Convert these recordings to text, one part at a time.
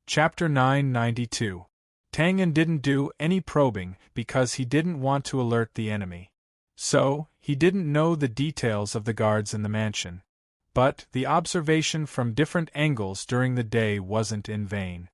Chapter 992. Tang didn't do any probing because he didn't want to alert the enemy. So, he didn't know the details of the guards in the mansion. But the observation from different angles during the day wasn't in vain.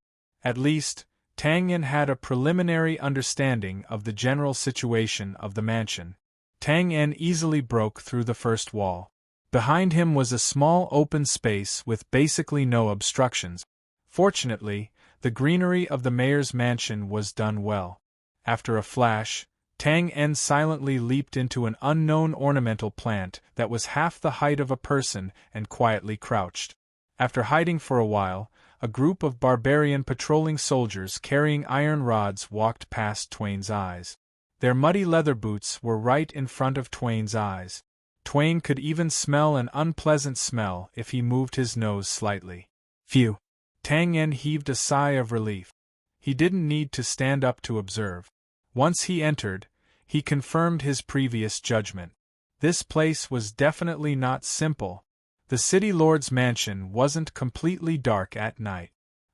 At least, Tang had a preliminary understanding of the general situation of the mansion. Tang easily broke through the first wall. Behind him was a small open space with basically no obstructions. Fortunately, the greenery of the mayor's mansion was done well. After a flash, Tang silently leaped into an unknown ornamental plant that was half the height of a person and quietly crouched. After hiding for a while, a group of barbarian patrolling soldiers carrying iron rods walked past Twain's eyes. Their muddy leather boots were right in front of Twain's eyes. Twain could even smell an unpleasant smell if he moved his nose slightly. Phew! Tang heaved a sigh of relief. He didn't need to stand up to observe. Once he entered, he confirmed his previous judgment. This place was definitely not simple. The city lord's mansion wasn't completely dark at night.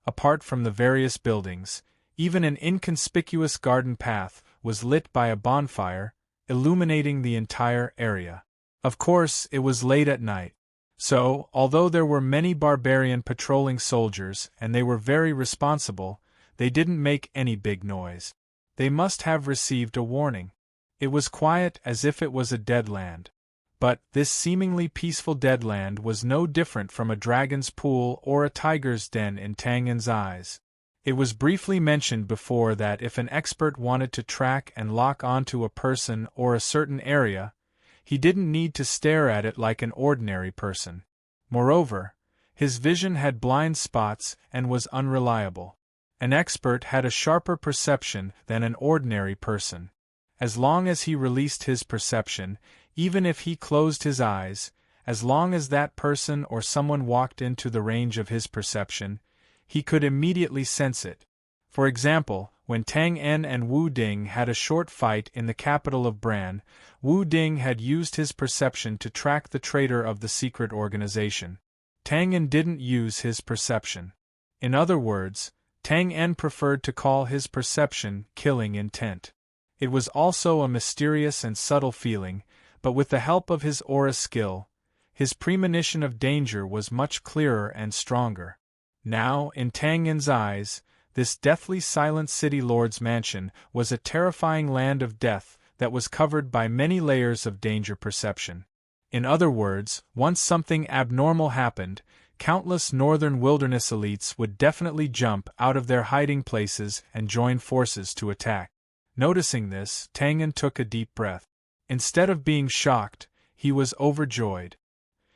Apart from the various buildings, even an inconspicuous garden path was lit by a bonfire, illuminating the entire area. Of course, it was late at night. So, although there were many barbarian patrolling soldiers and they were very responsible, they didn't make any big noise. They must have received a warning. It was quiet as if it was a dead land. But this seemingly peaceful dead land was no different from a dragon's pool or a tiger's den in Tang's eyes. It was briefly mentioned before that if an expert wanted to track and lock onto a person or a certain area, he didn't need to stare at it like an ordinary person. Moreover, his vision had blind spots and was unreliable. An expert had a sharper perception than an ordinary person. As long as he released his perception, even if he closed his eyes, as long as that person or someone walked into the range of his perception, he could immediately sense it. For example, when Tang and Wu Ding had a short fight in the capital of Bran, Wu Ding had used his perception to track the traitor of the secret organization. Tang didn't use his perception. In other words, Tang preferred to call his perception killing intent. It was also a mysterious and subtle feeling, but with the help of his aura skill, his premonition of danger was much clearer and stronger. Now, in Tang's eyes, this deathly silent city lord's mansion was a terrifying land of death that was covered by many layers of danger perception. In other words, once something abnormal happened, countless northern wilderness elites would definitely jump out of their hiding places and join forces to attack. Noticing this, Tang took a deep breath. Instead of being shocked, he was overjoyed.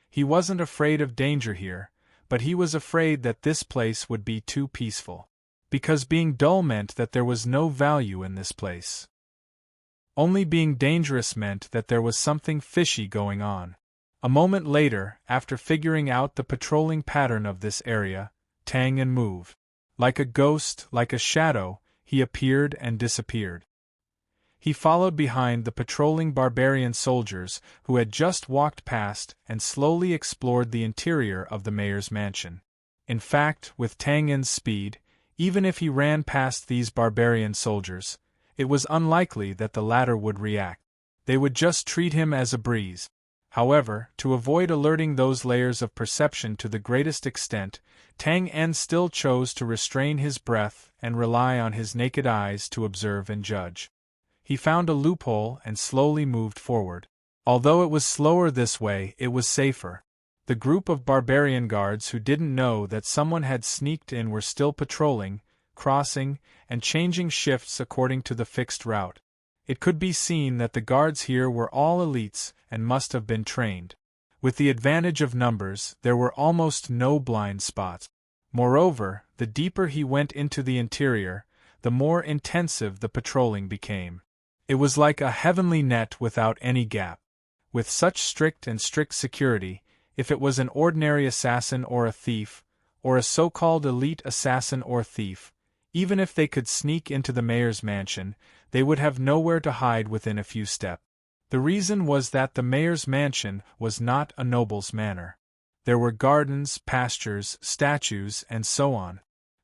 He wasn't afraid of danger here, but he was afraid that this place would be too peaceful. Because being dull meant that there was no value in this place. Only being dangerous meant that there was something fishy going on. A moment later, after figuring out the patrolling pattern of this area, Tang moved. Like a ghost, like a shadow, he appeared and disappeared. He followed behind the patrolling barbarian soldiers who had just walked past and slowly explored the interior of the mayor's mansion. In fact, with Tang's speed, even if he ran past these barbarian soldiers, it was unlikely that the latter would react. They would just treat him as a breeze. However, to avoid alerting those layers of perception to the greatest extent, Tang still chose to restrain his breath and rely on his naked eyes to observe and judge. He found a loophole and slowly moved forward. Although it was slower this way, it was safer. The group of barbarian guards who didn't know that someone had sneaked in were still patrolling, crossing, and changing shifts according to the fixed route. It could be seen that the guards here were all elites and must have been trained. With the advantage of numbers, there were almost no blind spots. Moreover, the deeper he went into the interior, the more intensive the patrolling became. It was like a heavenly net without any gap. With such strict security, if it was an ordinary assassin or a thief, or a so-called elite assassin or thief, even if they could sneak into the mayor's mansion, they would have nowhere to hide within a few steps. The reason was that the mayor's mansion was not a noble's manor. There were gardens, pastures, statues, and so on.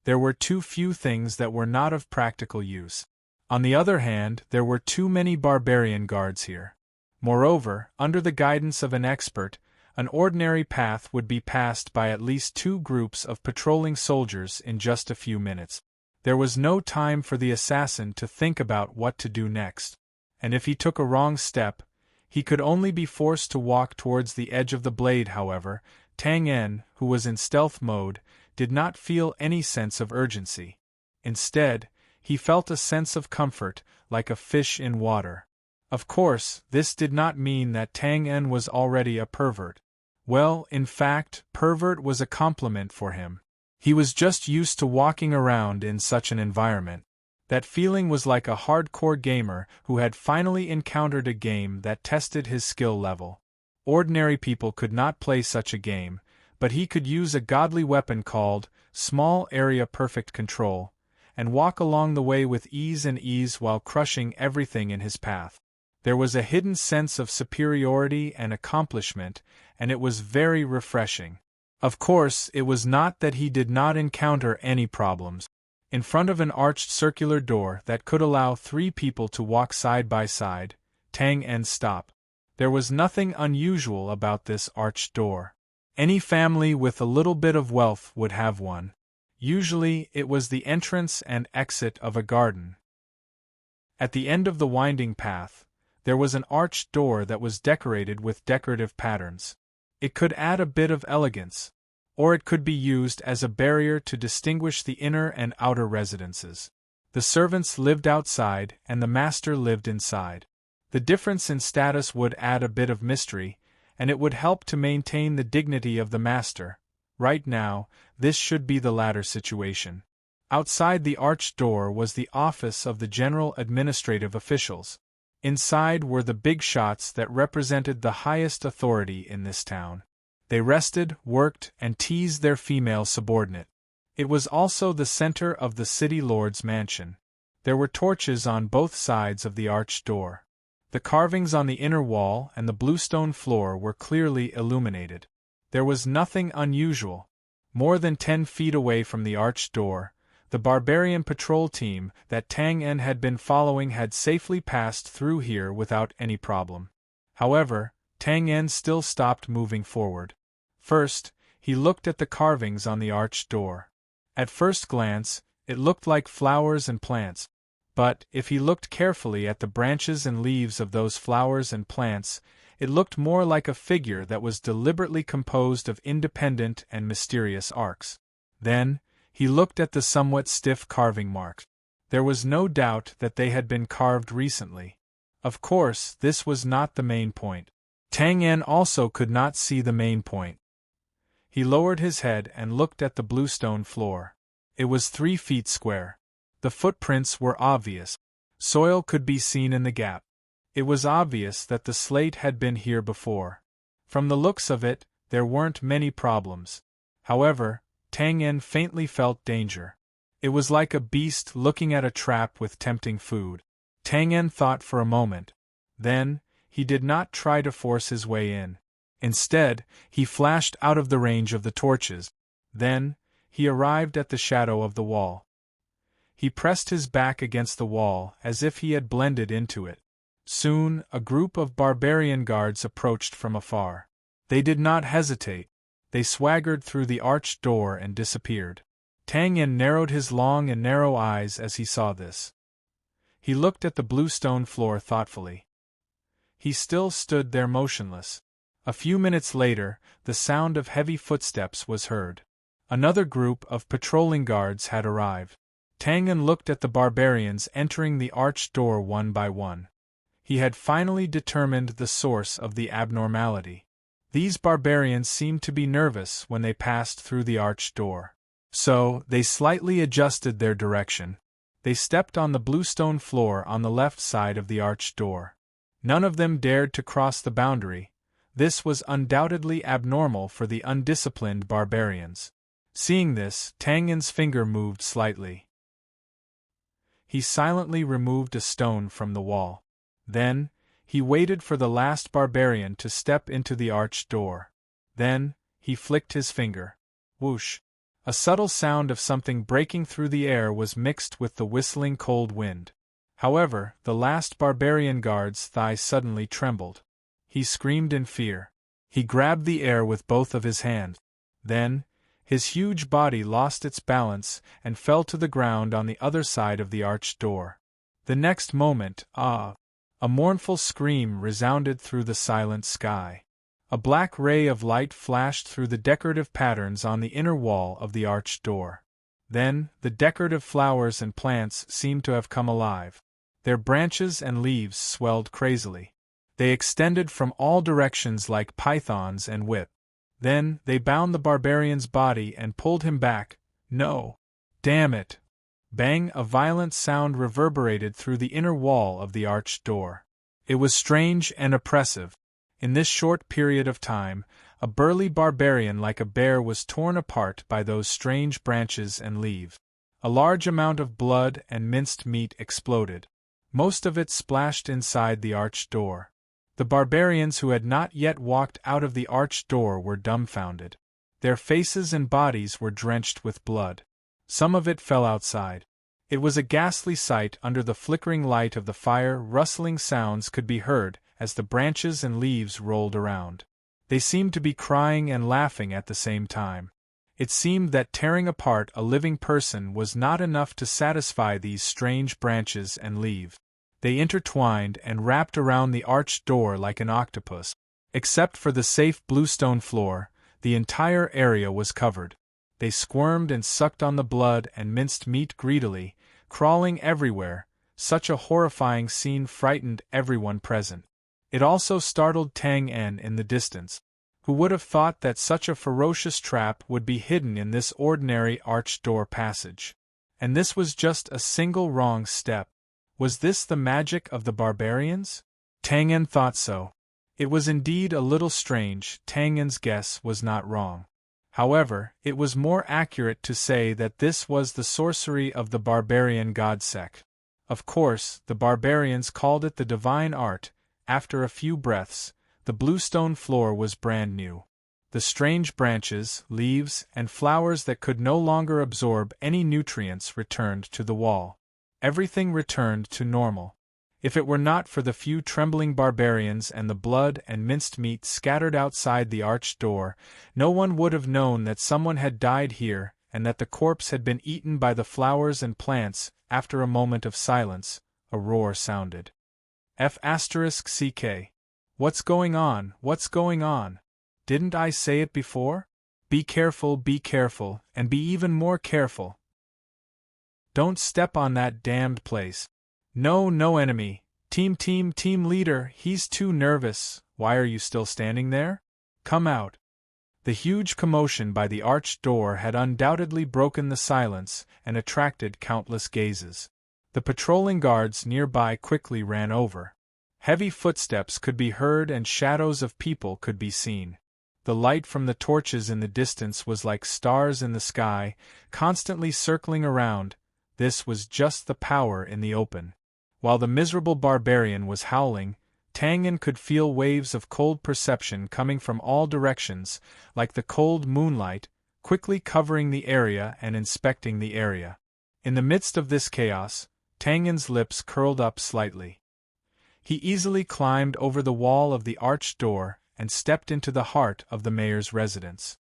There were too few things that were not of practical use. On the other hand, there were too many barbarian guards here. Moreover, under the guidance of an expert, an ordinary path would be passed by at least 2 groups of patrolling soldiers in just a few minutes. There was no time for the assassin to think about what to do next, and if he took a wrong step, he could only be forced to walk towards the edge of the blade. However, Tang En, who was in stealth mode, did not feel any sense of urgency. Instead, he felt a sense of comfort, like a fish in water. Of course, this did not mean that Tang En was already a pervert. Well, in fact, pervert was a compliment for him. He was just used to walking around in such an environment. That feeling was like a hardcore gamer who had finally encountered a game that tested his skill level. Ordinary people could not play such a game, but he could use a godly weapon called Small Area Perfect Control, and walk along the way with ease while crushing everything in his path. There was a hidden sense of superiority and accomplishment, and it was very refreshing. Of course, it was not that he did not encounter any problems. In front of an arched circular door that could allow 3 people to walk side by side, Tang En stopped. There was nothing unusual about this arched door. Any family with a little bit of wealth would have one. Usually, it was the entrance and exit of a garden. At the end of the winding path, there was an arched door that was decorated with decorative patterns. It could add a bit of elegance, or it could be used as a barrier to distinguish the inner and outer residences. The servants lived outside and the master lived inside. The difference in status would add a bit of mystery, and it would help to maintain the dignity of the master. Right now, this should be the latter situation. Outside the arched door was the office of the general administrative officials. Inside were the big shots that represented the highest authority in this town. They rested, worked, and teased their female subordinate. It was also the center of the city lord's mansion. There were torches on both sides of the arched door. The carvings on the inner wall and the bluestone floor were clearly illuminated. There was nothing unusual. More than 10 feet away from the arched door, the barbarian patrol team that Tang En had been following had safely passed through here without any problem. However, Tang En still stopped moving forward. First, he looked at the carvings on the arched door. At first glance, it looked like flowers and plants. But, if he looked carefully at the branches and leaves of those flowers and plants, it looked more like a figure that was deliberately composed of independent and mysterious arcs. Then, he looked at the somewhat stiff carving marks. There was no doubt that they had been carved recently. Of course, this was not the main point. Tang En also could not see the main point. He lowered his head and looked at the bluestone floor. It was 3 feet square. The footprints were obvious. Soil could be seen in the gap. It was obvious that the slate had been here before. From the looks of it, there weren't many problems. However, Tang En faintly felt danger. It was like a beast looking at a trap with tempting food. Tang En thought for a moment. Then, he did not try to force his way in. Instead, he flashed out of the range of the torches. Then, he arrived at the shadow of the wall. He pressed his back against the wall as if he had blended into it. Soon, a group of barbarian guards approached from afar. They did not hesitate. They swaggered through the arched door and disappeared. Tang En narrowed his long and narrow eyes as he saw this. He looked at the bluestone floor thoughtfully. He still stood there motionless. A few minutes later, the sound of heavy footsteps was heard. Another group of patrolling guards had arrived. Tang En looked at the barbarians entering the arched door one by one. He had finally determined the source of the abnormality. These barbarians seemed to be nervous when they passed through the arched door. So, they slightly adjusted their direction. They stepped on the bluestone floor on the left side of the arched door. None of them dared to cross the boundary. This was undoubtedly abnormal for the undisciplined barbarians. Seeing this, Tang En's finger moved slightly. He silently removed a stone from the wall. Then, he waited for the last barbarian to step into the arched door. Then, he flicked his finger. Whoosh! A subtle sound of something breaking through the air was mixed with the whistling cold wind. However, the last barbarian guard's thigh suddenly trembled. He screamed in fear. He grabbed the air with both of his hands. Then, his huge body lost its balance and fell to the ground on the other side of the arched door. The next moment, a mournful scream resounded through the silent sky. A black ray of light flashed through the decorative patterns on the inner wall of the arched door. Then, the decorative flowers and plants seemed to have come alive. Their branches and leaves swelled crazily. They extended from all directions like pythons and whips. Then, they bound the barbarian's body and pulled him back. No! Damn it! Bang! A violent sound reverberated through the inner wall of the arched door. It was strange and oppressive. In this short period of time, a burly barbarian like a bear was torn apart by those strange branches and leaves. A large amount of blood and minced meat exploded. Most of it splashed inside the arched door. The barbarians who had not yet walked out of the arched door were dumbfounded. Their faces and bodies were drenched with blood. Some of it fell outside. It was a ghastly sight under the flickering light of the fire. Rustling sounds could be heard as the branches and leaves rolled around. They seemed to be crying and laughing at the same time. It seemed that tearing apart a living person was not enough to satisfy these strange branches and leaves. They intertwined and wrapped around the arched door like an octopus. Except for the safe bluestone floor, the entire area was covered. They squirmed and sucked on the blood and minced meat greedily, crawling everywhere. Such a horrifying scene frightened everyone present. It also startled Tang En in the distance. Who would have thought that such a ferocious trap would be hidden in this ordinary arched door passage? And this was just a single wrong step. Was this the magic of the barbarians? Tang En thought so. It was indeed a little strange. Tang En's guess was not wrong. However, it was more accurate to say that this was the sorcery of the barbarian god sect. Of course, the barbarians called it the divine art. After a few breaths, the bluestone floor was brand new. The strange branches, leaves, and flowers that could no longer absorb any nutrients returned to the wall. Everything returned to normal. If it were not for the few trembling barbarians and the blood and minced meat scattered outside the arched door, no one would have known that someone had died here and that the corpse had been eaten by the flowers and plants. After a moment of silence, a roar sounded. F***CK. What's going on? What's going on? Didn't I say it before? Be careful, and be even more careful. Don't step on that damned place. No enemy. Team leader, he's too nervous. Why are you still standing there? Come out. The huge commotion by the arched door had undoubtedly broken the silence and attracted countless gazes. The patrolling guards nearby quickly ran over. Heavy footsteps could be heard and shadows of people could be seen. The light from the torches in the distance was like stars in the sky, constantly circling around. This was just the power in the open. While the miserable barbarian was howling, Tang En could feel waves of cold perception coming from all directions, like the cold moonlight, quickly covering the area and inspecting the area. In the midst of this chaos, Tang En's lips curled up slightly. He easily climbed over the wall of the arched door and stepped into the heart of the mayor's residence.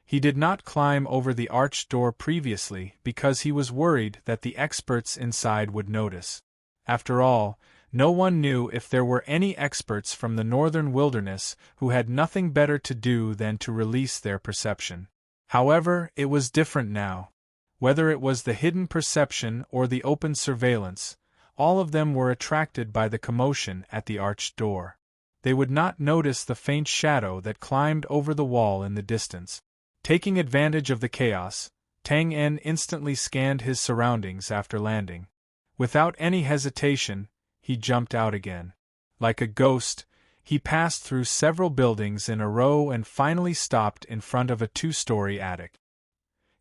He did not climb over the arched door previously because he was worried that the experts inside would notice. After all, no one knew if there were any experts from the northern wilderness who had nothing better to do than to release their perception. However, it was different now. Whether it was the hidden perception or the open surveillance, all of them were attracted by the commotion at the arched door. They would not notice the faint shadow that climbed over the wall in the distance. Taking advantage of the chaos, Tang En instantly scanned his surroundings after landing. Without any hesitation, he jumped out again. Like a ghost, he passed through several buildings in a row and finally stopped in front of a 2-story attic.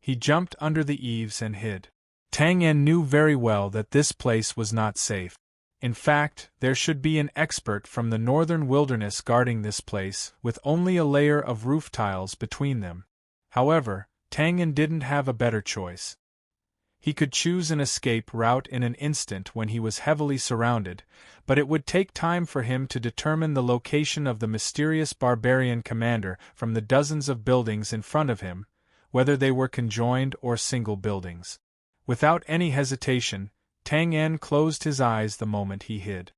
He jumped under the eaves and hid. Tang En knew very well that this place was not safe. In fact, there should be an expert from the northern wilderness guarding this place with only a layer of roof tiles between them. However, Tang En didn't have a better choice. He could choose an escape route in an instant when he was heavily surrounded, but it would take time for him to determine the location of the mysterious barbarian commander from the dozens of buildings in front of him, whether they were conjoined or single buildings. Without any hesitation, Tang En closed his eyes the moment he hid.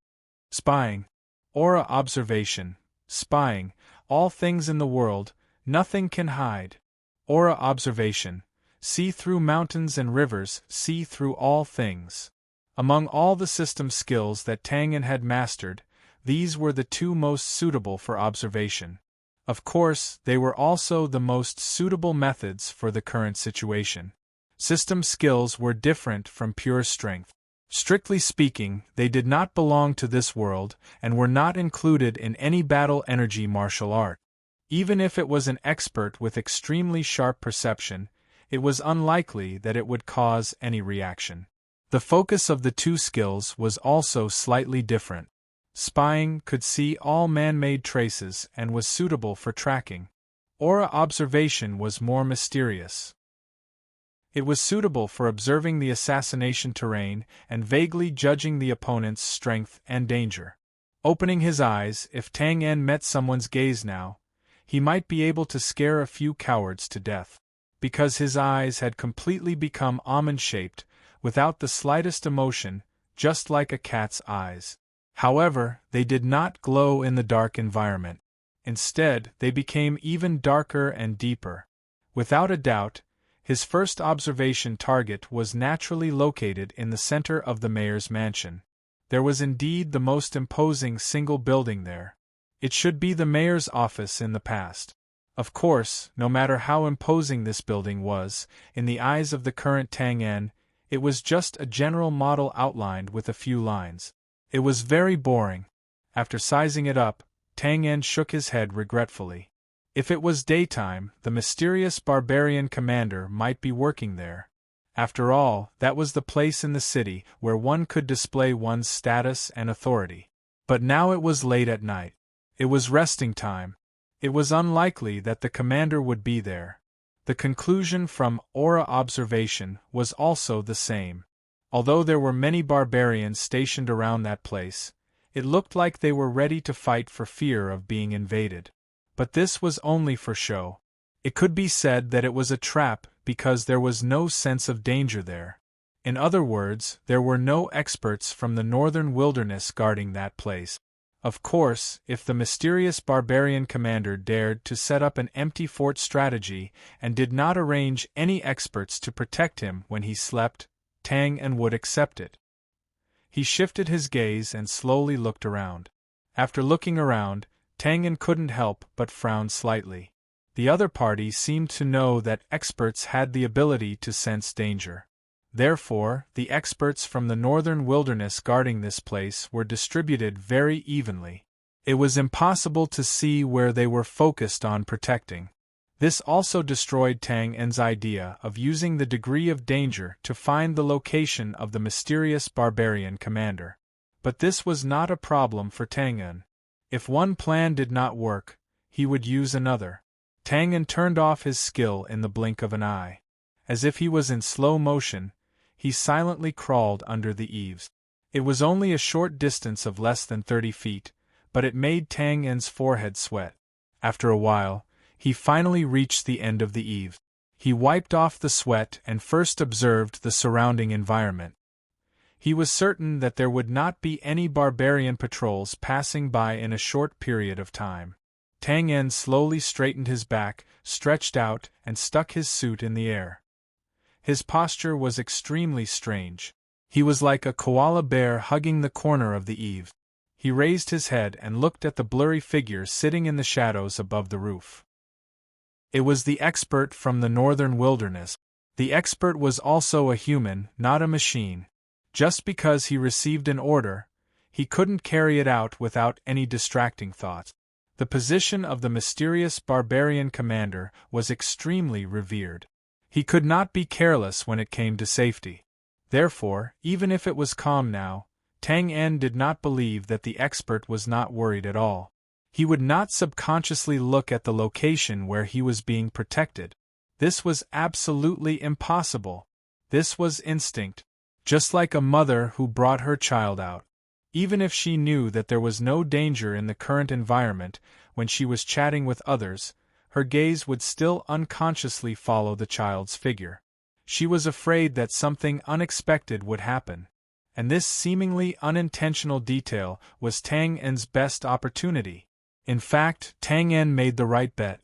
Spying. Aura observation. Spying. All things in the world, nothing can hide. Aura observation. See through mountains and rivers, see through all things. Among all the system skills that Tang En had mastered, these were the two most suitable for observation. Of course, they were also the most suitable methods for the current situation. System skills were different from pure strength. Strictly speaking, they did not belong to this world and were not included in any battle energy martial art. Even if it was an expert with extremely sharp perception, it was unlikely that it would cause any reaction. The focus of the two skills was also slightly different. Spying could see all man-made traces and was suitable for tracking. Aura observation was more mysterious. It was suitable for observing the assassination terrain and vaguely judging the opponent's strength and danger. Opening his eyes, if Tang En met someone's gaze now, he might be able to scare a few cowards to death. Because his eyes had completely become almond-shaped, without the slightest emotion, just like a cat's eyes. However, they did not glow in the dark environment. Instead, they became even darker and deeper. Without a doubt, his first observation target was naturally located in the center of the mayor's mansion. There was indeed the most imposing single building there. It should be the mayor's office in the past. Of course, no matter how imposing this building was, in the eyes of the current Tang En, it was just a general model outlined with a few lines. It was very boring. After sizing it up, Tang En shook his head regretfully. If it was daytime, the mysterious barbarian commander might be working there. After all, that was the place in the city where one could display one's status and authority. But now it was late at night. It was resting time. It was unlikely that the commander would be there. The conclusion from aura observation was also the same. Although there were many barbarians stationed around that place, it looked like they were ready to fight for fear of being invaded. But this was only for show. It could be said that it was a trap because there was no sense of danger there. In other words, there were no experts from the northern wilderness guarding that place. Of course, if the mysterious barbarian commander dared to set up an empty fort strategy and did not arrange any experts to protect him when he slept, Tang En would accept it. He shifted his gaze and slowly looked around. After looking around, Tang En couldn't help but frown slightly. The other party seemed to know that experts had the ability to sense danger. Therefore, the experts from the northern wilderness guarding this place were distributed very evenly. It was impossible to see where they were focused on protecting. This also destroyed Tang En's idea of using the degree of danger to find the location of the mysterious barbarian commander. But this was not a problem for Tang En. If one plan did not work, he would use another. Tang En turned off his skill in the blink of an eye. As if he was in slow motion, he silently crawled under the eaves. It was only a short distance of less than 30 feet, but it made Tang En's forehead sweat. After a while, he finally reached the end of the eaves. He wiped off the sweat and first observed the surrounding environment. He was certain that there would not be any barbarian patrols passing by in a short period of time. Tang En slowly straightened his back, stretched out, and stuck his suit in the air. His posture was extremely strange. He was like a koala bear hugging the corner of the eaves. He raised his head and looked at the blurry figure sitting in the shadows above the roof. It was the expert from the northern wilderness. The expert was also a human, not a machine. Just because he received an order, he couldn't carry it out without any distracting thoughts. The position of the mysterious barbarian commander was extremely revered. He could not be careless when it came to safety. Therefore, even if it was calm now, Tang En did not believe that the expert was not worried at all. He would not subconsciously look at the location where he was being protected. This was absolutely impossible. This was instinct. Just like a mother who brought her child out. Even if she knew that there was no danger in the current environment, when she was chatting with others, her gaze would still unconsciously follow the child's figure. She was afraid that something unexpected would happen. And this seemingly unintentional detail was Tang En's best opportunity. In fact, Tang En made the right bet.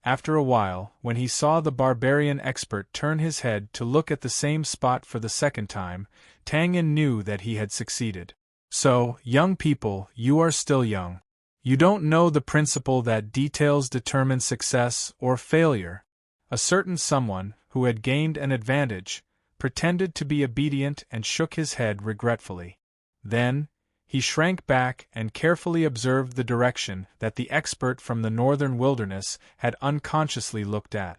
After a while, when he saw the barbarian expert turn his head to look at the same spot for the second time, Tang En knew that he had succeeded. So, young people, you are still young. You don't know the principle that details determine success or failure. A certain someone, who had gained an advantage, pretended to be obedient and shook his head regretfully. Then, he shrank back and carefully observed the direction that the expert from the northern wilderness had unconsciously looked at.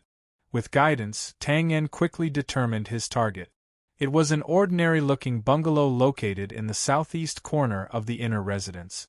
With guidance, Tang En quickly determined his target. It was an ordinary-looking bungalow located in the southeast corner of the inner residence.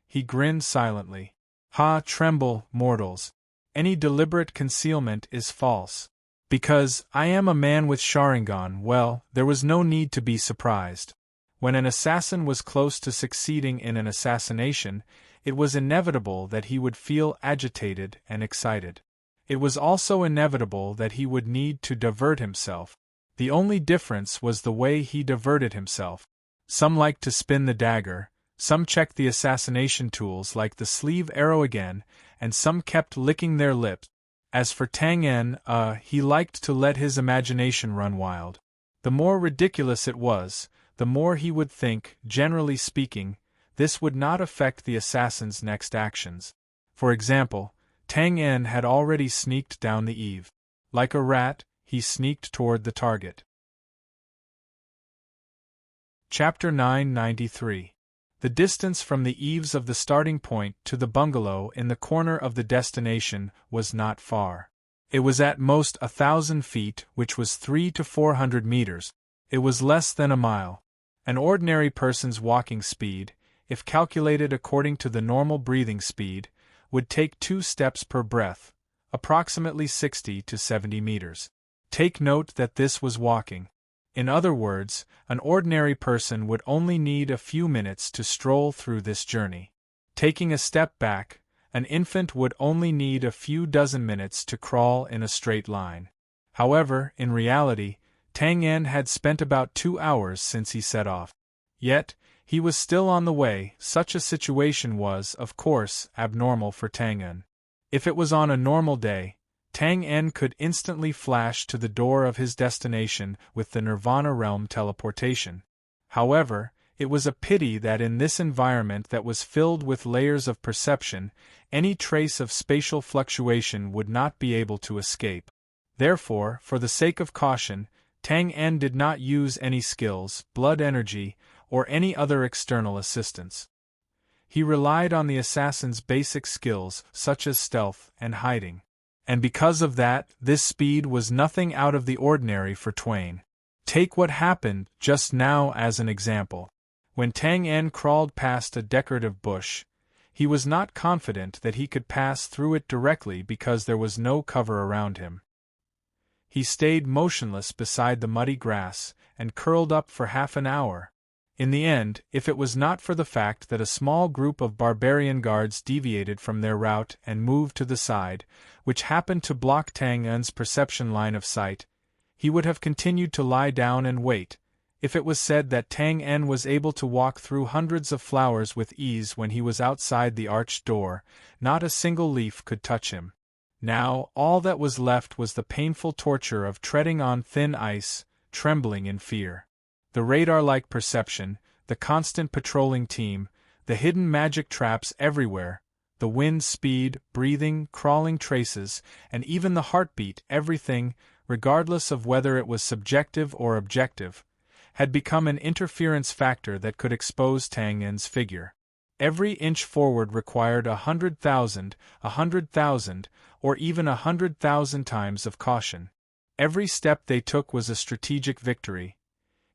He grinned silently. "Ha, tremble, mortals. Any deliberate concealment is false. Because I am a man with Sharingan, well, there was no need to be surprised. When an assassin was close to succeeding in an assassination, it was inevitable that he would feel agitated and excited. It was also inevitable that he would need to divert himself. The only difference was the way he diverted himself. Some liked to spin the dagger, some checked the assassination tools like the sleeve arrow again, and some kept licking their lips. As for Tang En, he liked to let his imagination run wild. The more ridiculous it was, the more he would think. Generally speaking, this would not affect the assassin's next actions. For example, Tang En had already sneaked down the eave. Like a rat, he sneaked toward the target. Chapter 993. The distance from the eaves of the starting point to the bungalow in the corner of the destination was not far. It was at most 1,000 feet, which was 300 to 400 meters. It was less than a mile. An ordinary person's walking speed, if calculated according to the normal breathing speed, would take 2 steps per breath, approximately 60 to 70 meters. Take note that this was walking. In other words, an ordinary person would only need a few minutes to stroll through this journey. Taking a step back, an infant would only need a few dozen minutes to crawl in a straight line. However, in reality, Tang En had spent about 2 hours since he set off. Yet, he was still on the way. Such a situation was, of course, abnormal for Tang En. If it was on a normal day, Tang En could instantly flash to the door of his destination with the Nirvana realm teleportation. However, it was a pity that in this environment that was filled with layers of perception, any trace of spatial fluctuation would not be able to escape. Therefore, for the sake of caution, Tang En did not use any skills, blood energy, or any other external assistance. He relied on the assassin's basic skills, such as stealth and hiding. And because of that, this speed was nothing out of the ordinary for Twain. Take what happened just now as an example. When Tang En crawled past a decorative bush, he was not confident that he could pass through it directly because there was no cover around him. He stayed motionless beside the muddy grass and curled up for half an hour. In the end, if it was not for the fact that a small group of barbarian guards deviated from their route and moved to the side, which happened to block Tang En's perception line of sight, he would have continued to lie down and wait. If it was said that Tang En was able to walk through hundreds of flowers with ease when he was outside the arched door, not a single leaf could touch him. Now, all that was left was the painful torture of treading on thin ice, trembling in fear. The radar-like perception, the constant patrolling team, the hidden magic traps everywhere, the wind speed, breathing, crawling traces, and even the heartbeat, everything, regardless of whether it was subjective or objective, had become an interference factor that could expose Tang En's figure. Every inch forward required 100,000, or even 100,000 times of caution. Every step they took was a strategic victory.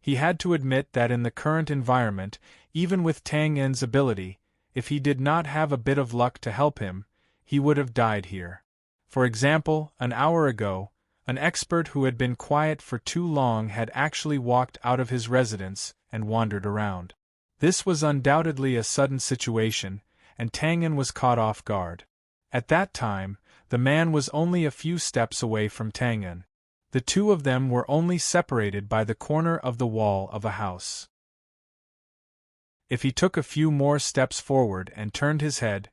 He had to admit that in the current environment, even with Tang En's ability, if he did not have a bit of luck to help him, he would have died here. For example, an hour ago, An expert who had been quiet for too long had actually walked out of his residence and wandered around. This was undoubtedly a sudden situation, and Tang En was caught off guard. At that time, the man was only a few steps away from Tang En. The two of them were only separated by the corner of the wall of a house. If he took a few more steps forward and turned his head,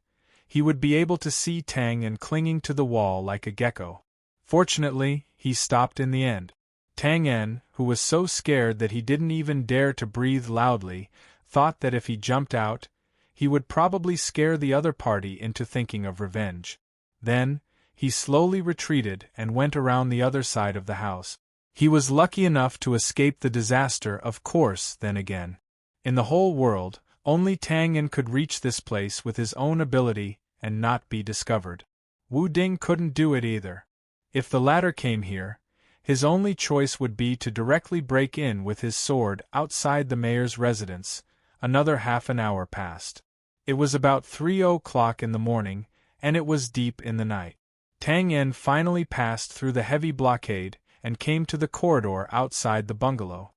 he would be able to see Tang En clinging to the wall like a gecko. Fortunately, he stopped in the end. Tang En, who was so scared that he didn't even dare to breathe loudly, thought that if he jumped out, he would probably scare the other party into thinking of revenge. Then, he slowly retreated and went around the other side of the house. He was lucky enough to escape the disaster, of course. Then again, in the whole world, only Tang En could reach this place with his own ability and not be discovered. Wu Ding couldn't do it either. If the latter came here, his only choice would be to directly break in with his sword outside the mayor's residence. Another half an hour passed. It was about 3 o'clock in the morning, and it was deep in the night. Tang En finally passed through the heavy blockade and came to the corridor outside the bungalow.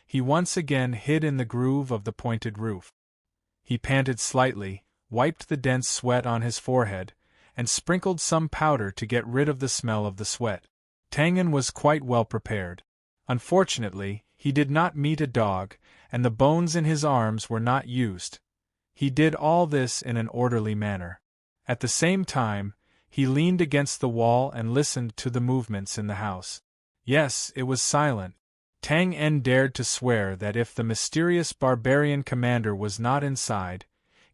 He once again hid in the groove of the pointed roof. He panted slightly, wiped the dense sweat on his forehead, and sprinkled some powder to get rid of the smell of the sweat. Tang En was quite well prepared. Unfortunately, he did not meet a dog, and the bones in his arms were not used. He did all this in an orderly manner. At the same time, he leaned against the wall and listened to the movements in the house. Yes, it was silent. Tang En dared to swear that if the mysterious barbarian commander was not inside,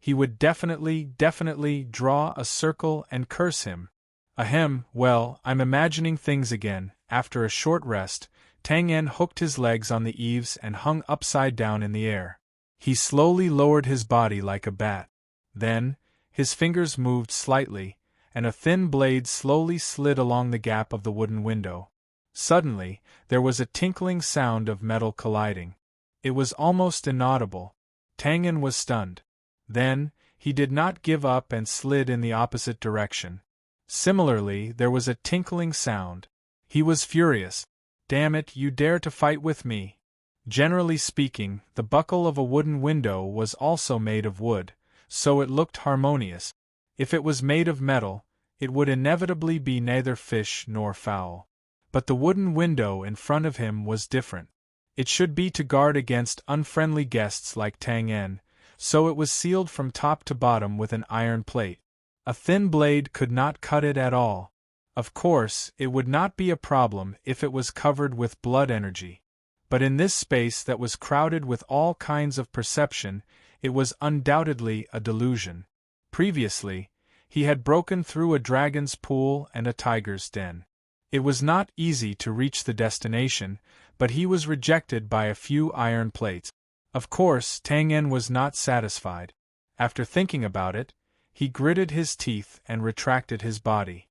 he would definitely draw a circle and curse him. Ahem, well, I'm imagining things again. After a short rest, Tang En hooked his legs on the eaves and hung upside down in the air. He slowly lowered his body like a bat. Then, his fingers moved slightly, and a thin blade slowly slid along the gap of the wooden window. Suddenly, there was a tinkling sound of metal colliding. It was almost inaudible. Tang En was stunned. Then, he did not give up and slid in the opposite direction. Similarly, there was a tinkling sound. He was furious. Damn it, you dare to fight with me! Generally speaking, the buckle of a wooden window was also made of wood, so it looked harmonious. If it was made of metal, it would inevitably be neither fish nor fowl. But the wooden window in front of him was different. It should be to guard against unfriendly guests like Tang En, so it was sealed from top to bottom with an iron plate. A thin blade could not cut it at all. Of course, it would not be a problem if it was covered with blood energy. But in this space that was crowded with all kinds of perception, it was undoubtedly a delusion. Previously, he had broken through a dragon's pool and a tiger's den. It was not easy to reach the destination, but he was rejected by a few iron plates. Of course, Tang En was not satisfied. After thinking about it, he gritted his teeth and retracted his body.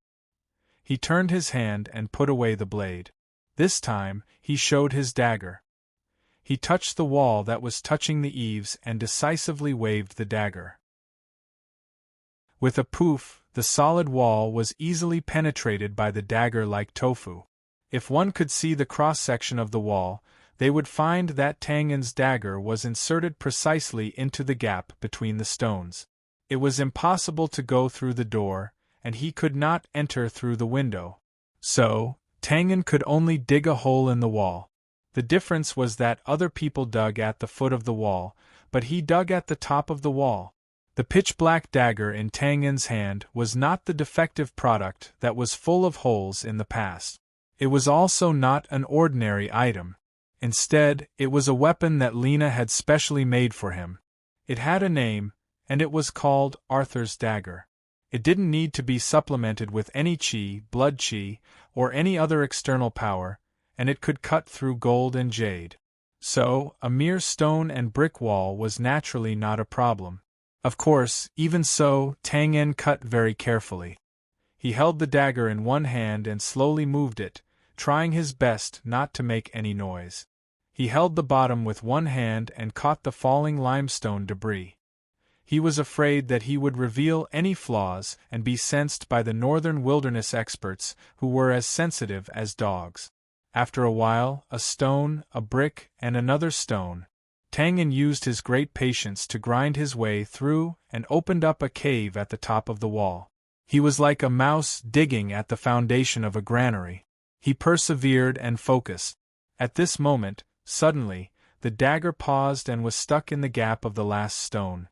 He turned his hand and put away the blade. This time, he showed his dagger. He touched the wall that was touching the eaves and decisively waved the dagger. With a poof, the solid wall was easily penetrated by the dagger like tofu. If one could see the cross-section of the wall, they would find that Tang En's dagger was inserted precisely into the gap between the stones. It was impossible to go through the door, and he could not enter through the window. So, Tang En could only dig a hole in the wall. The difference was that other people dug at the foot of the wall, but he dug at the top of the wall. The pitch-black dagger in Tang En's hand was not the defective product that was full of holes in the past. It was also not an ordinary item. Instead, it was a weapon that Lena had specially made for him. It had a name, and it was called Arthur's Dagger. It didn't need to be supplemented with any chi, blood chi, or any other external power, and it could cut through gold and jade. So, a mere stone and brick wall was naturally not a problem. Of course, even so, Tang En cut very carefully. He held the dagger in one hand and slowly moved it, trying his best not to make any noise. He held the bottom with one hand and caught the falling limestone debris. He was afraid that he would reveal any flaws and be sensed by the northern wilderness experts who were as sensitive as dogs. After a while, a stone, a brick, and another stone, Tangin used his great patience to grind his way through and opened up a cave at the top of the wall. He was like a mouse digging at the foundation of a granary. He persevered and focused. At this moment, suddenly, the dagger paused and was stuck in the gap of the last stone.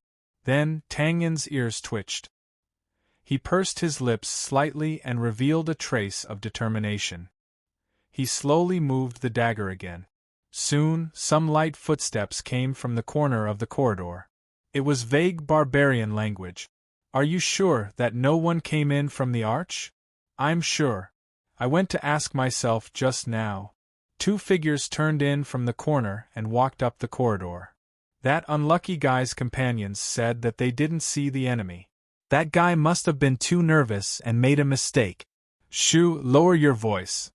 Then Tangin's ears twitched. He pursed his lips slightly and revealed a trace of determination. He slowly moved the dagger again. Soon, some light footsteps came from the corner of the corridor. It was vague barbarian language. "Are you sure that no one came in from the arch?" "I'm sure. I went to ask myself just now." Two figures turned in from the corner and walked up the corridor. That unlucky guy's companions said that they didn't see the enemy. "That guy must have been too nervous and made a mistake." "Shoo, lower your voice."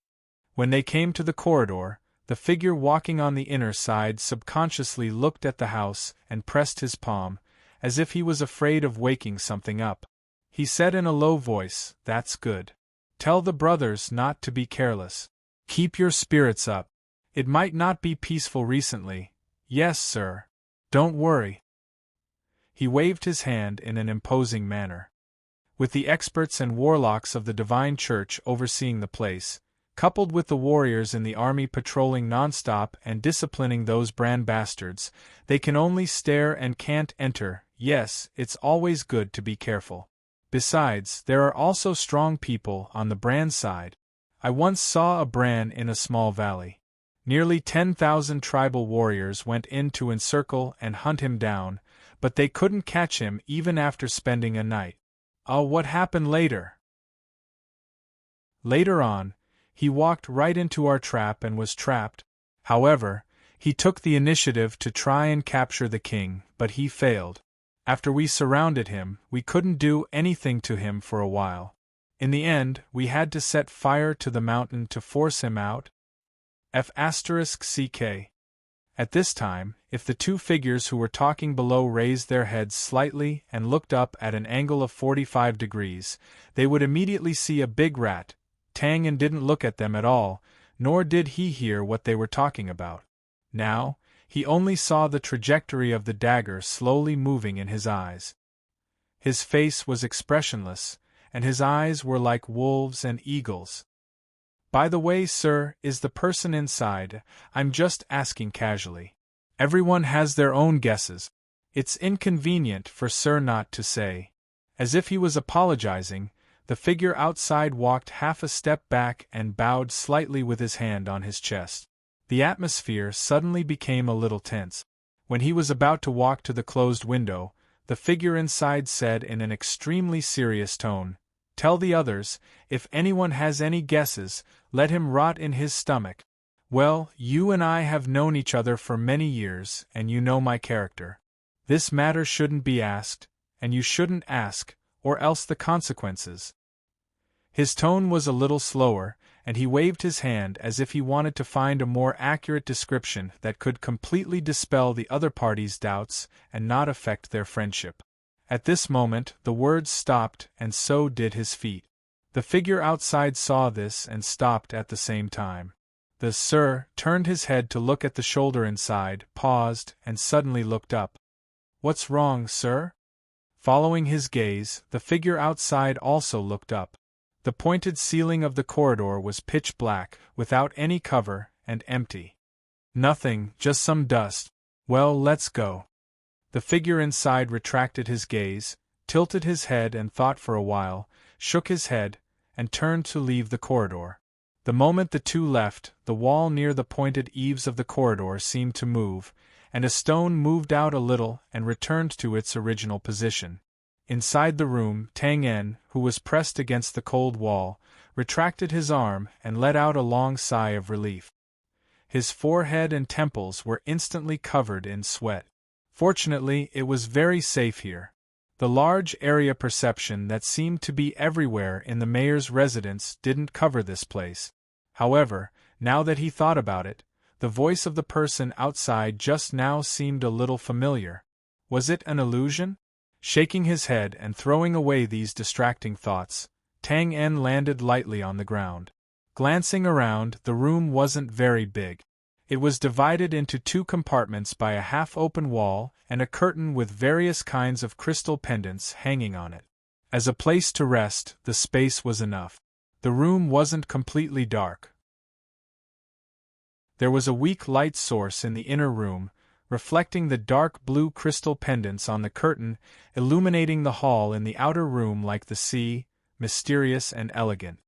When they came to the corridor, the figure walking on the inner side subconsciously looked at the house and pressed his palm, as if he was afraid of waking something up. He said in a low voice, "That's good. Tell the brothers not to be careless. Keep your spirits up. It might not be peaceful recently." "Yes, sir. Don't worry." He waved his hand in an imposing manner. With the experts and warlocks of the Divine Church overseeing the place, coupled with the warriors in the army patrolling nonstop and disciplining those brand bastards, they can only stare and can't enter. Yes, it's always good to be careful. Besides, there are also strong people on the brand side. I once saw a brand in a small valley. Nearly 10,000 tribal warriors went in to encircle and hunt him down, but they couldn't catch him even after spending a night. What happened later? Later on, he walked right into our trap and was trapped. However, he took the initiative to try and capture the king, but he failed. After we surrounded him, we couldn't do anything to him for a while. In the end, we had to set fire to the mountain to force him out. F***ck. At this time, if the two figures who were talking below raised their heads slightly and looked up at an angle of 45 degrees, they would immediately see a big rat. Tangin didn't look at them at all, nor did he hear what they were talking about. Now, he only saw the trajectory of the dagger slowly moving in his eyes. His face was expressionless, and his eyes were like wolves and eagles. "By the way, sir, is the person inside? I'm just asking casually. Everyone has their own guesses. It's inconvenient for sir not to say." As if he was apologizing, the figure outside walked half a step back and bowed slightly with his hand on his chest. The atmosphere suddenly became a little tense. When he was about to walk to the closed window, the figure inside said in an extremely serious tone, "Tell the others, if anyone has any guesses, let him rot in his stomach. Well, you and I have known each other for many years, and you know my character. This matter shouldn't be asked, and you shouldn't ask, or else the consequences." His tone was a little slower, and he waved his hand as if he wanted to find a more accurate description that could completely dispel the other party's doubts and not affect their friendship. At this moment, the words stopped, and so did his feet. The figure outside saw this and stopped at the same time. The sir turned his head to look at the shoulder inside, paused, and suddenly looked up. "What's wrong, sir?" Following his gaze, the figure outside also looked up. The pointed ceiling of the corridor was pitch black, without any cover, and empty. "Nothing, just some dust. Well, let's go." The figure inside retracted his gaze, tilted his head and thought for a while, shook his head, and turned to leave the corridor. The moment the two left, the wall near the pointed eaves of the corridor seemed to move, and a stone moved out a little and returned to its original position. Inside the room, Tangin, who was pressed against the cold wall, retracted his arm and let out a long sigh of relief. His forehead and temples were instantly covered in sweat. Fortunately, it was very safe here. The large area perception that seemed to be everywhere in the mayor's residence didn't cover this place. However, now that he thought about it, the voice of the person outside just now seemed a little familiar. Was it an illusion? Shaking his head and throwing away these distracting thoughts, Tang En landed lightly on the ground. Glancing around, the room wasn't very big. It was divided into two compartments by a half-open wall and a curtain with various kinds of crystal pendants hanging on it. As a place to rest, the space was enough. The room wasn't completely dark. There was a weak light source in the inner room, reflecting the dark blue crystal pendants on the curtain, illuminating the hall in the outer room like the sea, mysterious and elegant.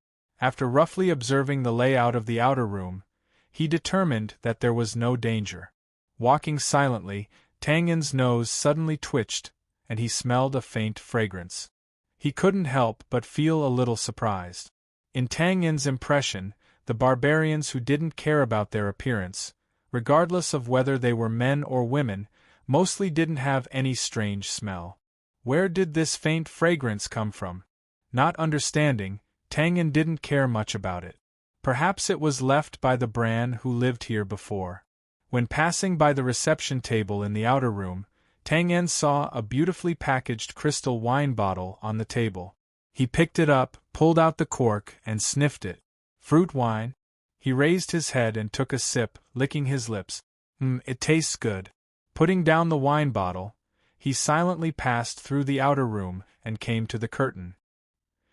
After roughly observing the layout of the outer room, he determined that there was no danger. Walking silently, Tang En's nose suddenly twitched, and he smelled a faint fragrance. He couldn't help but feel a little surprised. In Tang En's impression, the barbarians who didn't care about their appearance, regardless of whether they were men or women, mostly didn't have any strange smell. Where did this faint fragrance come from? Not understanding, Tang En didn't care much about it. Perhaps it was left by the Bran who lived here before. When passing by the reception table in the outer room, Tang En saw a beautifully packaged crystal wine bottle on the table. He picked it up, pulled out the cork, and sniffed it. Fruit wine? He raised his head and took a sip, licking his lips. It tastes good. Putting down the wine bottle, he silently passed through the outer room and came to the curtain.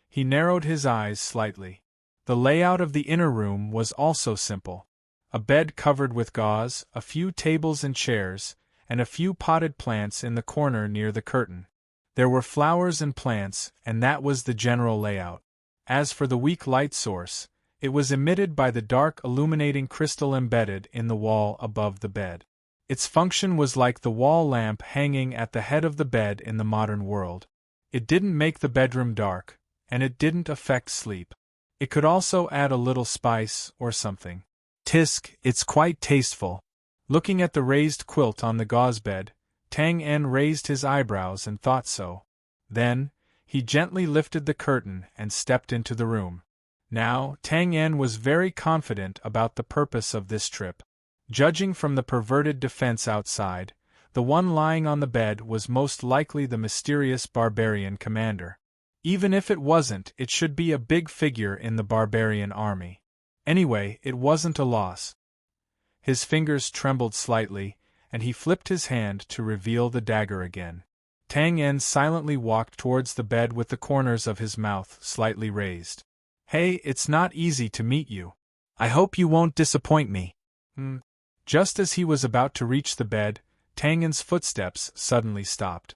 He narrowed his eyes slightly. The layout of the inner room was also simple. A bed covered with gauze, a few tables and chairs, and a few potted plants in the corner near the curtain. There were flowers and plants, and that was the general layout. As for the weak light source, it was emitted by the dark illuminating crystal embedded in the wall above the bed. Its function was like the wall lamp hanging at the head of the bed in the modern world. It didn't make the bedroom dark, and it didn't affect sleep. It could also add a little spice or something. Tisk, it's quite tasteful. Looking at the raised quilt on the gauze bed, Tang En raised his eyebrows and thought so. Then, he gently lifted the curtain and stepped into the room. Now, Tang En was very confident about the purpose of this trip. Judging from the perverted defense outside, the one lying on the bed was most likely the mysterious barbarian commander. Even if it wasn't, it should be a big figure in the barbarian army. Anyway, it wasn't a loss. His fingers trembled slightly, and he flipped his hand to reveal the dagger again. Tang En silently walked towards the bed with the corners of his mouth slightly raised. Hey, it's not easy to meet you. I hope you won't disappoint me. Just as he was about to reach the bed, Tang En's footsteps suddenly stopped.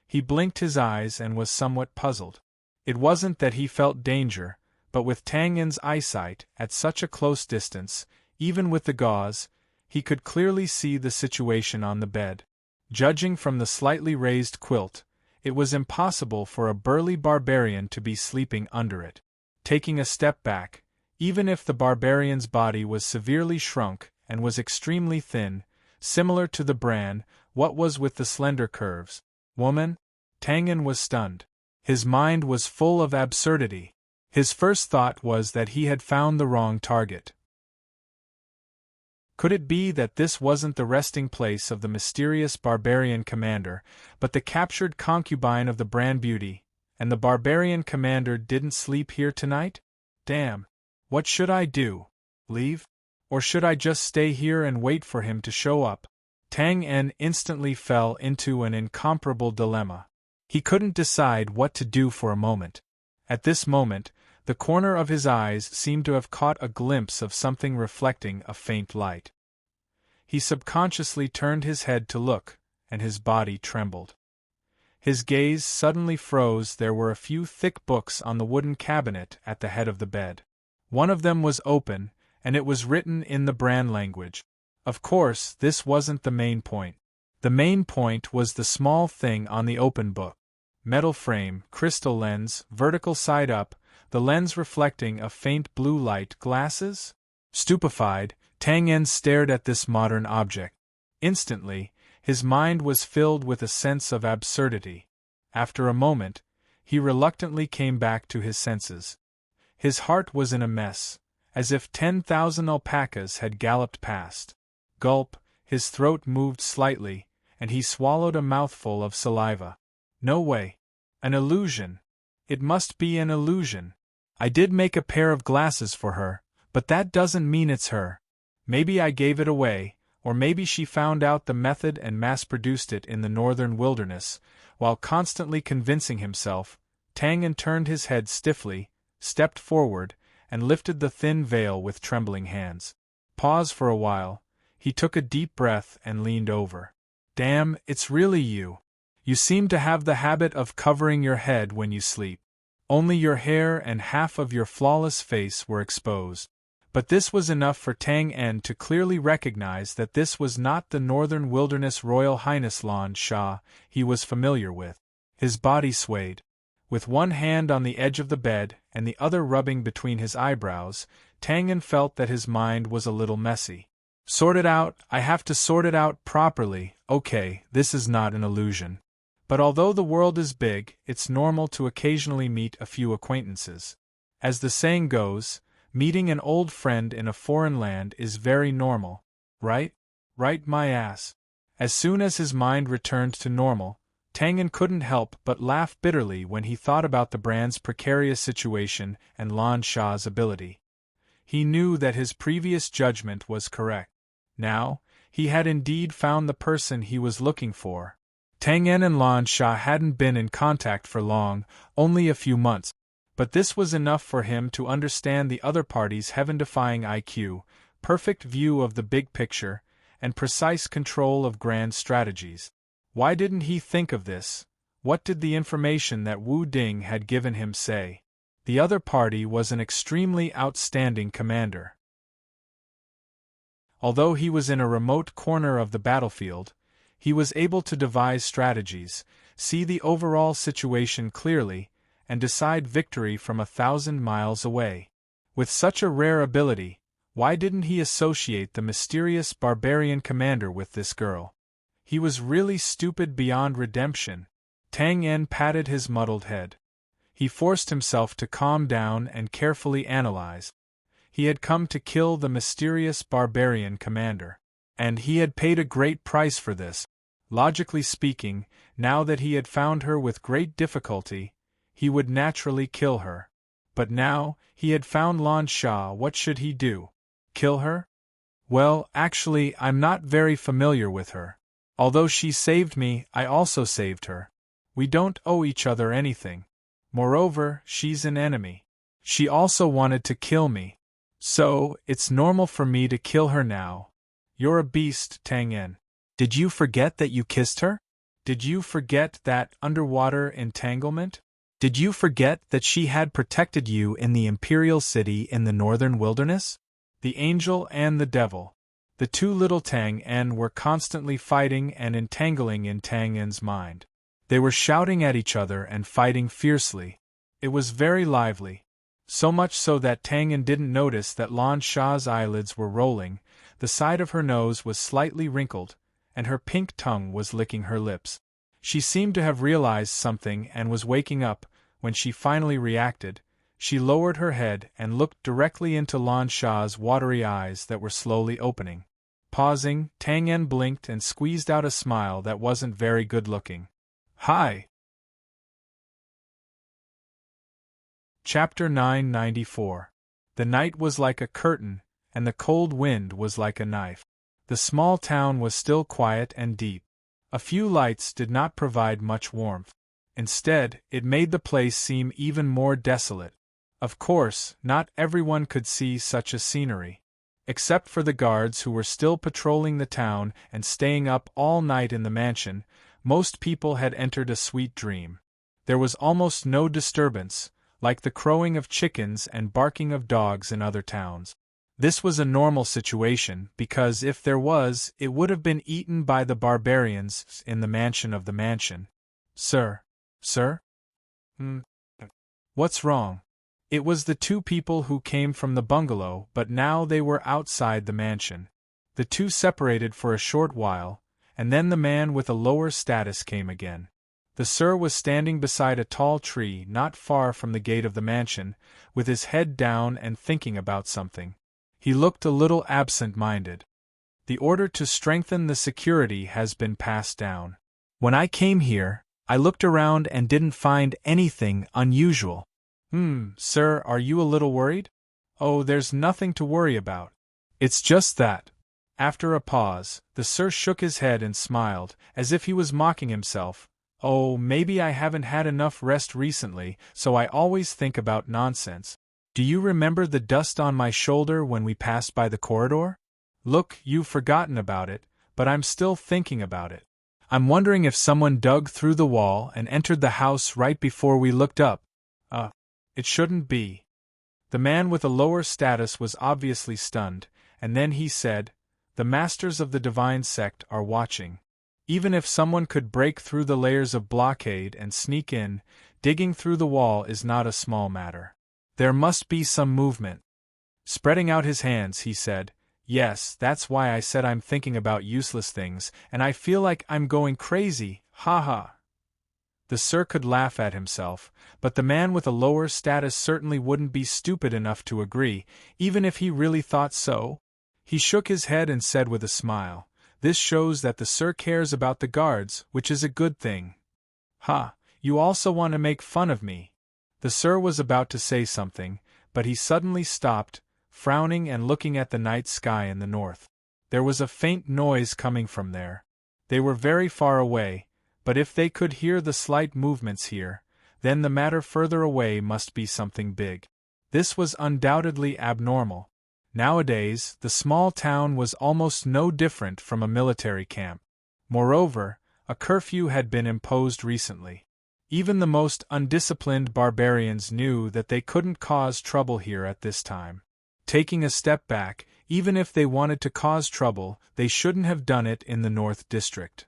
He blinked his eyes and was somewhat puzzled. It wasn't that he felt danger, but with Tang En's eyesight at such a close distance, even with the gauze, he could clearly see the situation on the bed. Judging from the slightly raised quilt, it was impossible for a burly barbarian to be sleeping under it. Taking a step back, even if the barbarian's body was severely shrunk and was extremely thin, similar to the Bran, what was with the slender curves? Woman? Tang En was stunned. His mind was full of absurdity. His first thought was that he had found the wrong target. Could it be that this wasn't the resting place of the mysterious barbarian commander, but the captured concubine of the Bran Beauty, and the barbarian commander didn't sleep here tonight? Damn. What should I do? Leave? Or should I just stay here and wait for him to show up? Tang En instantly fell into an incomparable dilemma. He couldn't decide what to do for a moment. At this moment, the corner of his eyes seemed to have caught a glimpse of something reflecting a faint light. He subconsciously turned his head to look, and his body trembled. His gaze suddenly froze. There were a few thick books on the wooden cabinet at the head of the bed. One of them was open, and it was written in the Bran language. Of course, this wasn't the main point. The main point was the small thing on the open book. Metal frame, crystal lens, vertical side up, the lens reflecting a faint blue light. Glasses? Stupefied, Tang En stared at this modern object. Instantly, his mind was filled with a sense of absurdity. After a moment, he reluctantly came back to his senses. His heart was in a mess, as if 10,000 alpacas had galloped past. Gulp, his throat moved slightly, and he swallowed a mouthful of saliva. No way. An illusion. It must be an illusion. I did make a pair of glasses for her, but that doesn't mean it's her. Maybe I gave it away, or maybe she found out the method and mass-produced it in the northern wilderness. While constantly convincing himself, Tang En turned his head stiffly, stepped forward, and lifted the thin veil with trembling hands. Pause for a while. He took a deep breath and leaned over. Damn, it's really you. You seem to have the habit of covering your head when you sleep. Only your hair and half of your flawless face were exposed. But this was enough for Tang En to clearly recognize that this was not the Northern Wilderness Royal Highness Lan Sha he was familiar with. His body swayed. With one hand on the edge of the bed and the other rubbing between his eyebrows, Tang En felt that his mind was a little messy. Sort it out, I have to sort it out properly. Okay, this is not an illusion. But although the world is big, it's normal to occasionally meet a few acquaintances. As the saying goes, meeting an old friend in a foreign land is very normal, right? Right, my ass. As soon as his mind returned to normal, Tang En couldn't help but laugh bitterly when he thought about the brand's precarious situation and Lan Sha's ability. He knew that his previous judgment was correct. Now, he had indeed found the person he was looking for. Tang En and Lan Sha hadn't been in contact for long, only a few months, but this was enough for him to understand the other party's heaven-defying IQ, perfect view of the big picture, and precise control of grand strategies. Why didn't he think of this? What did the information that Wu Ding had given him say? The other party was an extremely outstanding commander. Although he was in a remote corner of the battlefield, he was able to devise strategies, see the overall situation clearly, and decide victory from 1,000 miles away. With such a rare ability, why didn't he associate the mysterious barbarian commander with this girl? He was really stupid beyond redemption. Tang En patted his muddled head. He forced himself to calm down and carefully analyze. He had come to kill the mysterious barbarian commander. And he had paid a great price for this. Logically speaking, now that he had found her with great difficulty, he would naturally kill her. But now, he had found Lan Sha, what should he do? Kill her? Well, actually, I'm not very familiar with her. Although she saved me, I also saved her. We don't owe each other anything. Moreover, she's an enemy. She also wanted to kill me. So, it's normal for me to kill her now. You're a beast, Tang En. Did you forget that you kissed her? Did you forget that underwater entanglement? Did you forget that she had protected you in the Imperial City in the Northern Wilderness? The angel and the devil. The two little Tang En were constantly fighting and entangling in Tang En's mind. They were shouting at each other and fighting fiercely. It was very lively. So much so that Tang En didn't notice that Lan Sha's eyelids were rolling, the side of her nose was slightly wrinkled, and her pink tongue was licking her lips. She seemed to have realized something and was waking up. When she finally reacted, she lowered her head and looked directly into Lan Sha's watery eyes that were slowly opening. Pausing, Tang En blinked and squeezed out a smile that wasn't very good-looking. Hi! Chapter 994. The night was like a curtain, and the cold wind was like a knife. The small town was still quiet and deep. A few lights did not provide much warmth. Instead, it made the place seem even more desolate. Of course, not everyone could see such a scenery. Except for the guards who were still patrolling the town and staying up all night in the mansion, most people had entered a sweet dream. There was almost no disturbance, like the crowing of chickens and barking of dogs in other towns. This was a normal situation because if there was, it would have been eaten by the barbarians in the mansion of the mansion. Sir? Sir? What's wrong? It was the two people who came from the bungalow, but now they were outside the mansion. The two separated for a short while, and then the man with a lower status came again. The sir was standing beside a tall tree not far from the gate of the mansion, with his head down and thinking about something. He looked a little absent-minded. The order to strengthen the security has been passed down. When I came here, I looked around and didn't find anything unusual. Sir, are you a little worried? Oh, there's nothing to worry about. It's just that. After a pause, the sir shook his head and smiled, as if he was mocking himself. Oh, maybe I haven't had enough rest recently, so I always think about nonsense. Do you remember the dust on my shoulder when we passed by the corridor? Look, you've forgotten about it, but I'm still thinking about it. I'm wondering if someone dug through the wall and entered the house right before we looked up. It shouldn't be. The man with a lower status was obviously stunned, and then he said, "The masters of the divine sect are watching. Even if someone could break through the layers of blockade and sneak in, digging through the wall is not a small matter. There must be some movement." Spreading out his hands, he said, "Yes, that's why I said I'm thinking about useless things, and I feel like I'm going crazy, ha ha." The sir could laugh at himself, but the man with a lower status certainly wouldn't be stupid enough to agree, even if he really thought so. He shook his head and said with a smile, "This shows that the sir cares about the guards, which is a good thing." "Ha, you also want to make fun of me." The sir was about to say something, but he suddenly stopped, frowning and looking at the night sky in the north. There was a faint noise coming from there. They were very far away, but if they could hear the slight movements here, then the matter further away must be something big. This was undoubtedly abnormal. Nowadays, the small town was almost no different from a military camp. Moreover, a curfew had been imposed recently. Even the most undisciplined barbarians knew that they couldn't cause trouble here at this time. Taking a step back, even if they wanted to cause trouble, they shouldn't have done it in the North District.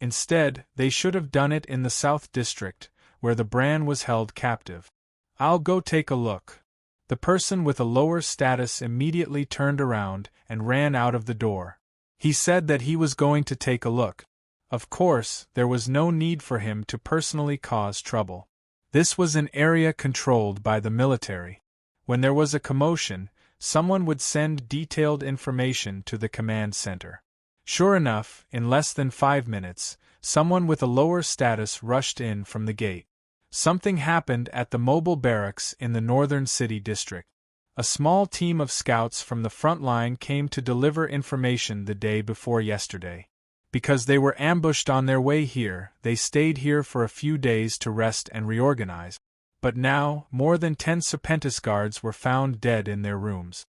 Instead, they should have done it in the South District, where the Bran was held captive. "I'll go take a look." The person with a lower status immediately turned around and ran out of the door. He said that he was going to take a look. Of course, there was no need for him to personally cause trouble. This was an area controlled by the military. When there was a commotion, someone would send detailed information to the command center. Sure enough, in less than 5 minutes, someone with a lower status rushed in from the gate. Something happened at the mobile barracks in the northern city district. A small team of scouts from the front line came to deliver information the day before yesterday. Because they were ambushed on their way here, they stayed here for a few days to rest and reorganize. But now, more than 10 Serpentis guards were found dead in their rooms.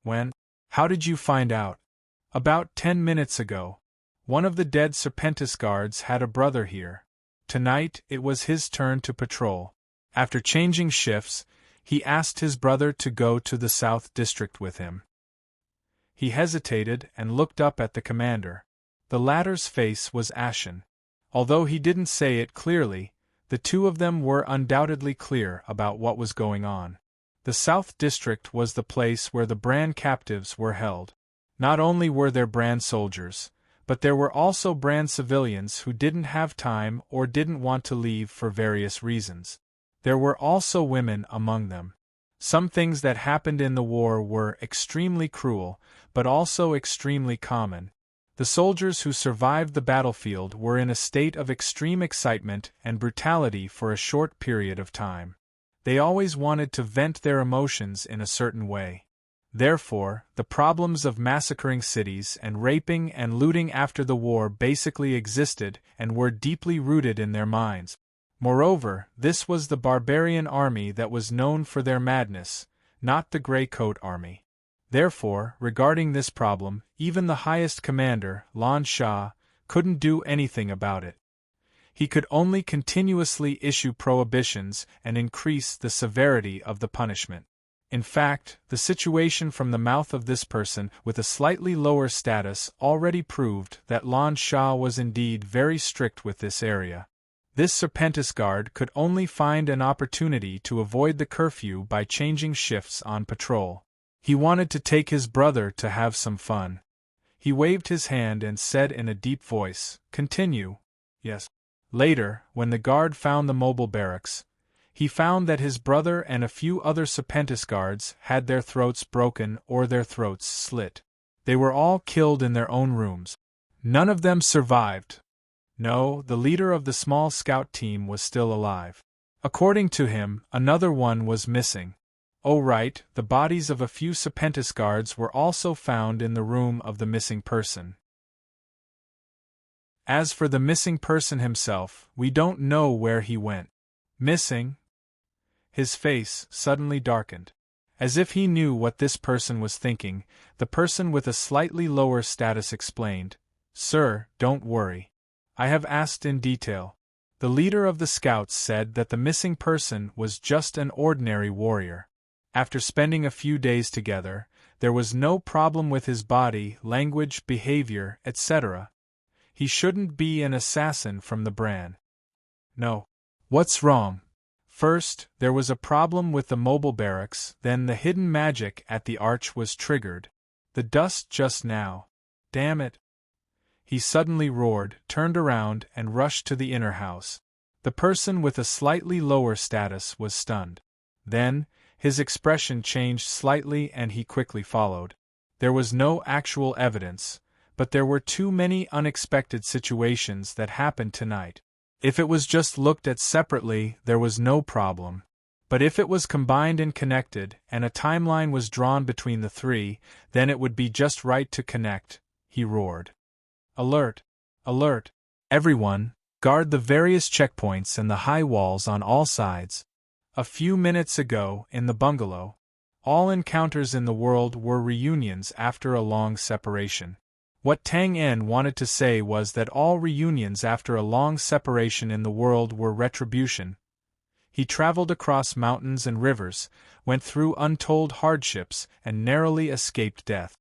When? How did you find out? About 10 minutes ago. One of the dead Serpentis guards had a brother here. Tonight, it was his turn to patrol. After changing shifts, he asked his brother to go to the South District with him. He hesitated and looked up at the commander. The latter's face was ashen. Although he didn't say it clearly, the two of them were undoubtedly clear about what was going on. The South District was the place where the Bran captives were held. Not only were there Bran soldiers, but there were also Bran civilians who didn't have time or didn't want to leave for various reasons. There were also women among them. Some things that happened in the war were extremely cruel, but also extremely common. The soldiers who survived the battlefield were in a state of extreme excitement and brutality for a short period of time. They always wanted to vent their emotions in a certain way. Therefore, the problems of massacring cities and raping and looting after the war basically existed and were deeply rooted in their minds. Moreover, this was the barbarian army that was known for their madness, not the Grey Coat army. Therefore, regarding this problem, even the highest commander, Lan Shah, couldn't do anything about it. He could only continuously issue prohibitions and increase the severity of the punishment. In fact, the situation from the mouth of this person with a slightly lower status already proved that Lan Shah was indeed very strict with this area. This Serpentis guard could only find an opportunity to avoid the curfew by changing shifts on patrol. He wanted to take his brother to have some fun. He waved his hand and said in a deep voice, "Continue." Yes. Later, when the guard found the mobile barracks, he found that his brother and a few other Serpentis guards had their throats broken or their throats slit. They were all killed in their own rooms. None of them survived. No, the leader of the small scout team was still alive. According to him, another one was missing. Oh right, the bodies of a few Serpentis guards were also found in the room of the missing person. As for the missing person himself, we don't know where he went. Missing? His face suddenly darkened. As if he knew what this person was thinking, the person with a slightly lower status explained, "Sir, don't worry. I have asked in detail. The leader of the scouts said that the missing person was just an ordinary warrior. After spending a few days together, there was no problem with his body, language, behavior, etc. He shouldn't be an assassin from the Bran." "No. What's wrong?" "First, there was a problem with the mobile barracks, then the hidden magic at the arch was triggered. The dust just now. Damn it!" He suddenly roared, turned around, and rushed to the inner house. The person with a slightly lower status was stunned. Then, his expression changed slightly and he quickly followed. There was no actual evidence, but there were too many unexpected situations that happened tonight. If it was just looked at separately, there was no problem. But if it was combined and connected, and a timeline was drawn between the three, then it would be just right to connect, he roared. "Alert! Alert! Everyone, guard the various checkpoints and the high walls on all sides." A few minutes ago, in the bungalow, all encounters in the world were reunions after a long separation. What Tang En wanted to say was that all reunions after a long separation in the world were retribution. He traveled across mountains and rivers, went through untold hardships, and narrowly escaped death.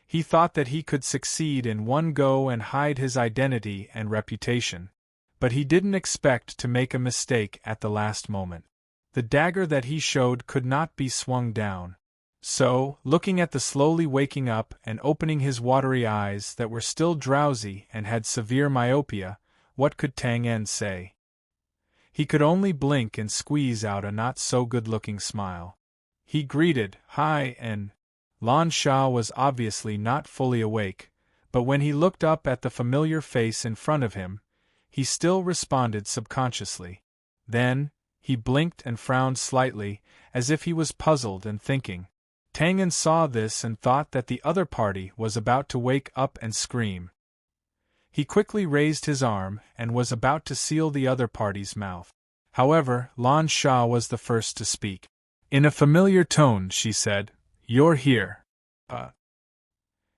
He thought that he could succeed in one go and hide his identity and reputation. But he didn't expect to make a mistake at the last moment. The dagger that he showed could not be swung down. So, looking at the slowly waking up and opening his watery eyes that were still drowsy and had severe myopia, what could Tang En say? He could only blink and squeeze out a not-so-good-looking smile. He greeted, "Hi," and Lan Sha was obviously not fully awake, but when he looked up at the familiar face in front of him, he still responded subconsciously. Then, he blinked and frowned slightly, as if he was puzzled and thinking. Tang En saw this and thought that the other party was about to wake up and scream. He quickly raised his arm and was about to seal the other party's mouth. However, Lan Sha was the first to speak. In a familiar tone, she said, "You're here."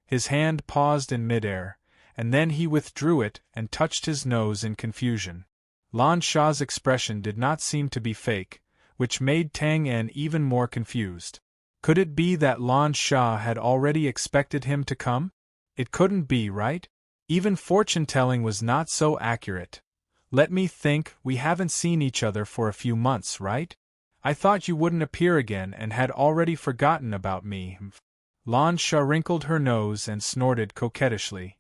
His hand paused in midair, and then he withdrew it and touched his nose in confusion. Lan Sha's expression did not seem to be fake, which made Tang En even more confused. Could it be that Lan Sha had already expected him to come? It couldn't be, right? Even fortune-telling was not so accurate. "Let me think, we haven't seen each other for a few months, right? I thought you wouldn't appear again and had already forgotten about me." Lan Sha wrinkled her nose and snorted coquettishly.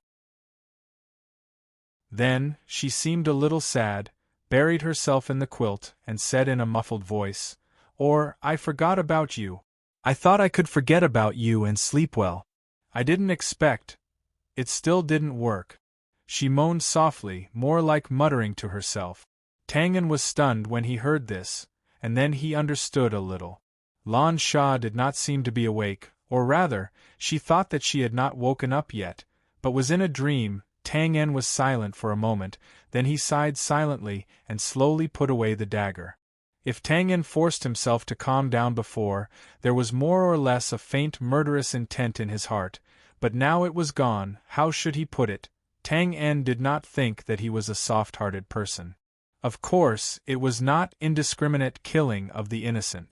Then, she seemed a little sad, buried herself in the quilt, and said in a muffled voice, I forgot about you. I thought I could forget about you and sleep well. I didn't expect. It still didn't work." She moaned softly, more like muttering to herself. Tang En was stunned when he heard this, and then he understood a little. Lan Sha did not seem to be awake, or rather, she thought that she had not woken up yet, but was in a dream. Tang En was silent for a moment, then he sighed silently and slowly put away the dagger. If Tang En forced himself to calm down before, there was more or less a faint murderous intent in his heart, but now it was gone. How should he put it? Tang En did not think that he was a soft-hearted person. Of course, it was not indiscriminate killing of the innocent.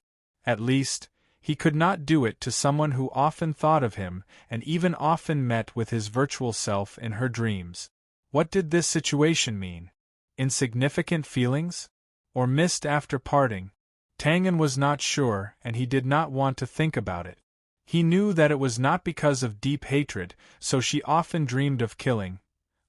At least, he could not do it to someone who often thought of him and even often met with his virtual self in her dreams. What did this situation mean? Insignificant feelings? Or missed after parting? Tang En was not sure, and he did not want to think about it. He knew that it was not because of deep hatred, so she often dreamed of killing.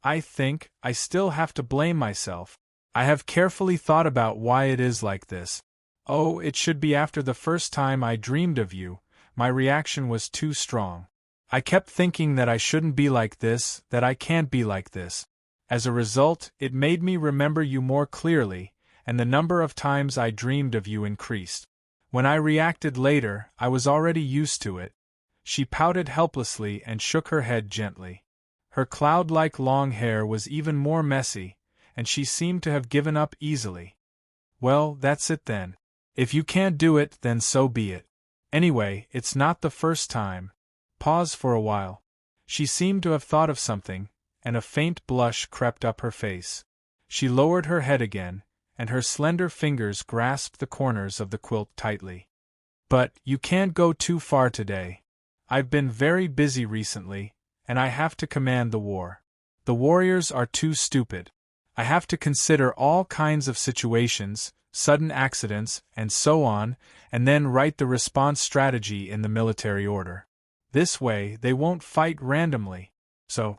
"I think I still have to blame myself. I have carefully thought about why it is like this. Oh, it should be after the first time I dreamed of you, my reaction was too strong. I kept thinking that I shouldn't be like this, that I can't be like this. As a result, it made me remember you more clearly, and the number of times I dreamed of you increased. When I reacted later, I was already used to it. She pouted helplessly and shook her head gently. Her cloud-like long hair was even more messy, and she seemed to have given up easily. Well, that's it then. If you can't do it, then so be it. Anyway, it's not the first time. Pause for a while. She seemed to have thought of something, and a faint blush crept up her face. She lowered her head again, and her slender fingers grasped the corners of the quilt tightly. But you can't go too far today. I've been very busy recently, and I have to command the war. The warriors are too stupid. I have to consider all kinds of situations, sudden accidents, and so on, and then write the response strategy in the military order. This way, they won't fight randomly. So,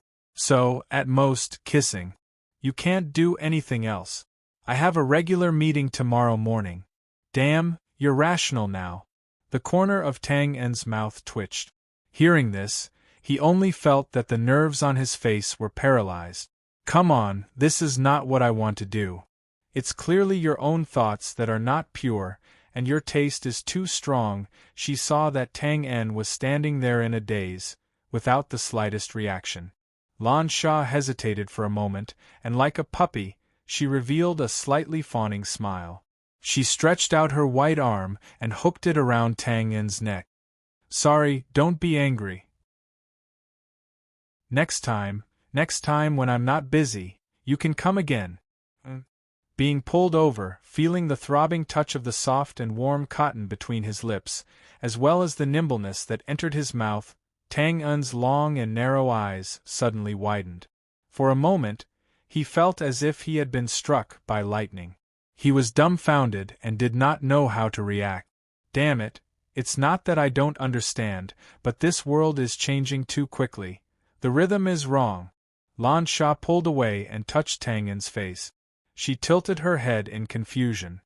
at most, kissing. You can't do anything else. I have a regular meeting tomorrow morning. Damn, you're rational now. The corner of Tang En's mouth twitched. Hearing this, he only felt that the nerves on his face were paralyzed. Come on, this is not what I want to do. It's clearly your own thoughts that are not pure, and your taste is too strong. She saw that Tang En was standing there in a daze, without the slightest reaction. Lan Sha hesitated for a moment, and like a puppy, she revealed a slightly fawning smile. She stretched out her white arm and hooked it around Tang En's neck. Sorry, don't be angry. Next time when I'm not busy, you can come again. Being pulled over, feeling the throbbing touch of the soft and warm cotton between his lips, as well as the nimbleness that entered his mouth, Tang En's long and narrow eyes suddenly widened. For a moment, he felt as if he had been struck by lightning. He was dumbfounded and did not know how to react. Damn it, it's not that I don't understand, but this world is changing too quickly. The rhythm is wrong. Lan Sha pulled away and touched Tang En's face. She tilted her head in confusion.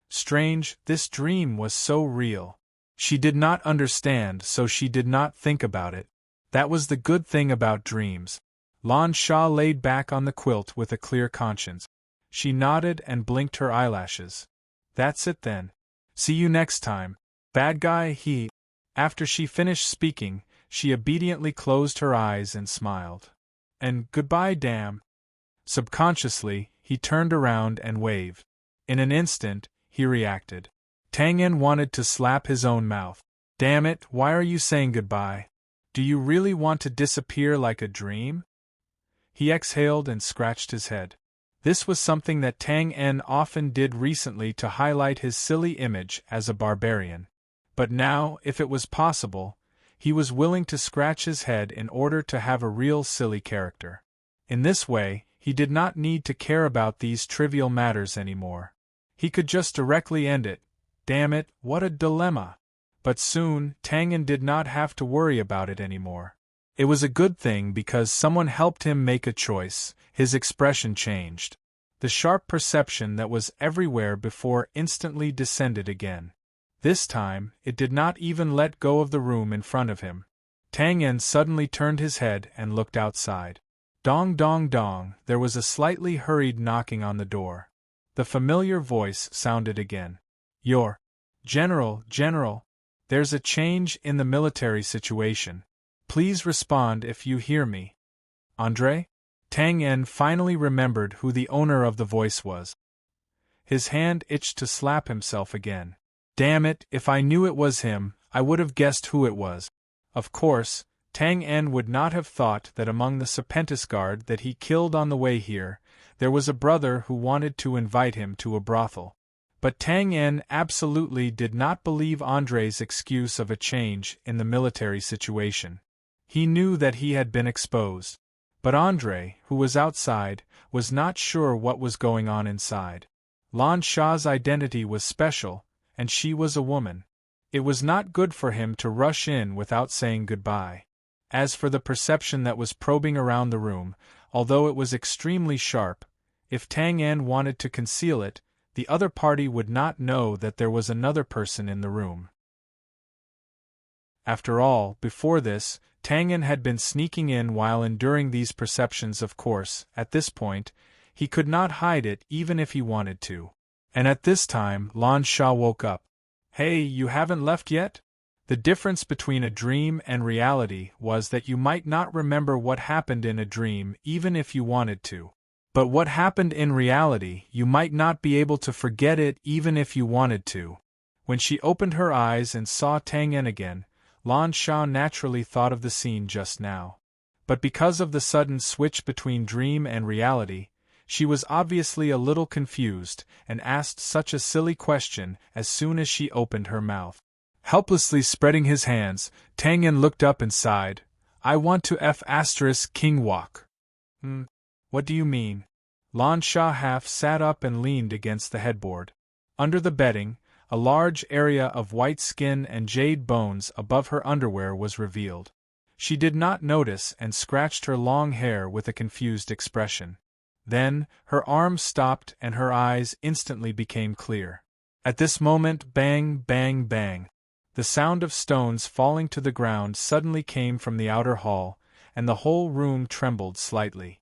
Strange, this dream was so real. She did not understand, so she did not think about it. That was the good thing about dreams. Lan Sha laid back on the quilt with a clear conscience. She nodded and blinked her eyelashes. That's it then. See you next time. Bad guy, he. After she finished speaking, she obediently closed her eyes and smiled. And goodbye, damn. Subconsciously, he turned around and waved. In an instant, he reacted. Tang En wanted to slap his own mouth. Damn it, why are you saying goodbye? Do you really want to disappear like a dream? He exhaled and scratched his head. This was something that Tang En often did recently to highlight his silly image as a barbarian. But now, if it was possible, he was willing to scratch his head in order to have a real silly character. In this way, he did not need to care about these trivial matters anymore. He could just directly end it. Damn it, what a dilemma! But soon, Tang En did not have to worry about it anymore. It was a good thing because someone helped him make a choice. His expression changed. The sharp perception that was everywhere before instantly descended again. This time, it did not even let go of the room in front of him. Tang En suddenly turned his head and looked outside. Dong dong dong, there was a slightly hurried knocking on the door. The familiar voice sounded again. Your General, there's a change in the military situation. Please respond if you hear me. Andre? Tang En finally remembered who the owner of the voice was. His hand itched to slap himself again. Damn it, if I knew it was him, I would have guessed who it was. Of course, Tang En would not have thought that among the Serpentis guard that he killed on the way here, there was a brother who wanted to invite him to a brothel. But Tang En absolutely did not believe Andre's excuse of a change in the military situation. He knew that he had been exposed. But Andre, who was outside, was not sure what was going on inside. Lan Sha's identity was special, and she was a woman. It was not good for him to rush in without saying goodbye. As for the perception that was probing around the room, although it was extremely sharp, if Tang En wanted to conceal it, the other party would not know that there was another person in the room. After all, before this, Tang En had been sneaking in while enduring these perceptions. Of course, at this point, he could not hide it even if he wanted to. And at this time, Lan Sha woke up. "Hey, you haven't left yet?" The difference between a dream and reality was that you might not remember what happened in a dream even if you wanted to. But what happened in reality, you might not be able to forget it even if you wanted to. When she opened her eyes and saw Tang En again, Lan Sha naturally thought of the scene just now. But because of the sudden switch between dream and reality, she was obviously a little confused and asked such a silly question as soon as she opened her mouth. Helplessly spreading his hands, Tang En looked up and sighed. "I want to King walk." What do you mean?" Lan Sha half sat up and leaned against the headboard. Under the bedding, a large area of white skin and jade bones above her underwear was revealed. She did not notice and scratched her long hair with a confused expression. Then, her arms stopped and her eyes instantly became clear. At this moment, bang, bang, bang. The sound of stones falling to the ground suddenly came from the outer hall, and the whole room trembled slightly.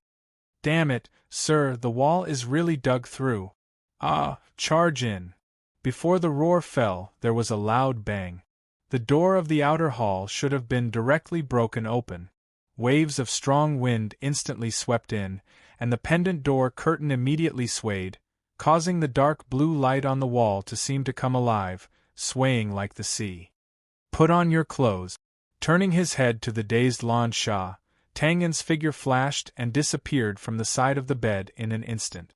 "Damn it, sir, the wall is really dug through. Ah, charge in." Before the roar fell, there was a loud bang. The door of the outer hall should have been directly broken open. Waves of strong wind instantly swept in, and the pendant door curtain immediately swayed, causing the dark blue light on the wall to seem to come alive, swaying like the sea. "Put on your clothes." Turning his head to the dazed Lan Sha, Tang En's figure flashed and disappeared from the side of the bed in an instant.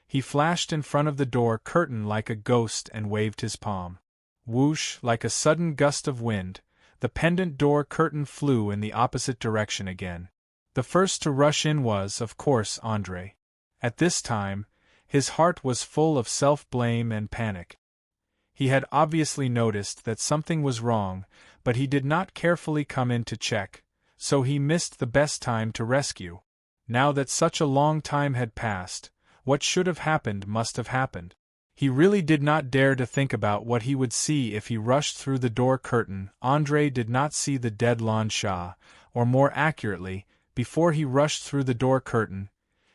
He flashed in front of the door curtain like a ghost and waved his palm. Whoosh, like a sudden gust of wind, the pendant door curtain flew in the opposite direction again. The first to rush in was, of course, Andre. At this time, his heart was full of self-blame and panic. He had obviously noticed that something was wrong, but he did not carefully come in to check, so he missed the best time to rescue. Now that such a long time had passed, what should have happened must have happened. He really did not dare to think about what he would see if he rushed through the door curtain. Andre did not see the dead Lan Sha, or more accurately, before he rushed through the door curtain,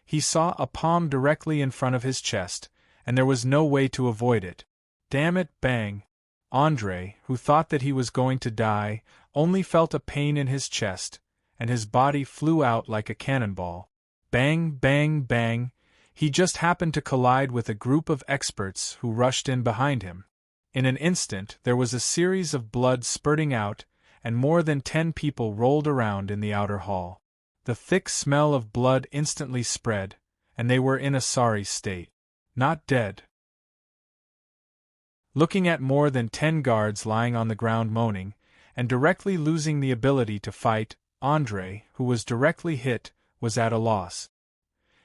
he saw a palm directly in front of his chest, and there was no way to avoid it. Damn it, bang! Andre, who thought that he was going to die, only felt a pain in his chest, and his body flew out like a cannonball. Bang, bang, bang! He just happened to collide with a group of experts who rushed in behind him. In an instant there was a series of blood spurting out, and more than 10 people rolled around in the outer hall. The thick smell of blood instantly spread, and they were in a sorry state. Not dead. Looking at more than 10 guards lying on the ground moaning, and directly losing the ability to fight, Andre, who was directly hit, was at a loss.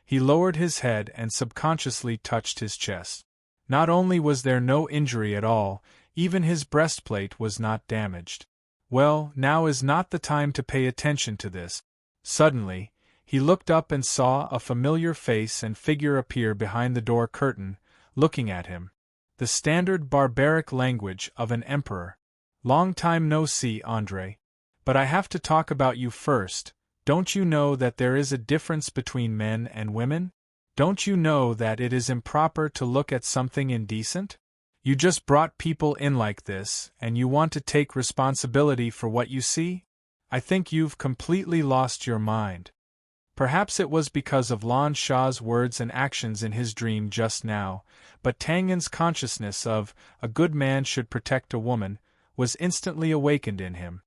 He lowered his head and subconsciously touched his chest. Not only was there no injury at all, even his breastplate was not damaged. Well, now is not the time to pay attention to this. Suddenly, he looked up and saw a familiar face and figure appear behind the door curtain, looking at him. The standard barbaric language of an emperor. "Long time no see, Andre. But I have to talk about you first. Don't you know that there is a difference between men and women? Don't you know that it is improper to look at something indecent? You just brought people in like this, and you want to take responsibility for what you see? I think you've completely lost your mind." Perhaps it was because of Lan Sha's words and actions in his dream just now, but Tang En's consciousness of, a good man should protect a woman, was instantly awakened in him.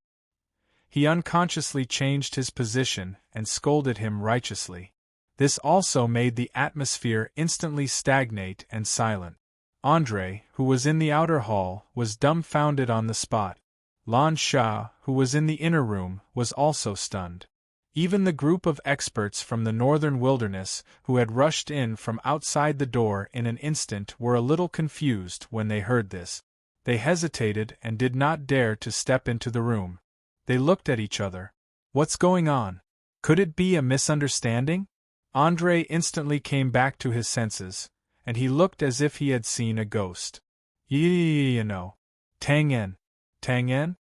He unconsciously changed his position and scolded him righteously. This also made the atmosphere instantly stagnate and silent. Andre, who was in the outer hall, was dumbfounded on the spot. Lan Sha, who was in the inner room, was also stunned. Even the group of experts from the northern wilderness, who had rushed in from outside the door in an instant, were a little confused when they heard this. They hesitated and did not dare to step into the room. They looked at each other. What's going on? Could it be a misunderstanding? Andre instantly came back to his senses, and he looked as if he had seen a ghost. You know. Tang En. Tang En?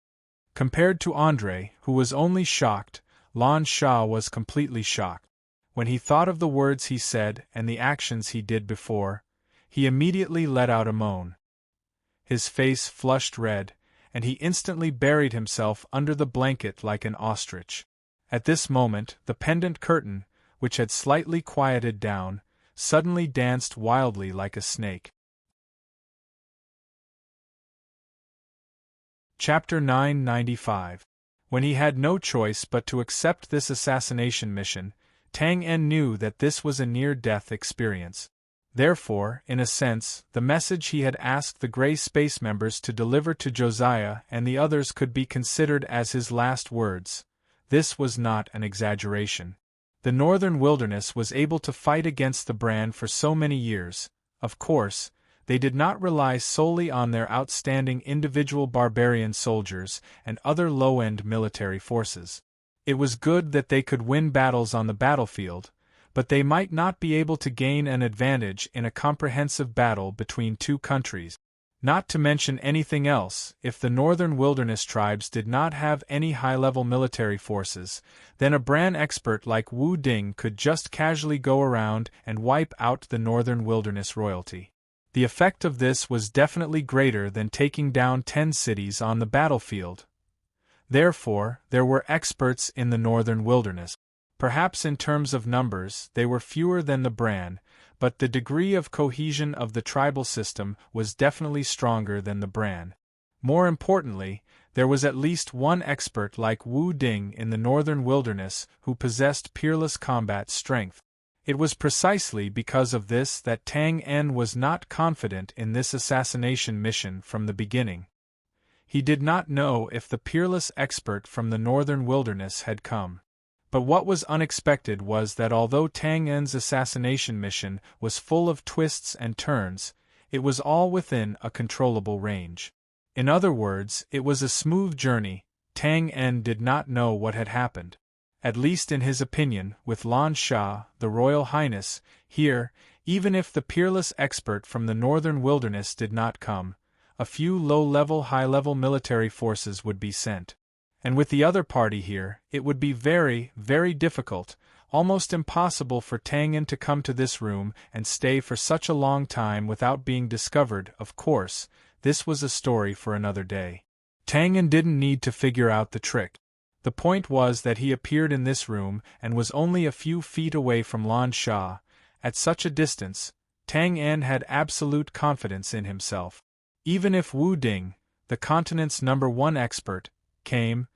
Compared to Andre, who was only shocked, Lan Sha was completely shocked. When he thought of the words he said and the actions he did before, he immediately let out a moan. His face flushed red, and he instantly buried himself under the blanket like an ostrich. At this moment, the pendant curtain, which had slightly quieted down, suddenly danced wildly like a snake. Chapter 995. When he had no choice but to accept this assassination mission, Tang En knew that this was a near-death experience. Therefore, in a sense, the message he had asked the Gray Space members to deliver to Josiah and the others could be considered as his last words. This was not an exaggeration. The Northern Wilderness was able to fight against the Brand for so many years. Of course, they did not rely solely on their outstanding individual barbarian soldiers and other low-end military forces. It was good that they could win battles on the battlefield, but they might not be able to gain an advantage in a comprehensive battle between two countries. Not to mention anything else, if the Northern Wilderness tribes did not have any high-level military forces, then a Bran expert like Wu Ding could just casually go around and wipe out the Northern Wilderness royalty. The effect of this was definitely greater than taking down 10 cities on the battlefield. Therefore, there were experts in the Northern Wilderness. Perhaps in terms of numbers they were fewer than the Bran, but the degree of cohesion of the tribal system was definitely stronger than the Bran. More importantly, there was at least one expert like Wu Ding in the Northern Wilderness who possessed peerless combat strength. It was precisely because of this that Tang En was not confident in this assassination mission from the beginning. He did not know if the peerless expert from the Northern Wilderness had come. But what was unexpected was that although Tang En's assassination mission was full of twists and turns, it was all within a controllable range. In other words, it was a smooth journey. Tang En did not know what had happened. At least in his opinion, with Lan Sha, the Royal Highness, here, even if the peerless expert from the Northern Wilderness did not come, a few low-level, high-level military forces would be sent. And with the other party here, it would be very, very difficult, almost impossible for Tang En to come to this room and stay for such a long time without being discovered. Of course, this was a story for another day. Tang En didn't need to figure out the trick. The point was that he appeared in this room and was only a few feet away from Lan Sha. At such a distance, Tang En had absolute confidence in himself. Even if Wu Ding, the continent's #1 expert, came,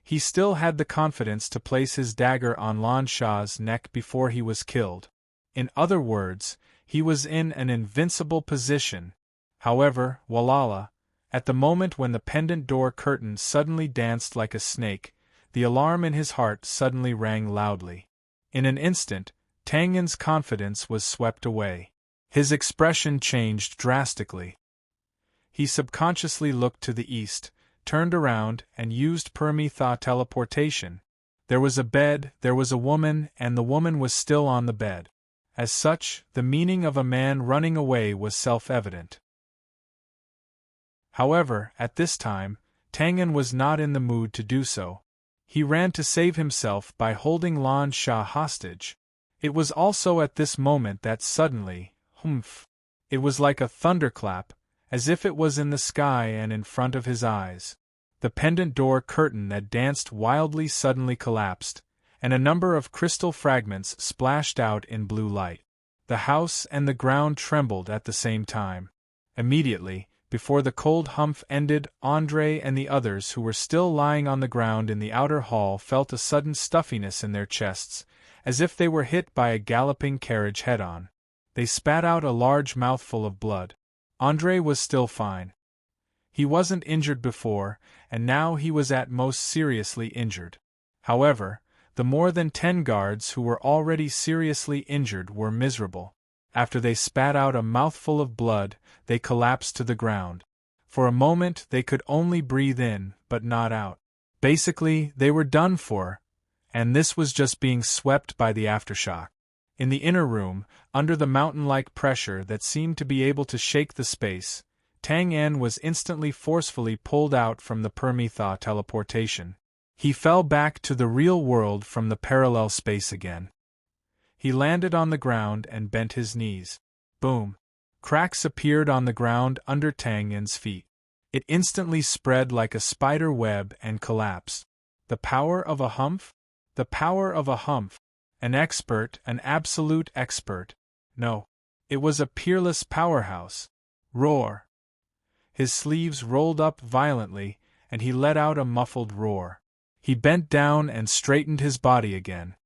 he still had the confidence to place his dagger on Lan Sha's neck before he was killed. In other words, he was in an invincible position. However, Walala, at the moment when the pendant door curtain suddenly danced like a snake, the alarm in his heart suddenly rang loudly. In an instant, Tang En's confidence was swept away. His expression changed drastically. He subconsciously looked to the east, turned around, and used Permitha teleportation. There was a bed, there was a woman, and the woman was still on the bed. As such, the meaning of a man running away was self-evident. However, at this time, Tang En was not in the mood to do so. He ran to save himself by holding Lan Sha hostage. It was also at this moment that suddenly, humph! It was like a thunderclap, as if it was in the sky and in front of his eyes. The pendant door curtain that danced wildly suddenly collapsed, and a number of crystal fragments splashed out in blue light. The house and the ground trembled at the same time. Immediately, before the cold humph ended, Andre and the others who were still lying on the ground in the outer hall felt a sudden stuffiness in their chests, as if they were hit by a galloping carriage head-on. They spat out a large mouthful of blood. Andre was still fine. He wasn't injured before, and now he was at most seriously injured. However, the more than 10 guards who were already seriously injured were miserable. After they spat out a mouthful of blood, they collapsed to the ground. For a moment they could only breathe in, but not out. Basically, they were done for, and this was just being swept by the aftershock. In the inner room, under the mountain-like pressure that seemed to be able to shake the space, Tang En was instantly forcefully pulled out from the Permetha teleportation. He fell back to the real world from the parallel space again. He landed on the ground and bent his knees. Boom! Cracks appeared on the ground under Tang En's feet. It instantly spread like a spider web and collapsed. The power of a humph? The power of a humph. An expert, an absolute expert. No. It was a peerless powerhouse. Roar! His sleeves rolled up violently, and he let out a muffled roar. He bent down and straightened his body again.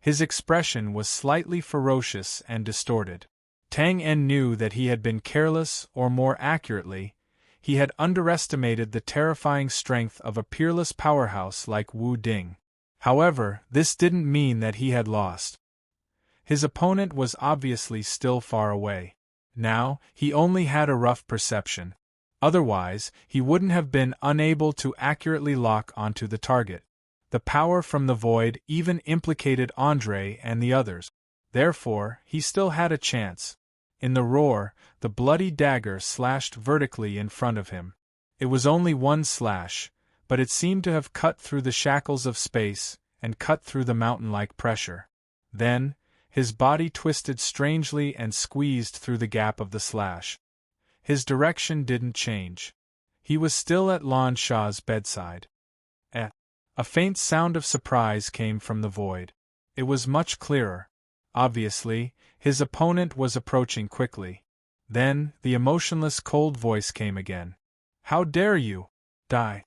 His expression was slightly ferocious and distorted. Tang En knew that he had been careless, or more accurately, he had underestimated the terrifying strength of a peerless powerhouse like Wu Ding. However, this didn't mean that he had lost. His opponent was obviously still far away. Now, he only had a rough perception. Otherwise, he wouldn't have been unable to accurately lock onto the target. The power from the void even implicated Andre and the others. Therefore, he still had a chance. In the roar, the bloody dagger slashed vertically in front of him. It was only one slash, but it seemed to have cut through the shackles of space and cut through the mountain-like pressure. Then, his body twisted strangely and squeezed through the gap of the slash. His direction didn't change. He was still at Lan Sha's bedside. A faint sound of surprise came from the void. It was much clearer. Obviously, his opponent was approaching quickly. Then, the emotionless cold voice came again. "How dare you? Die!"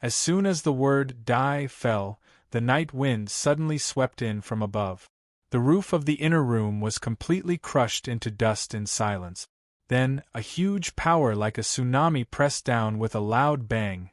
As soon as the word "die" fell, the night wind suddenly swept in from above. The roof of the inner room was completely crushed into dust in silence. Then, a huge power like a tsunami pressed down with a loud bang.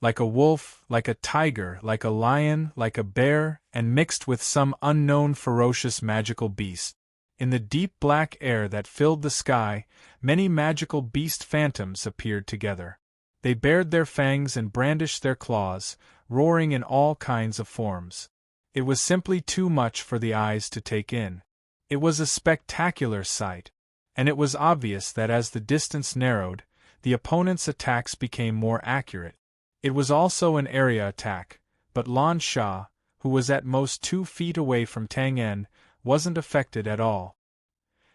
Like a wolf, like a tiger, like a lion, like a bear, and mixed with some unknown ferocious magical beast. In the deep black air that filled the sky, many magical beast phantoms appeared together. They bared their fangs and brandished their claws, roaring in all kinds of forms. It was simply too much for the eyes to take in. It was a spectacular sight, and it was obvious that as the distance narrowed, the opponent's attacks became more accurate. It was also an area attack, but Lan Sha, who was at most 2 feet away from Tang En, wasn't affected at all.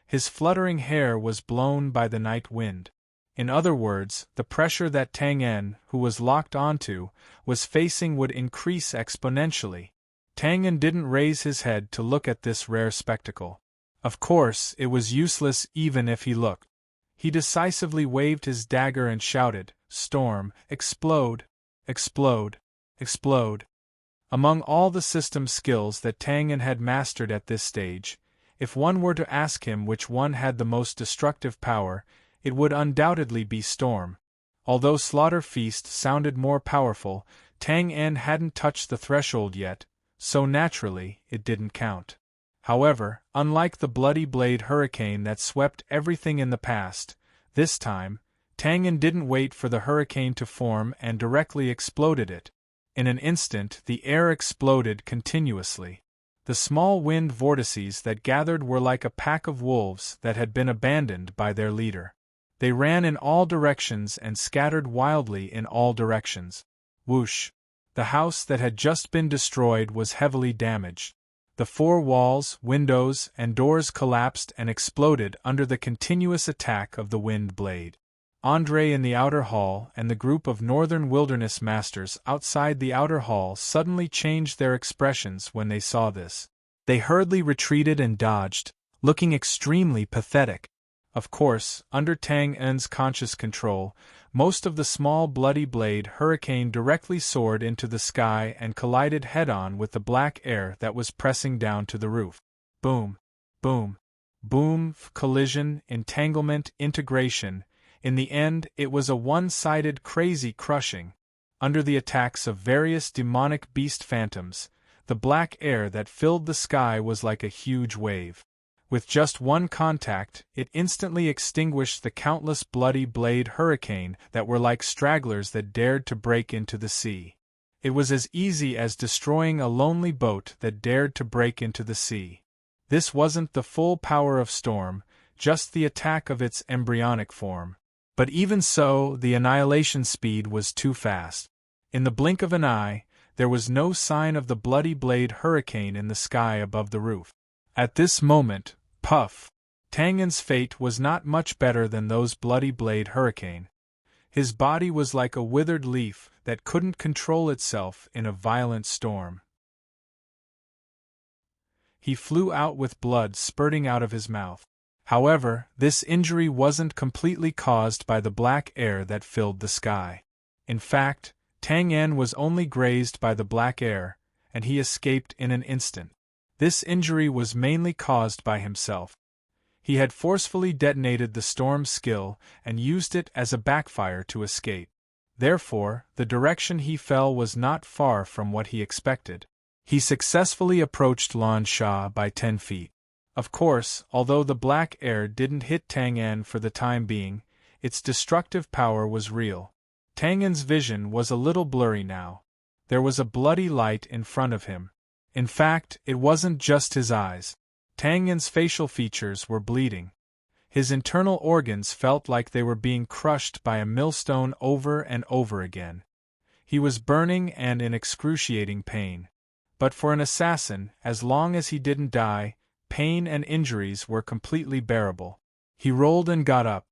His fluttering hair was blown by the night wind. In other words, the pressure that Tang En, who was locked onto, was facing would increase exponentially. Tang En didn't raise his head to look at this rare spectacle. Of course, it was useless even if he looked. He decisively waved his dagger and shouted, "Storm, explode! Explode! Explode!" Among all the system skills that Tang En had mastered at this stage, if one were to ask him which one had the most destructive power, it would undoubtedly be Storm. Although Slaughter Feast sounded more powerful, Tang En hadn't touched the threshold yet, so naturally, it didn't count. However, unlike the Bloody Blade hurricane that swept everything in the past, this time, Tang En didn't wait for the hurricane to form and directly exploded it. In an instant, the air exploded continuously. The small wind vortices that gathered were like a pack of wolves that had been abandoned by their leader. They ran in all directions and scattered wildly in all directions. Whoosh! The house that had just been destroyed was heavily damaged. The 4 walls, windows, and doors collapsed and exploded under the continuous attack of the wind blade. Andre in the outer hall and the group of Northern Wilderness Masters outside the outer hall suddenly changed their expressions when they saw this. They hurriedly retreated and dodged, looking extremely pathetic. Of course, under Tang En's conscious control, most of the small Bloody Blade hurricane directly soared into the sky and collided head-on with the black air that was pressing down to the roof. Boom! Boom! Boom! Collision, entanglement, integration. In the end, it was a one-sided crazy crushing. Under the attacks of various demonic beast phantoms, the black air that filled the sky was like a huge wave. With just one contact, it instantly extinguished the countless Bloody Blade hurricane that were like stragglers that dared to break into the sea. It was as easy as destroying a lonely boat that dared to break into the sea. This wasn't the full power of Storm, just the attack of its embryonic form. But even so, the annihilation speed was too fast. In the blink of an eye, there was no sign of the bloody blade hurricane in the sky above the roof. At this moment, puff! Tang En's fate was not much better than those bloody blade hurricane. His body was like a withered leaf that couldn't control itself in a violent storm. He flew out with blood spurting out of his mouth. However, this injury wasn't completely caused by the black air that filled the sky. In fact, Tang En was only grazed by the black air, and he escaped in an instant. This injury was mainly caused by himself. He had forcefully detonated the storm skill and used it as a backfire to escape. Therefore, the direction he fell was not far from what he expected. He successfully approached Lan Sha by 10 feet. Of course, although the black air didn't hit Tang En for the time being, its destructive power was real. Tang En's vision was a little blurry now. There was a bloody light in front of him. In fact, it wasn't just his eyes. Tang En's facial features were bleeding. His internal organs felt like they were being crushed by a millstone over and over again. He was burning and in excruciating pain. But for an assassin, as long as he didn't die, pain and injuries were completely bearable. He rolled and got up.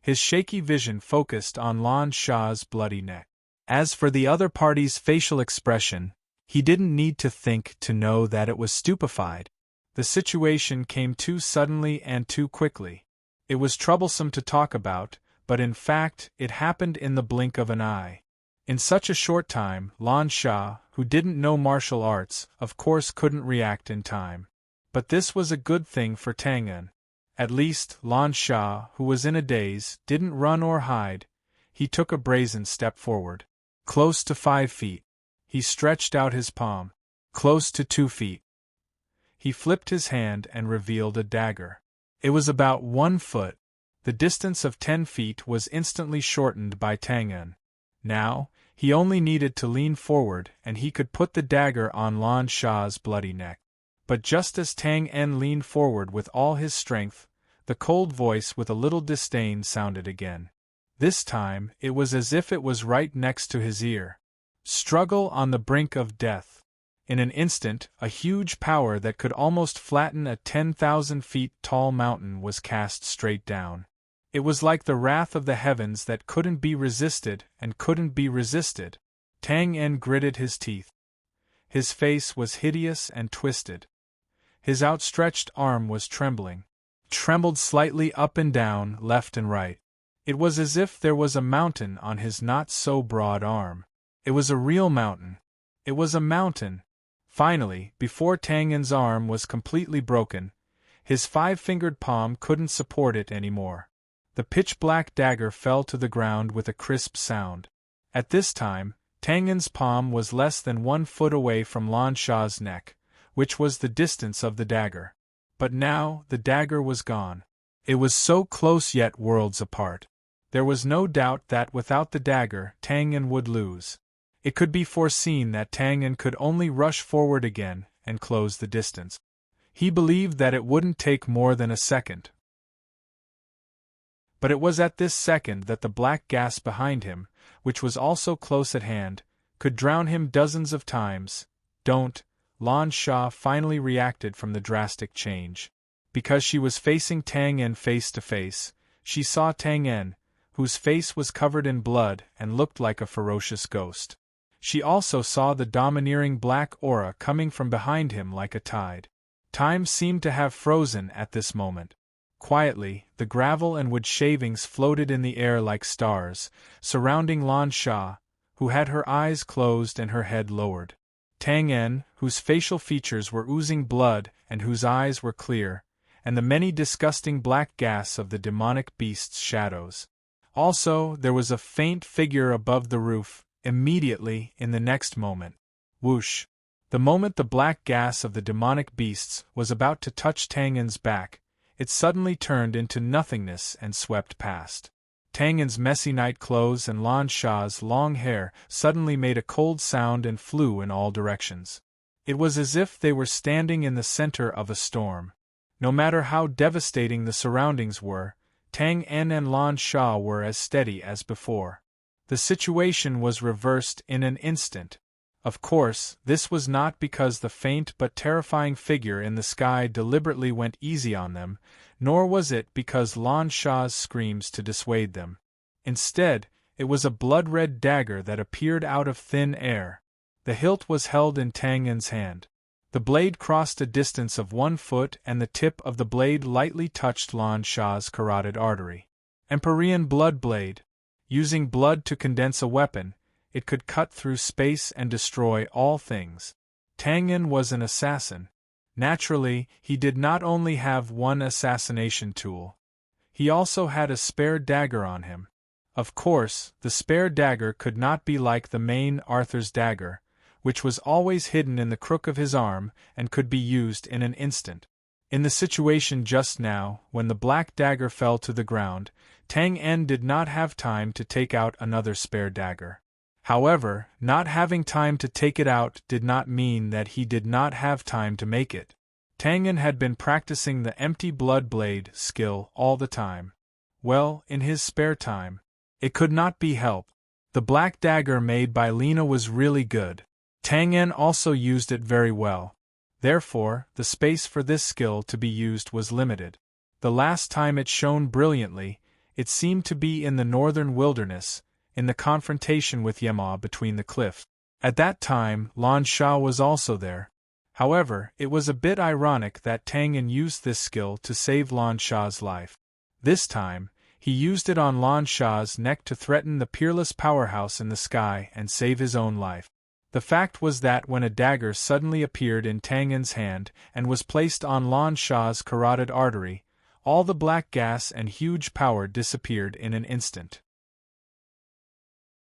His shaky vision focused on Lan Sha's bloody neck. As for the other party's facial expression, he didn't need to think to know that it was stupefied. The situation came too suddenly and too quickly. It was troublesome to talk about, but in fact, it happened in the blink of an eye. In such a short time, Lan Sha, who didn't know martial arts, of course couldn't react in time. But this was a good thing for Tang En. At least, Lan Sha, who was in a daze, didn't run or hide. He took a brazen step forward. Close to 5 feet. He stretched out his palm. Close to 2 feet. He flipped his hand and revealed a dagger. It was about 1 foot. The distance of 10 feet was instantly shortened by Tang En. Now, he only needed to lean forward and he could put the dagger on Lan Sha's bloody neck. But just as Tang En leaned forward with all his strength, the cold voice with a little disdain sounded again. This time, it was as if it was right next to his ear. Struggle on the brink of death. In an instant, a huge power that could almost flatten a 10,000 feet tall mountain was cast straight down. It was like the wrath of the heavens that couldn't be resisted and couldn't be resisted. Tang En gritted his teeth. His face was hideous and twisted. His outstretched arm was trembling. Trembled slightly up and down, left and right. It was as if there was a mountain on his not-so-broad arm. It was a real mountain. It was a mountain. Finally, before Tang En's arm was completely broken, his 5-fingered palm couldn't support it anymore. The pitch-black dagger fell to the ground with a crisp sound. At this time, Tang En's palm was less than 1 foot away from Lan Sha's neck, which was the distance of the dagger. But now, the dagger was gone. It was so close yet worlds apart. There was no doubt that without the dagger, Tang En would lose. It could be foreseen that Tang En could only rush forward again and close the distance. He believed that it wouldn't take more than a second. But it was at this second that the black gas behind him, which was also close at hand, could drown him dozens of times. Don't. Lan Sha finally reacted from the drastic change. Because she was facing Tang En face to face, she saw Tang En, whose face was covered in blood and looked like a ferocious ghost. She also saw the domineering black aura coming from behind him like a tide. Time seemed to have frozen at this moment. Quietly, the gravel and wood shavings floated in the air like stars, surrounding Lan Sha, who had her eyes closed and her head lowered. Tang En, whose facial features were oozing blood and whose eyes were clear, and the many disgusting black gas of the demonic beast's shadows. Also, there was a faint figure above the roof, immediately, in the next moment. Whoosh! The moment the black gas of the demonic beasts was about to touch Tang En's back, it suddenly turned into nothingness and swept past. Tang En's messy night clothes and Lan Sha's long hair suddenly made a cold sound and flew in all directions. It was as if they were standing in the center of a storm. No matter how devastating the surroundings were, Tang En and Lan Sha were as steady as before. The situation was reversed in an instant. Of course, this was not because the faint but terrifying figure in the sky deliberately went easy on them, nor was it because Lan Sha's screams to dissuade them. Instead, it was a blood-red dagger that appeared out of thin air. The hilt was held in Tang En's hand. The blade crossed a distance of 1 foot and the tip of the blade lightly touched Lan Sha's carotid artery. Empyrean blood blade. Using blood to condense a weapon, it could cut through space and destroy all things. Tang En was an assassin. Naturally, he did not only have one assassination tool. He also had a spare dagger on him. Of course, the spare dagger could not be like the main Arthur's dagger, which was always hidden in the crook of his arm and could be used in an instant. In the situation just now, when the black dagger fell to the ground, Tang En did not have time to take out another spare dagger. However, not having time to take it out did not mean that he did not have time to make it. Tang En had been practicing the empty blood blade skill all the time. Well, in his spare time. It could not be helped. The black dagger made by Lena was really good. Tang En also used it very well. Therefore, the space for this skill to be used was limited. The last time it shone brilliantly, it seemed to be in the northern wilderness, in the confrontation with Yema between the cliffs. At that time, Lan Sha was also there. However, it was a bit ironic that Tang En used this skill to save Lan Sha's life. This time, he used it on Lan Sha's neck to threaten the peerless powerhouse in the sky and save his own life. The fact was that when a dagger suddenly appeared in Tang En's hand and was placed on Lan Sha's carotid artery, all the black gas and huge power disappeared in an instant.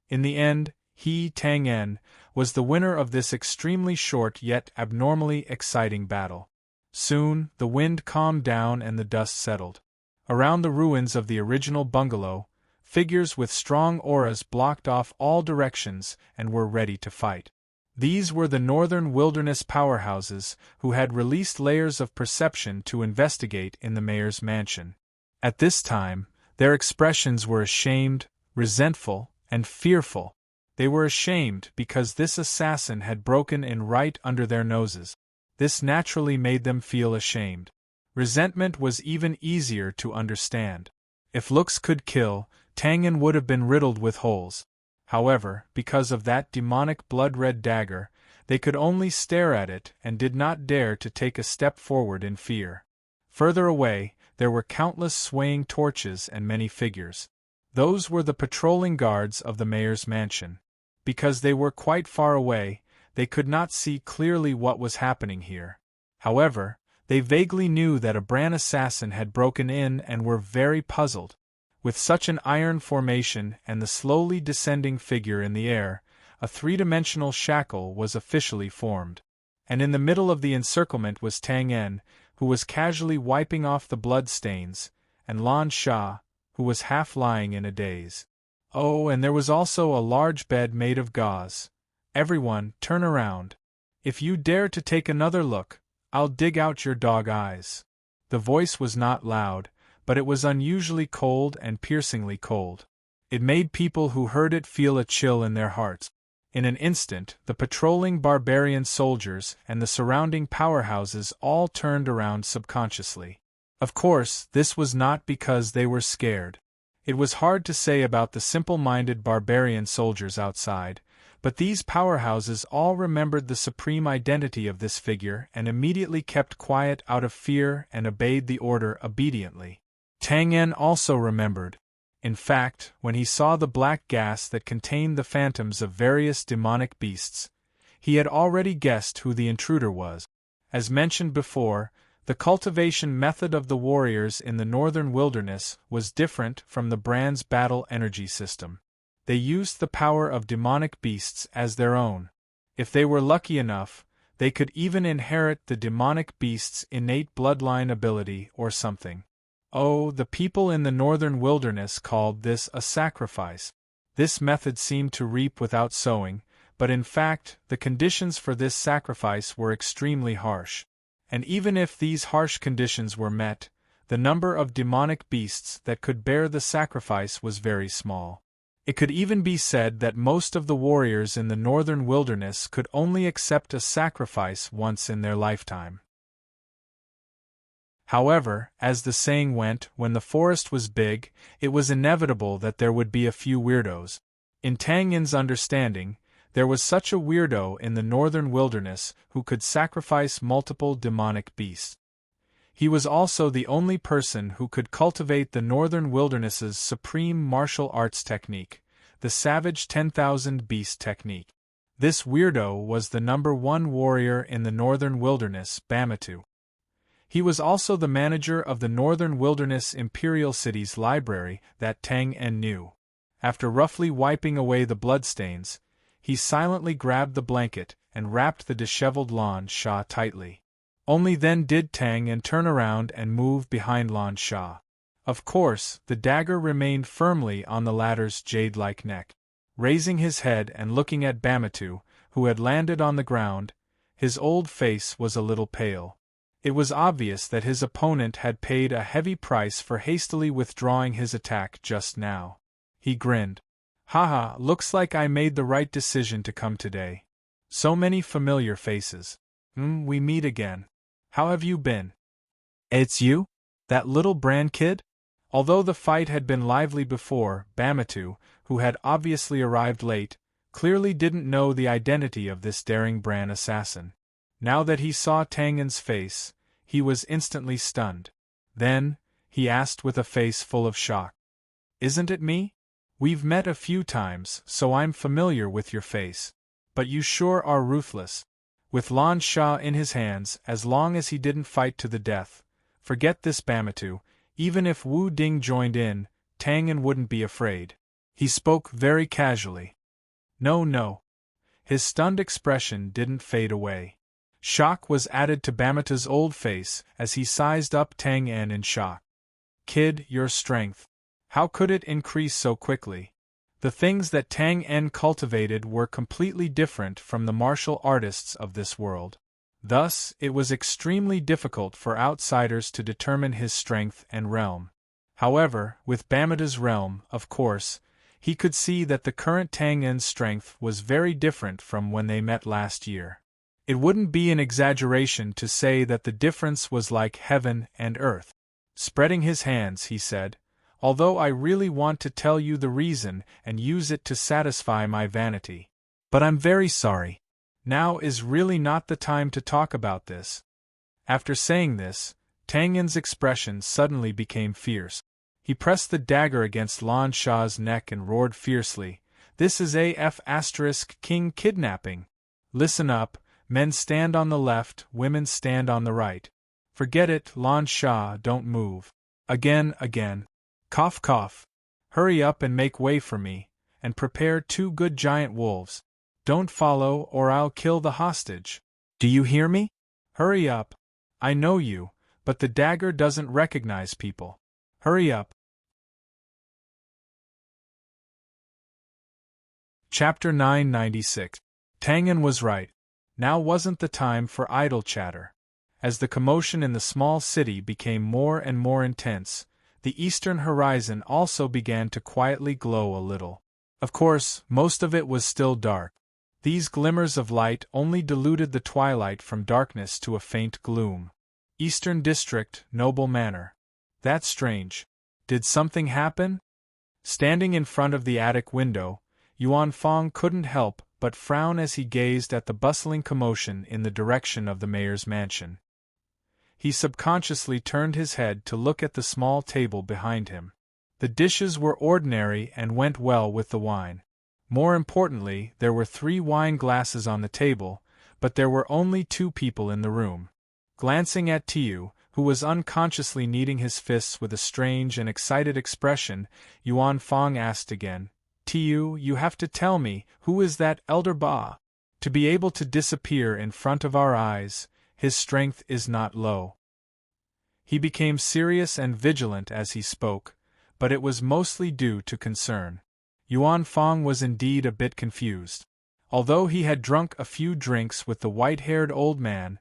In the end, he, Tang En, was the winner of this extremely short yet abnormally exciting battle. Soon, the wind calmed down and the dust settled. Around the ruins of the original bungalow, figures with strong auras blocked off all directions and were ready to fight. These were the northern wilderness powerhouses who had released layers of perception to investigate in the mayor's mansion. At this time, their expressions were ashamed, resentful, and fearful. They were ashamed because this assassin had broken in right under their noses. This naturally made them feel ashamed. Resentment was even easier to understand. If looks could kill, Tang En would have been riddled with holes. However, because of that demonic blood-red dagger, they could only stare at it and did not dare to take a step forward in fear. Further away, there were countless swaying torches and many figures. Those were the patrolling guards of the mayor's mansion. Because they were quite far away, they could not see clearly what was happening here. However, they vaguely knew that a Bran assassin had broken in and were very puzzled. With such an iron formation and the slowly descending figure in the air, a three-dimensional shackle was officially formed. And in the middle of the encirclement was Tang En, who was casually wiping off the blood stains, and Lan Sha, who was half lying in a daze. Oh, and there was also a large bed made of gauze. Everyone, turn around. If you dare to take another look, I'll dig out your dog eyes. The voice was not loud, but it was unusually cold and piercingly cold. It made people who heard it feel a chill in their hearts. In an instant, the patrolling barbarian soldiers and the surrounding powerhouses all turned around subconsciously. Of course, this was not because they were scared. It was hard to say about the simple-minded barbarian soldiers outside, but these powerhouses all remembered the supreme identity of this figure and immediately kept quiet out of fear and obeyed the order obediently. Tang En also remembered. In fact, when he saw the black gas that contained the phantoms of various demonic beasts, he had already guessed who the intruder was. As mentioned before, the cultivation method of the warriors in the northern wilderness was different from the Bran's battle energy system. They used the power of demonic beasts as their own. If they were lucky enough, they could even inherit the demonic beast's innate bloodline ability or something. Oh, the people in the northern wilderness called this a sacrifice. This method seemed to reap without sowing, but in fact, the conditions for this sacrifice were extremely harsh. And even if these harsh conditions were met, the number of demonic beasts that could bear the sacrifice was very small. It could even be said that most of the warriors in the northern wilderness could only accept a sacrifice once in their lifetime. However, as the saying went, when the forest was big, it was inevitable that there would be a few weirdos. In Tang Yin's understanding, there was such a weirdo in the northern wilderness who could sacrifice multiple demonic beasts. He was also the only person who could cultivate the northern wilderness's supreme martial arts technique, the Savage 10,000 Beast technique. This weirdo was the #1 warrior in the northern wilderness, Bamatu. He was also the manager of the Northern Wilderness Imperial City's library that Tang En knew. After roughly wiping away the bloodstains, he silently grabbed the blanket and wrapped the disheveled Lan Sha tightly. Only then did Tang En turn around and move behind Lan Sha. Of course, the dagger remained firmly on the latter's jade-like neck. Raising his head and looking at Bamatu, who had landed on the ground, his old face was a little pale. It was obvious that his opponent had paid a heavy price for hastily withdrawing his attack just now. He grinned. "Haha, looks like I made the right decision to come today. So many familiar faces. We meet again. How have you been?" "It's you? That little Bran kid?" Although the fight had been lively before, Bamatu, who had obviously arrived late, clearly didn't know the identity of this daring Bran assassin. Now that he saw Tang En's face, he was instantly stunned. Then, he asked with a face full of shock. "Isn't it me? We've met a few times, so I'm familiar with your face. But you sure are ruthless." With Lan Sha in his hands, as long as he didn't fight to the death, forget this Bamatu, even if Wu Ding joined in, Tang En wouldn't be afraid. He spoke very casually. No. His stunned expression didn't fade away. Shock was added to Bamatu's old face as he sized up Tang En in shock. "Kid, your strength. How could it increase so quickly?" The things that Tang En cultivated were completely different from the martial artists of this world. Thus, it was extremely difficult for outsiders to determine his strength and realm. However, with Bamatu's realm, of course, he could see that the current Tang En's strength was very different from when they met last year. It wouldn't be an exaggeration to say that the difference was like heaven and earth. Spreading his hands, he said, "Although I really want to tell you the reason and use it to satisfy my vanity. But I'm very sorry. Now is really not the time to talk about this." After saying this, Tang En's expression suddenly became fierce. He pressed the dagger against Lan Sha's neck and roared fiercely, "This is King kidnapping. Listen up, men stand on the left, women stand on the right. Forget it, Lan Sha, don't move. Again. Cough cough. Hurry up and make way for me, and prepare 2 good giant wolves. Don't follow or I'll kill the hostage. Do you hear me? Hurry up. I know you, but the dagger doesn't recognize people. Hurry up." Chapter 996. Tang En was right. Now wasn't the time for idle chatter. As the commotion in the small city became more and more intense, the eastern horizon also began to quietly glow a little. Of course, most of it was still dark. These glimmers of light only diluted the twilight from darkness to a faint gloom. Eastern District, Noble Manor. That's strange. Did something happen? Standing in front of the attic window, Yuan Fong couldn't help but frown as he gazed at the bustling commotion in the direction of the mayor's mansion. He subconsciously turned his head to look at the small table behind him. The dishes were ordinary and went well with the wine. More importantly, there were 3 wine glasses on the table, but there were only 2 people in the room. Glancing at Tiu, who was unconsciously kneading his fists with a strange and excited expression, Yuan Fong asked again, "Tiu, you have to tell me, who is that elder Ba? To be able to disappear in front of our eyes, his strength is not low." He became serious and vigilant as he spoke, but it was mostly due to concern. Yuan Fong was indeed a bit confused. Although he had drunk a few drinks with the white-haired old man,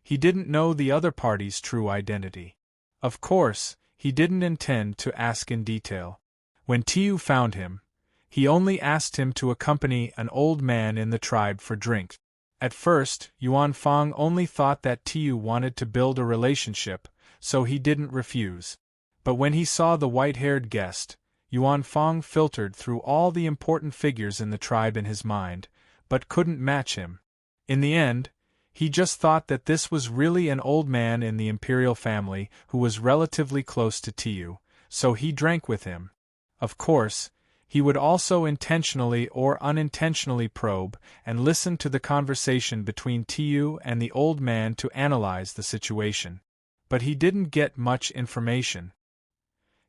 He didn't know the other party's true identity. Of course, he didn't intend to ask in detail. When Tiu found him, he only asked him to accompany an old man in the tribe for drink. At first, Yuan Fang only thought that Tiu wanted to build a relationship, so he didn't refuse. But when he saw the white-haired guest, Yuan Fang filtered through all the important figures in the tribe in his mind, but couldn't match him. In the end, he just thought that this was really an old man in the imperial family who was relatively close to Tiu, so he drank with him. Of course, he would also intentionally or unintentionally probe and listen to the conversation between Tiu and the old man to analyze the situation. But he didn't get much information.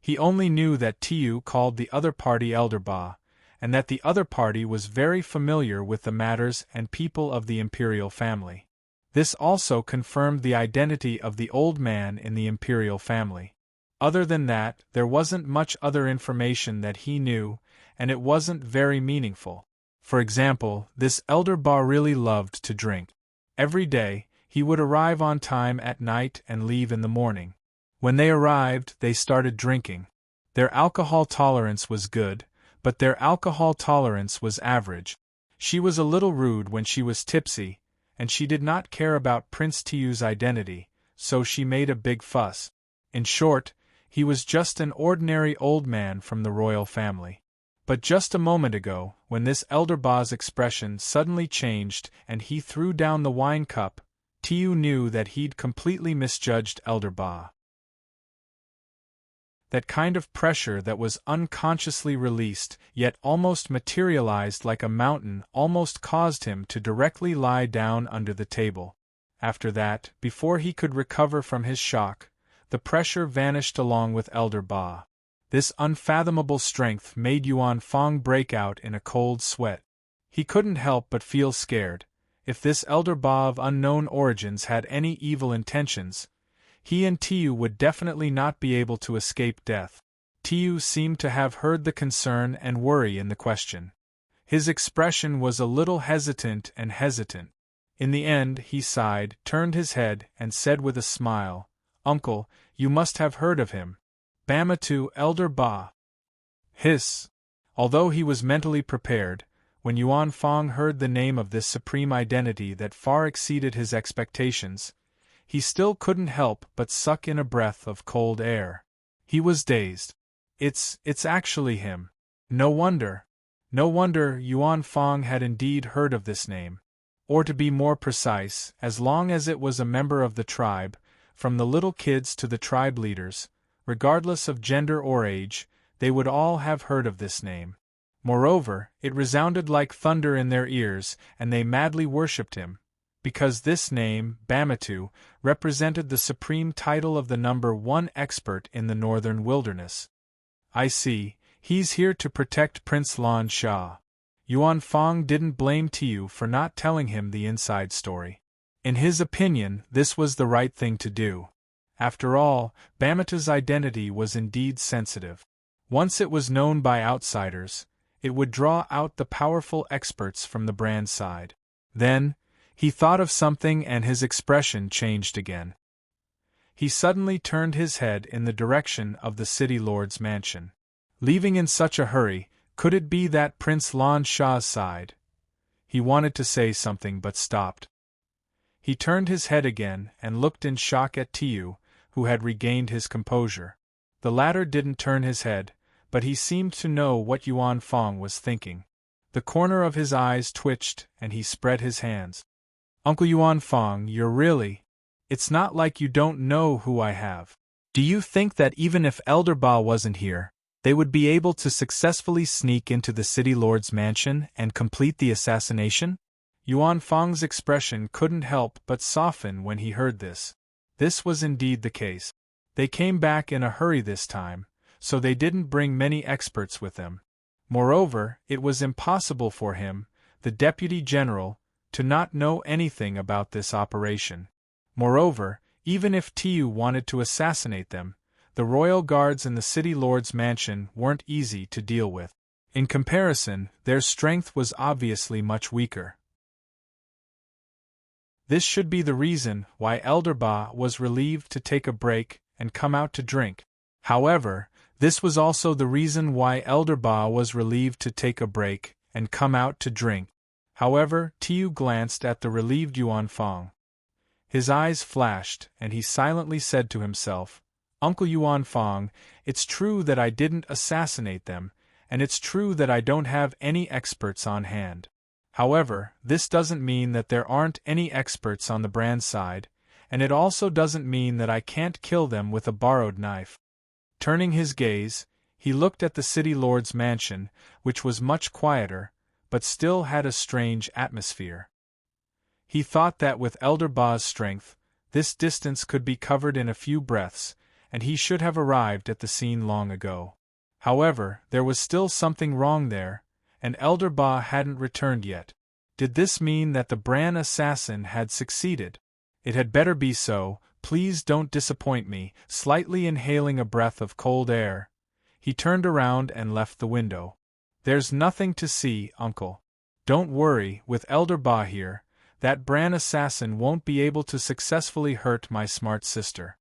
He only knew that Tiu called the other party Elder Ba, and that the other party was very familiar with the matters and people of the imperial family. This also confirmed the identity of the old man in the imperial family. Other than that, there wasn't much other information that he knew, and it wasn't very meaningful. For example, this Elder Ba really loved to drink. Every day, he would arrive on time at night and leave in the morning. When they arrived, they started drinking. Their alcohol tolerance was good, but their alcohol tolerance was average. She was a little rude when she was tipsy, and she did not care about Prince Tiu's identity, so she made a big fuss. In short, he was just an ordinary old man from the royal family. But just a moment ago, when this Elder Ba's expression suddenly changed and he threw down the wine cup, Tiu knew that he'd completely misjudged Elder Ba. That kind of pressure that was unconsciously released, yet almost materialized like a mountain, almost caused him to directly lie down under the table. After that, before he could recover from his shock, the pressure vanished along with Elder Ba. This unfathomable strength made Yuan Fang break out in a cold sweat. He couldn't help but feel scared. If this Elder Ba of unknown origins had any evil intentions, he and Tiu would definitely not be able to escape death. Tiu seemed to have heard the concern and worry in the question. His expression was a little hesitant. In the end, he sighed, turned his head, and said with a smile, "Uncle, you must have heard of him. Bamatu Elder Ba." Hiss! Although he was mentally prepared, when Yuan Fang heard the name of this supreme identity that far exceeded his expectations, he still couldn't help but suck in a breath of cold air. He was dazed. It's actually him. No wonder Yuan Fang had indeed heard of this name. Or to be more precise, as long as it was a member of the tribe, from the little kids to the tribe leaders, regardless of gender or age, they would all have heard of this name. Moreover, it resounded like thunder in their ears, and they madly worshipped him, because this name, Bamatu, represented the supreme title of the number one expert in the northern wilderness. I see, he's here to protect Prince Lan Sha. Yuan Fang didn't blame Tiu for not telling him the inside story. In his opinion, this was the right thing to do. After all, Bamatu's identity was indeed sensitive. Once it was known by outsiders, it would draw out the powerful experts from the brand side. Then, he thought of something and his expression changed again. He suddenly turned his head in the direction of the city lord's mansion. Leaving in such a hurry, could it be that Prince Lan Sha's side? He wanted to say something but stopped. He turned his head again and looked in shock at Tiu, who had regained his composure. The latter didn't turn his head, but he seemed to know what Yuan Fang was thinking. The corner of his eyes twitched and he spread his hands. "Uncle Yuan Fang, you're really... It's not like you don't know who I have. Do you think that even if Elder Ba wasn't here, they would be able to successfully sneak into the city lord's mansion and complete the assassination?" Yuan Fang's expression couldn't help but soften when he heard this. This was indeed the case. They came back in a hurry this time, so they didn't bring many experts with them. Moreover, it was impossible for him, the deputy general, to not know anything about this operation. Moreover, even if Tiu wanted to assassinate them, the royal guards in the city lord's mansion weren't easy to deal with. In comparison, their strength was obviously much weaker. This should be the reason why Elder Ba was relieved to take a break and come out to drink. However, this was also the reason why Elder Ba was relieved to take a break and come out to drink. However, Tiu glanced at the relieved Yuan Fong. His eyes flashed, and he silently said to himself, "Uncle Yuan Fong, it's true that I didn't assassinate them, and it's true that I don't have any experts on hand. However, this doesn't mean that there aren't any experts on the brand side, and it also doesn't mean that I can't kill them with a borrowed knife." Turning his gaze, he looked at the city lord's mansion, which was much quieter, but still had a strange atmosphere. He thought that with Elder Ba's strength, this distance could be covered in a few breaths, and he should have arrived at the scene long ago. However, there was still something wrong there, and Elder Ba hadn't returned yet. Did this mean that the Bran assassin had succeeded? It had better be so. Please don't disappoint me. Slightly inhaling a breath of cold air, he turned around and left the window. There's nothing to see, uncle. Don't worry, with Elder Ba here, that Bran assassin won't be able to successfully hurt my smart sister.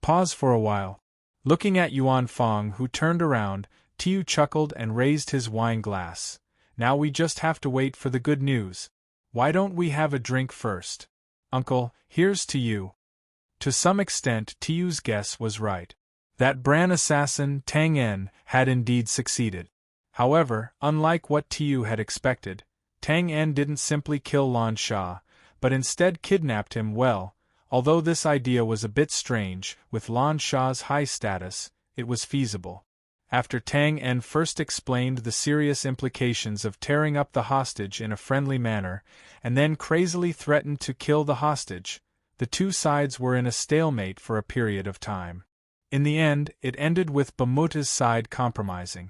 Pause for a while. Looking at Yuan Fong, who turned around, Tiu chuckled and raised his wine glass. Now we just have to wait for the good news. Why don't we have a drink first? Uncle, here's to you. To some extent, Tiu's guess was right. That Bran assassin, Tang En, had indeed succeeded. However, unlike what Tiu had expected, Tang En didn't simply kill Lan Sha, but instead kidnapped him. Well, although this idea was a bit strange, with Lan Sha's high status, it was feasible. After Tang En first explained the serious implications of tearing up the hostage in a friendly manner, and then crazily threatened to kill the hostage, the two sides were in a stalemate for a period of time. In the end, it ended with Bamuta's side compromising.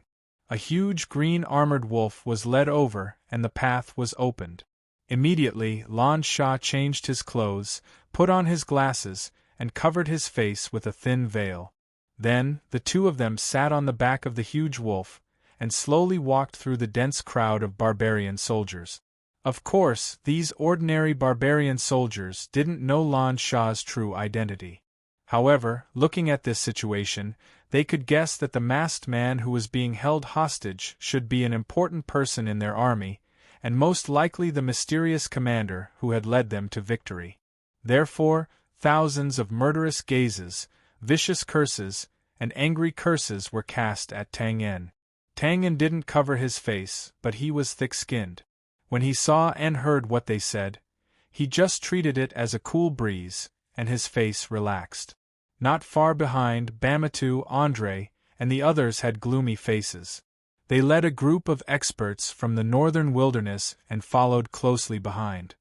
A huge green armored wolf was led over, and the path was opened. Immediately, Lan Sha changed his clothes, put on his glasses, and covered his face with a thin veil. Then, the two of them sat on the back of the huge wolf, and slowly walked through the dense crowd of barbarian soldiers. Of course, these ordinary barbarian soldiers didn't know Lan Sha's true identity. However, looking at this situation, they could guess that the masked man who was being held hostage should be an important person in their army, and most likely the mysterious commander who had led them to victory. Therefore, thousands of murderous gazes, vicious curses, and angry curses were cast at Tang En. Tang En didn't cover his face, but he was thick-skinned. When he saw and heard what they said, he just treated it as a cool breeze, and his face relaxed. Not far behind, Bamatu, Andre, and the others had gloomy faces. They led a group of experts from the northern wilderness and followed closely behind.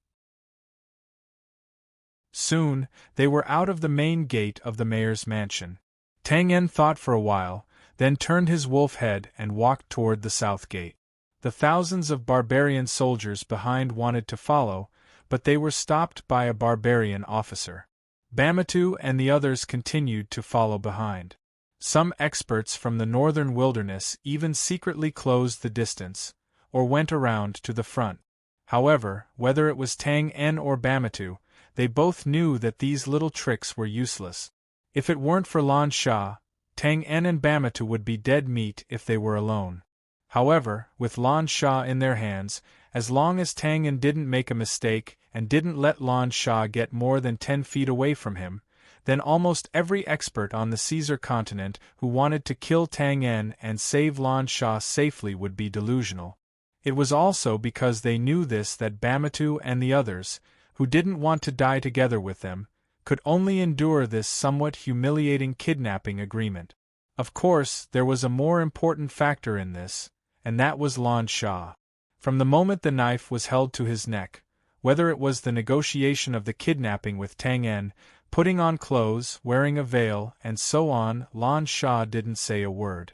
Soon, they were out of the main gate of the mayor's mansion. Tang En thought for a while, then turned his wolf head and walked toward the south gate. The thousands of barbarian soldiers behind wanted to follow, but they were stopped by a barbarian officer. Bamatu and the others continued to follow behind. Some experts from the northern wilderness even secretly closed the distance, or went around to the front. However, whether it was Tang En or Bamatu, they both knew that these little tricks were useless. If it weren't for Lan Sha, Tang En and Bamatu would be dead meat if they were alone. However, with Lan Sha in their hands, as long as Tang En didn't make a mistake and didn't let Lan Sha get more than 10 feet away from him, then almost every expert on the Caesar continent who wanted to kill Tang En and save Lan Sha safely would be delusional. It was also because they knew this that Bamatu and the others, who didn't want to die together with them, could only endure this somewhat humiliating kidnapping agreement. Of course, there was a more important factor in this, and that was Lan Sha. From the moment the knife was held to his neck, whether it was the negotiation of the kidnapping with Tang En, putting on clothes, wearing a veil, and so on, Lan Sha didn't say a word.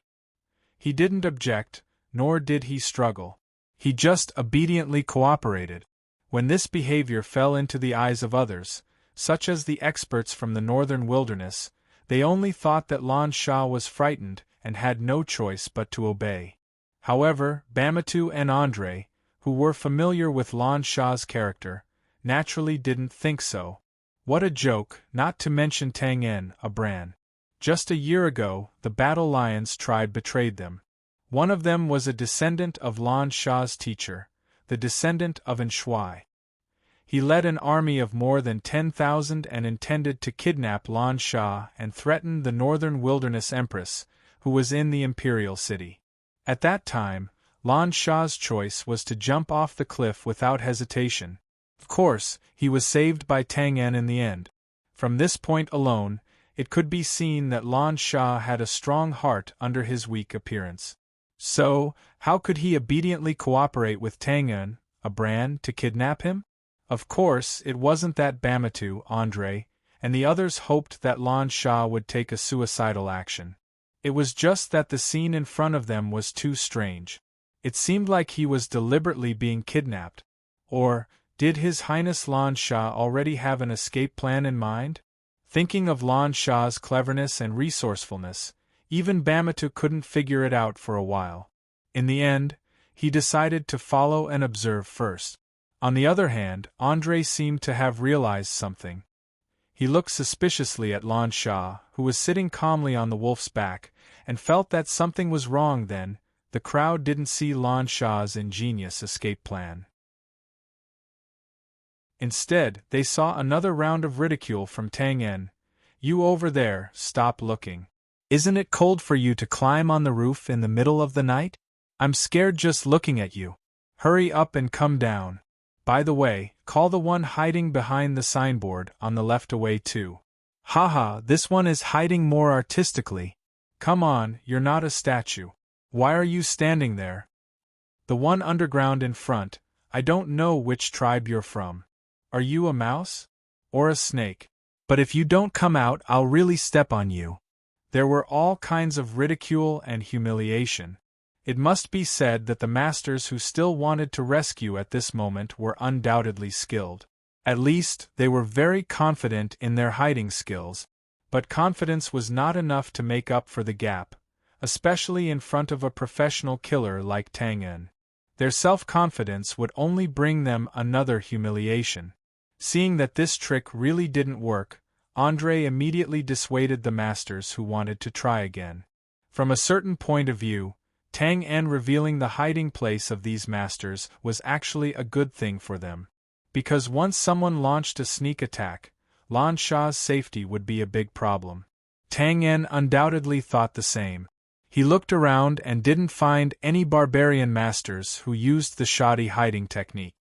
He didn't object, nor did he struggle. He just obediently cooperated. When this behavior fell into the eyes of others, such as the experts from the northern wilderness, they only thought that Lan Sha was frightened and had no choice but to obey. However, Bamatu and Andre, who were familiar with Lan Sha's character, naturally didn't think so. What a joke, not to mention Tang En, a Bran. Just a year ago, the Battle Lions tribe betrayed them. One of them was a descendant of Lan Sha's teacher, the descendant of An Shui. He led an army of more than 10,000 and intended to kidnap Lan Sha and threaten the Northern Wilderness Empress, who was in the imperial city. At that time, Lan Sha's choice was to jump off the cliff without hesitation. Of course, he was saved by Tang En in the end. From this point alone, it could be seen that Lan Sha had a strong heart under his weak appearance. So, how could he obediently cooperate with Tang En, a Bran, to kidnap him? Of course, it wasn't that Bamatu, Andre, and the others hoped that Lan Sha would take a suicidal action. It was just that the scene in front of them was too strange. It seemed like he was deliberately being kidnapped. Or, did His Highness Lan Sha already have an escape plan in mind? Thinking of Lan Sha's cleverness and resourcefulness, even Bamatu couldn't figure it out for a while. In the end, he decided to follow and observe first. On the other hand, Andre seemed to have realized something. He looked suspiciously at Lan Sha, who was sitting calmly on the wolf's back, and felt that something was wrong. Then, the crowd didn't see Lan Sha's ingenious escape plan. Instead, they saw another round of ridicule from Tang En. "You over there, stop looking. Isn't it cold for you to climb on the roof in the middle of the night? I'm scared just looking at you. Hurry up and come down. By the way, call the one hiding behind the signboard on the left away too. Haha, this one is hiding more artistically. Come on, you're not a statue. Why are you standing there? The one underground in front, I don't know which tribe you're from. Are you a mouse? Or a snake? But if you don't come out, I'll really step on you." There were all kinds of ridicule and humiliation. It must be said that the masters who still wanted to rescue at this moment were undoubtedly skilled. At least, they were very confident in their hiding skills. But confidence was not enough to make up for the gap, especially in front of a professional killer like Tang En. Their self-confidence would only bring them another humiliation. Seeing that this trick really didn't work, Andre immediately dissuaded the masters who wanted to try again. From a certain point of view, Tang En revealing the hiding place of these masters was actually a good thing for them. Because once someone launched a sneak attack, Lan Sha's safety would be a big problem. Tang En undoubtedly thought the same. He looked around and didn't find any barbarian masters who used the shoddy hiding technique.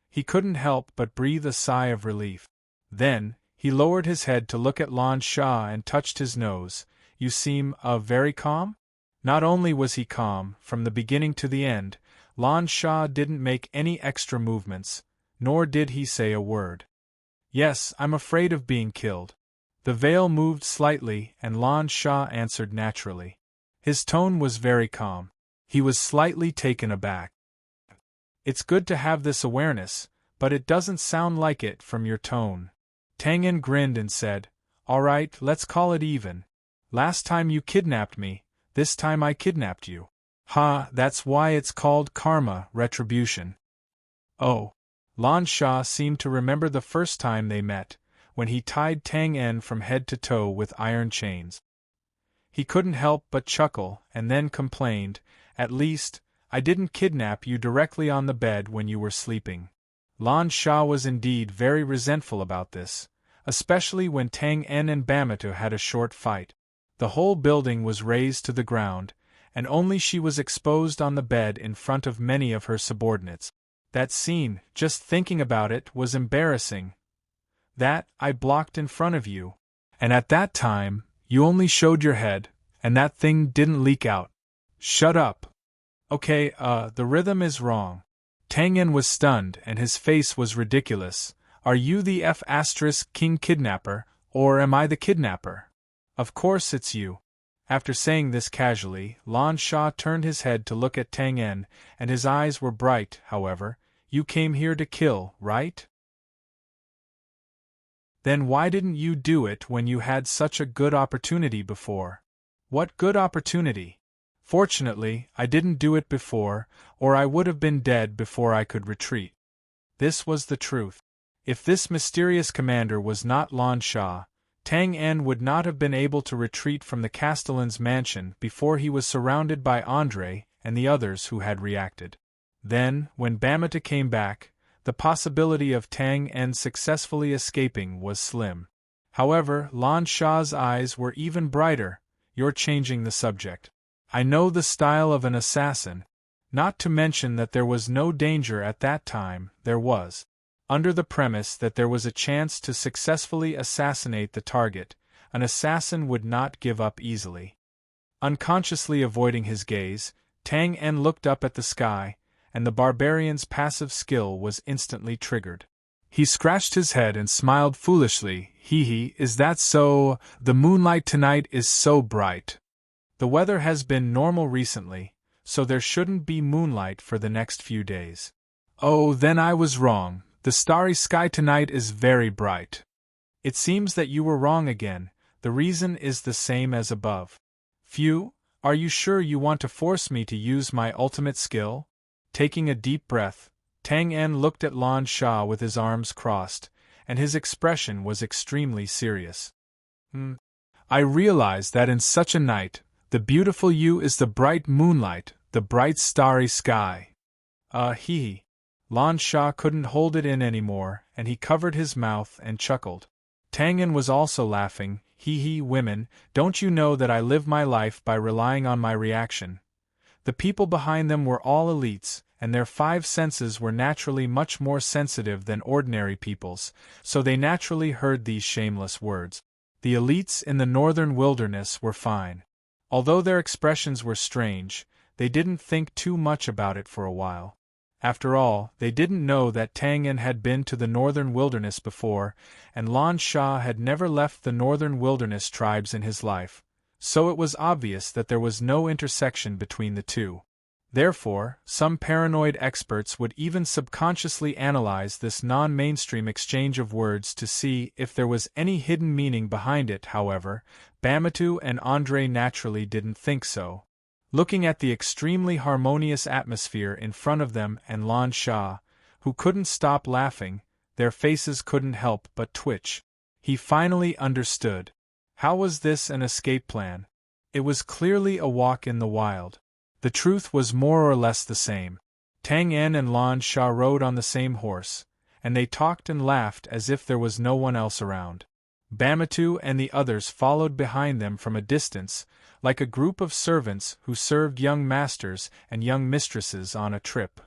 He couldn't help but breathe a sigh of relief. Then, he lowered his head to look at Lan Sha and touched his nose. "You seem, very calm?" Not only was he calm, from the beginning to the end, Lan Sha didn't make any extra movements, nor did he say a word. "Yes, I'm afraid of being killed." The veil moved slightly and Lan Sha answered naturally. His tone was very calm. He was slightly taken aback. "It's good to have this awareness, but it doesn't sound like it from your tone." Tang En grinned and said, "All right, let's call it even. Last time you kidnapped me, this time I kidnapped you. Ha, that's why it's called karma, retribution." Oh. Lan Sha seemed to remember the first time they met, when he tied Tang En from head to toe with iron chains. He couldn't help but chuckle, and then complained, "At least, I didn't kidnap you directly on the bed when you were sleeping." Lan Sha was indeed very resentful about this, especially when Tang En and Bamatu had a short fight. The whole building was razed to the ground, and only she was exposed on the bed in front of many of her subordinates. That scene, just thinking about it, was embarrassing. "That, I blocked in front of you. And at that time, you only showed your head, and that thing didn't leak out." "Shut up." "Okay, the rhythm is wrong." Tang En was stunned and his face was ridiculous. "Are you the King kidnapper, or am I the kidnapper?" "Of course it's you." After saying this casually, Lan Sha turned his head to look at Tang En, and his eyes were bright, however. "You came here to kill, right? Then why didn't you do it when you had such a good opportunity before?" "What good opportunity?" "Fortunately, I didn't do it before, or I would have been dead before I could retreat." This was the truth. If this mysterious commander was not Lan Sha, Tang En would not have been able to retreat from the Castellan's mansion before he was surrounded by Andre and the others who had reacted. Then, when Bamata came back, the possibility of Tang En successfully escaping was slim. However, Lan Sha's eyes were even brighter. You're changing the subject. I know the style of an assassin. Not to mention that there was no danger at that time, there was. Under the premise that there was a chance to successfully assassinate the target, an assassin would not give up easily. Unconsciously avoiding his gaze, Tang En looked up at the sky, and the barbarian's passive skill was instantly triggered. He scratched his head and smiled foolishly. Hee, is that so? The moonlight tonight is so bright. The weather has been normal recently, so there shouldn't be moonlight for the next few days. Oh, then I was wrong. The starry sky tonight is very bright. It seems that you were wrong again. The reason is the same as above. Phew, are you sure you want to force me to use my ultimate skill? Taking a deep breath, Tang En looked at Lan Sha with his arms crossed, and his expression was extremely serious. I realize that in such a night, the beautiful you is the bright moonlight, the bright starry sky. Hee. Lan Sha couldn't hold it in anymore, and he covered his mouth and chuckled. Tang En was also laughing. Women, don't you know that I live my life by relying on my reaction? The people behind them were all elites, and their 5 senses were naturally much more sensitive than ordinary people's, so they naturally heard these shameless words. The elites in the northern wilderness were fine. Although their expressions were strange, they didn't think too much about it for a while. After all, they didn't know that Tang En had been to the northern wilderness before, and Lan Sha had never left the northern wilderness tribes in his life, so it was obvious that there was no intersection between the two. Therefore, some paranoid experts would even subconsciously analyze this non-mainstream exchange of words to see if there was any hidden meaning behind it. However, Bamatu and Andre naturally didn't think so. Looking at the extremely harmonious atmosphere in front of them and Lan Sha, who couldn't stop laughing, their faces couldn't help but twitch. He finally understood. How was this an escape plan? It was clearly a walk in the wild. The truth was more or less the same. Tang En and Lan Sha rode on the same horse, and they talked and laughed as if there was no one else around. Bamatu and the others followed behind them from a distance, like a group of servants who served young masters and young mistresses on a trip.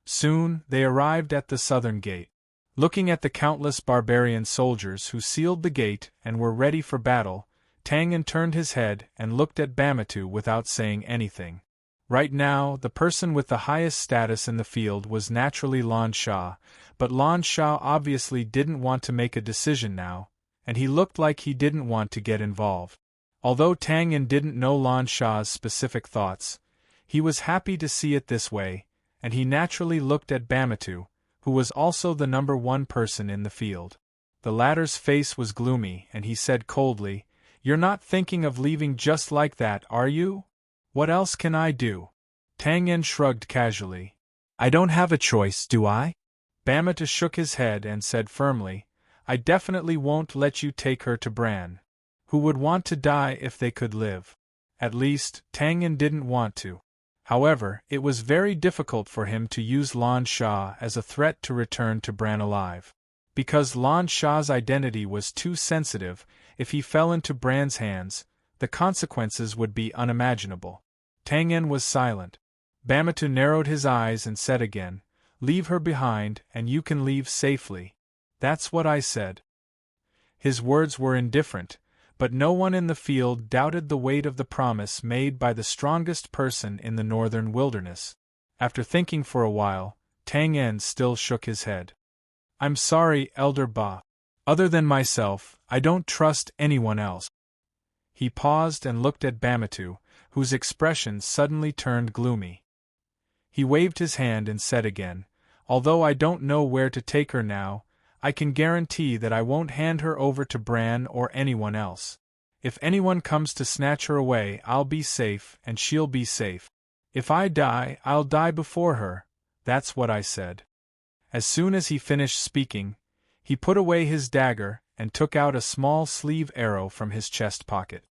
Soon, they arrived at the southern gate. Looking at the countless barbarian soldiers who sealed the gate and were ready for battle, Tang En turned his head and looked at Bamatu without saying anything. Right now, the person with the highest status in the field was naturally Lan Sha, but Lan Sha obviously didn't want to make a decision now, and he looked like he didn't want to get involved. Although Tang En didn't know Lan Sha's specific thoughts, he was happy to see it this way, and he naturally looked at Bamatu, who was also the number 1 person in the field. The latter's face was gloomy, and he said coldly, "You're not thinking of leaving just like that, are you? What else can I do?" Tang En shrugged casually. "I don't have a choice, do I?" Bamata shook his head and said firmly, "I definitely won't let you take her to Bran. Who would want to die if they could live?" At least, Tang En didn't want to. However, it was very difficult for him to use Lan Sha as a threat to return to Bran alive. Because Lan Sha's identity was too sensitive, if he fell into Bran's hands, the consequences would be unimaginable. Tang En was silent. Bamatu narrowed his eyes and said again, "Leave her behind, and you can leave safely." "That's what I said." His words were indifferent, but no one in the field doubted the weight of the promise made by the strongest person in the northern wilderness. After thinking for a while, Tang En still shook his head. "I'm sorry, Elder Ba. Other than myself, I don't trust anyone else." He paused and looked at Bamatu, whose expression suddenly turned gloomy. He waved his hand and said again, "Although I don't know where to take her now, I can guarantee that I won't hand her over to Bran or anyone else. If anyone comes to snatch her away, I'll be safe and she'll be safe. If I die, I'll die before her. That's what I said." As soon as he finished speaking, he put away his dagger and took out a small sleeve arrow from his chest pocket.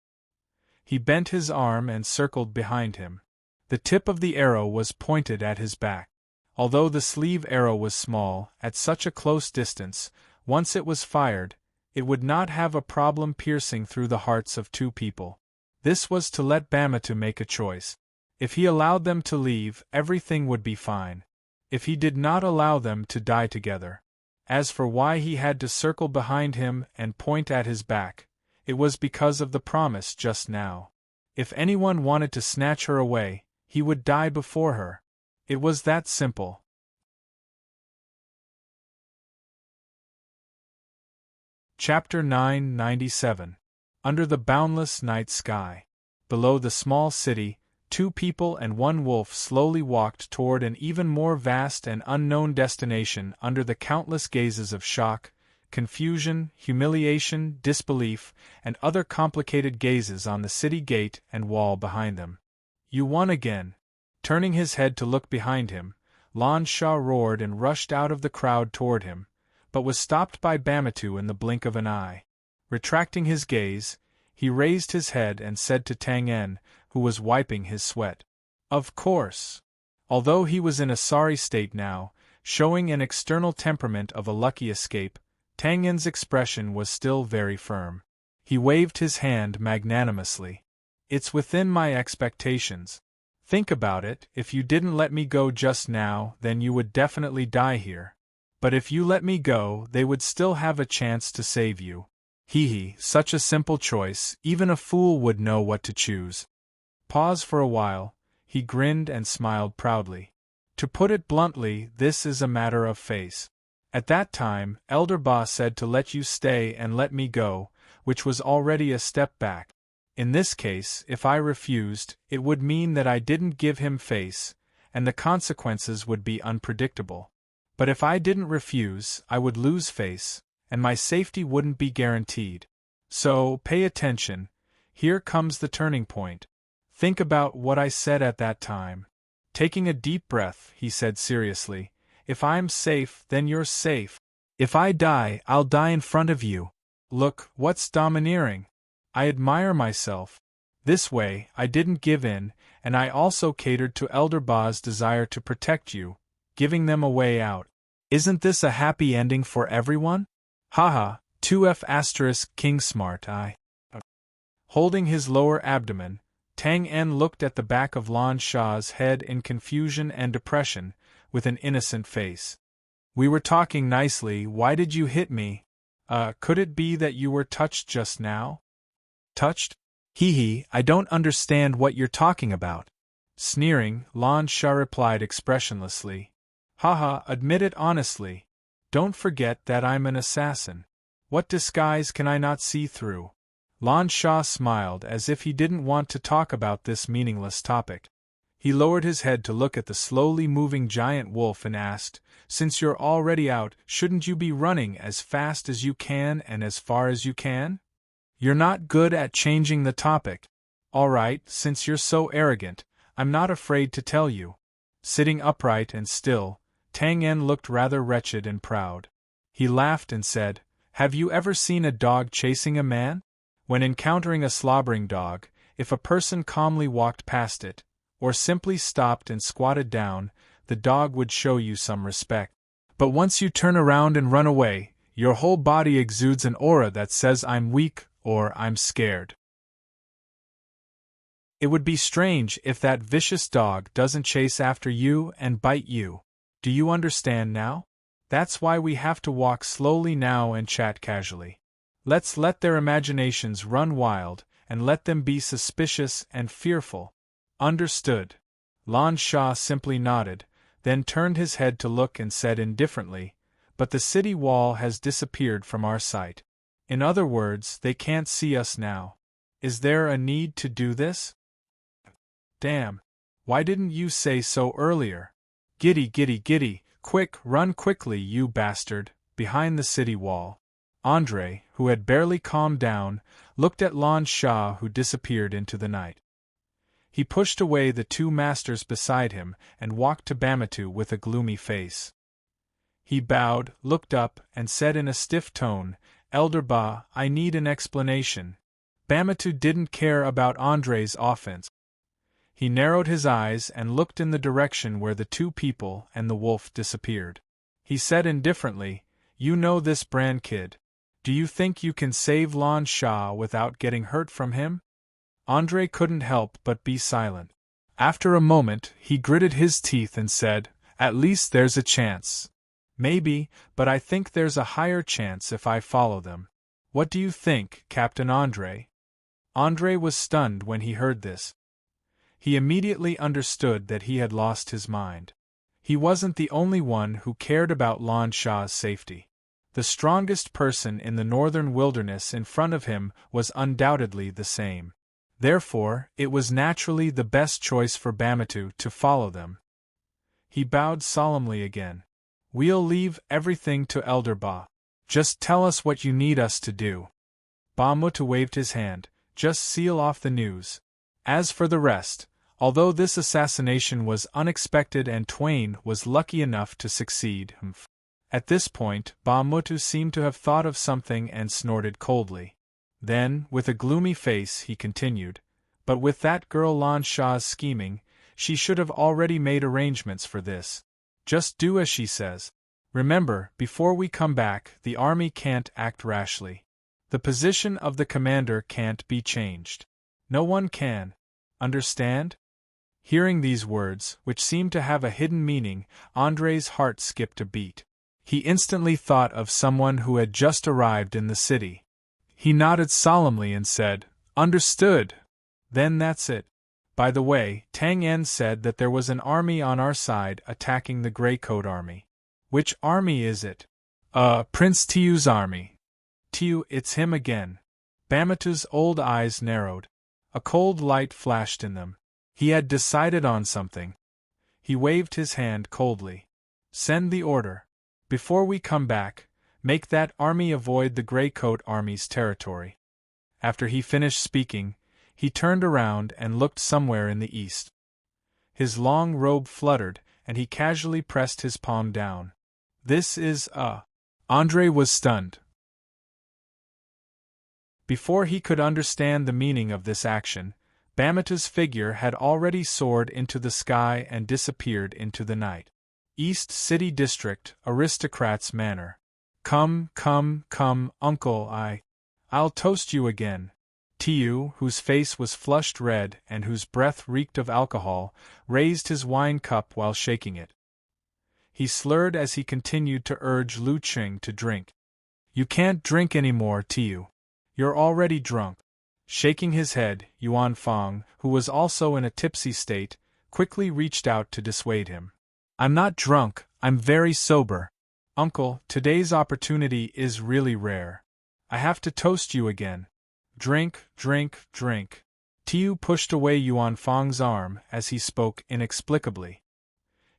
He bent his arm and circled behind him. The tip of the arrow was pointed at his back. Although the sleeve arrow was small, at such a close distance, once it was fired, it would not have a problem piercing through the hearts of two people. This was to let Bamatu make a choice. If he allowed them to leave, everything would be fine. If he did not allow them to die together. As for why he had to circle behind him and point at his back, it was because of the promise just now. If anyone wanted to snatch her away, he would die before her. It was that simple. Chapter 997. Under the boundless night sky. Below the small city, two people and one wolf slowly walked toward an even more vast and unknown destination under the countless gazes of shock, confusion, humiliation, disbelief, and other complicated gazes on the city gate and wall behind them. You won again. Turning his head to look behind him, Lan Shah roared and rushed out of the crowd toward him, but was stopped by Bamatu in the blink of an eye. Retracting his gaze, he raised his head and said to Tang En, who was wiping his sweat, "Of course." Although he was in a sorry state now, showing an external temperament of a lucky escape, Tang En's expression was still very firm. He waved his hand magnanimously. "It's within my expectations. Think about it, if you didn't let me go just now, then you would definitely die here. But if you let me go, they would still have a chance to save you. Hee, such a simple choice, even a fool would know what to choose." Pause for a while, he grinned and smiled proudly. "To put it bluntly, this is a matter of face. At that time, Elder Ba said to let you stay and let me go, which was already a step back. In this case, if I refused, it would mean that I didn't give him face, and the consequences would be unpredictable. But if I didn't refuse, I would lose face, and my safety wouldn't be guaranteed. So, pay attention, here comes the turning point. Think about what I said at that time." Taking a deep breath, he said seriously, "If I'm safe, then you're safe. If I die, I'll die in front of you. Look, what's domineering? I admire myself. This way, I didn't give in, and I also catered to Elder Ba's desire to protect you, giving them a way out. Isn't this a happy ending for everyone? Haha, 2F** King Smart I." Holding his lower abdomen, Tang En looked at the back of Lan Shah's head in confusion and depression, with an innocent face. "We were talking nicely, why did you hit me? Could it be that you were touched just now?" "Touched? Hee, I don't understand what you're talking about." Sneering, Lan Shah replied expressionlessly. "Haha, admit it honestly. Don't forget that I'm an assassin. What disguise can I not see through?" Lan Shah smiled as if he didn't want to talk about this meaningless topic. He lowered his head to look at the slowly moving giant wolf and asked, "Since you're already out, shouldn't you be running as fast as you can and as far as you can? You're not good at changing the topic. All right, since you're so arrogant, I'm not afraid to tell you." Sitting upright and still, Tang En looked rather wretched and proud. He laughed and said, "Have you ever seen a dog chasing a man? When encountering a slobbering dog, if a person calmly walked past it, or simply stopped and squatted down, the dog would show you some respect. But once you turn around and run away, your whole body exudes an aura that says I'm weak or I'm scared. It would be strange if that vicious dog doesn't chase after you and bite you. Do you understand now? That's why we have to walk slowly now and chat casually. Let's let their imaginations run wild, and let them be suspicious and fearful. Understood?" Lan Shah simply nodded, then turned his head to look and said indifferently, "But the city wall has disappeared from our sight. In other words, they can't see us now. Is there a need to do this? Damn. Why didn't you say so earlier? Giddy, quick, run quickly, you bastard, behind the city wall." Andre, who had barely calmed down, looked at Lan Shah, who disappeared into the night. He pushed away the two masters beside him and walked to Bamatu with a gloomy face. He bowed, looked up, and said in a stiff tone, "Elder Ba, I need an explanation." Bamatu didn't care about Andre's offense. He narrowed his eyes and looked in the direction where the two people and the wolf disappeared. He said indifferently, "You know this Bran kid. Do you think you can save Lan Shah without getting hurt from him?" Andre couldn't help but be silent. After a moment, he gritted his teeth and said, "At least there's a chance." "Maybe, but I think there's a higher chance if I follow them. What do you think, Captain Andre?" Andre was stunned when he heard this. He immediately understood that he had lost his mind. He wasn't the only one who cared about Lan Shah's safety. The strongest person in the northern wilderness in front of him was undoubtedly the same. Therefore, it was naturally the best choice for Bamatu to follow them. He bowed solemnly again. "We'll leave everything to Elder Ba. Just tell us what you need us to do." Bamatu waved his hand. "Just seal off the news. As for the rest, although this assassination was unexpected and Twain was lucky enough to succeed." At this point, Bamatu seemed to have thought of something and snorted coldly. Then, with a gloomy face, he continued, "But with that girl Lan Shah's scheming, she should have already made arrangements for this. Just do as she says. Remember, before we come back, the army can't act rashly. The position of the commander can't be changed. No one can. Understand?" Hearing these words, which seemed to have a hidden meaning, Andre's heart skipped a beat. He instantly thought of someone who had just arrived in the city. He nodded solemnly and said, "Understood. Then that's it. By the way, Tang En said that there was an army on our side attacking the Greycoat army." "Which army is it?" Prince Tiu's army." "Tiu, it's him again." Bamatu's old eyes narrowed. A cold light flashed in them. He had decided on something. He waved his hand coldly. "Send the order. Before we come back, make that army avoid the Greycoat army's territory." After he finished speaking, he turned around and looked somewhere in the east. His long robe fluttered, and he casually pressed his palm down. "This is Andre was stunned. Before he could understand the meaning of this action, Bamatu's figure had already soared into the sky and disappeared into the night. East City District, Aristocrat's Manor. "Come, come, come, uncle, I'll toast you again." Tiu, whose face was flushed red and whose breath reeked of alcohol, raised his wine cup while shaking it. He slurred as he continued to urge Lu Qing to drink. "You can't drink anymore, Tiu. You're already drunk." Shaking his head, Yuan Fang, who was also in a tipsy state, quickly reached out to dissuade him. "I'm not drunk, I'm very sober. Uncle, today's opportunity is really rare. I have to toast you again. Drink, drink, drink." Tiu pushed away Yuan Fang's arm as he spoke inexplicably.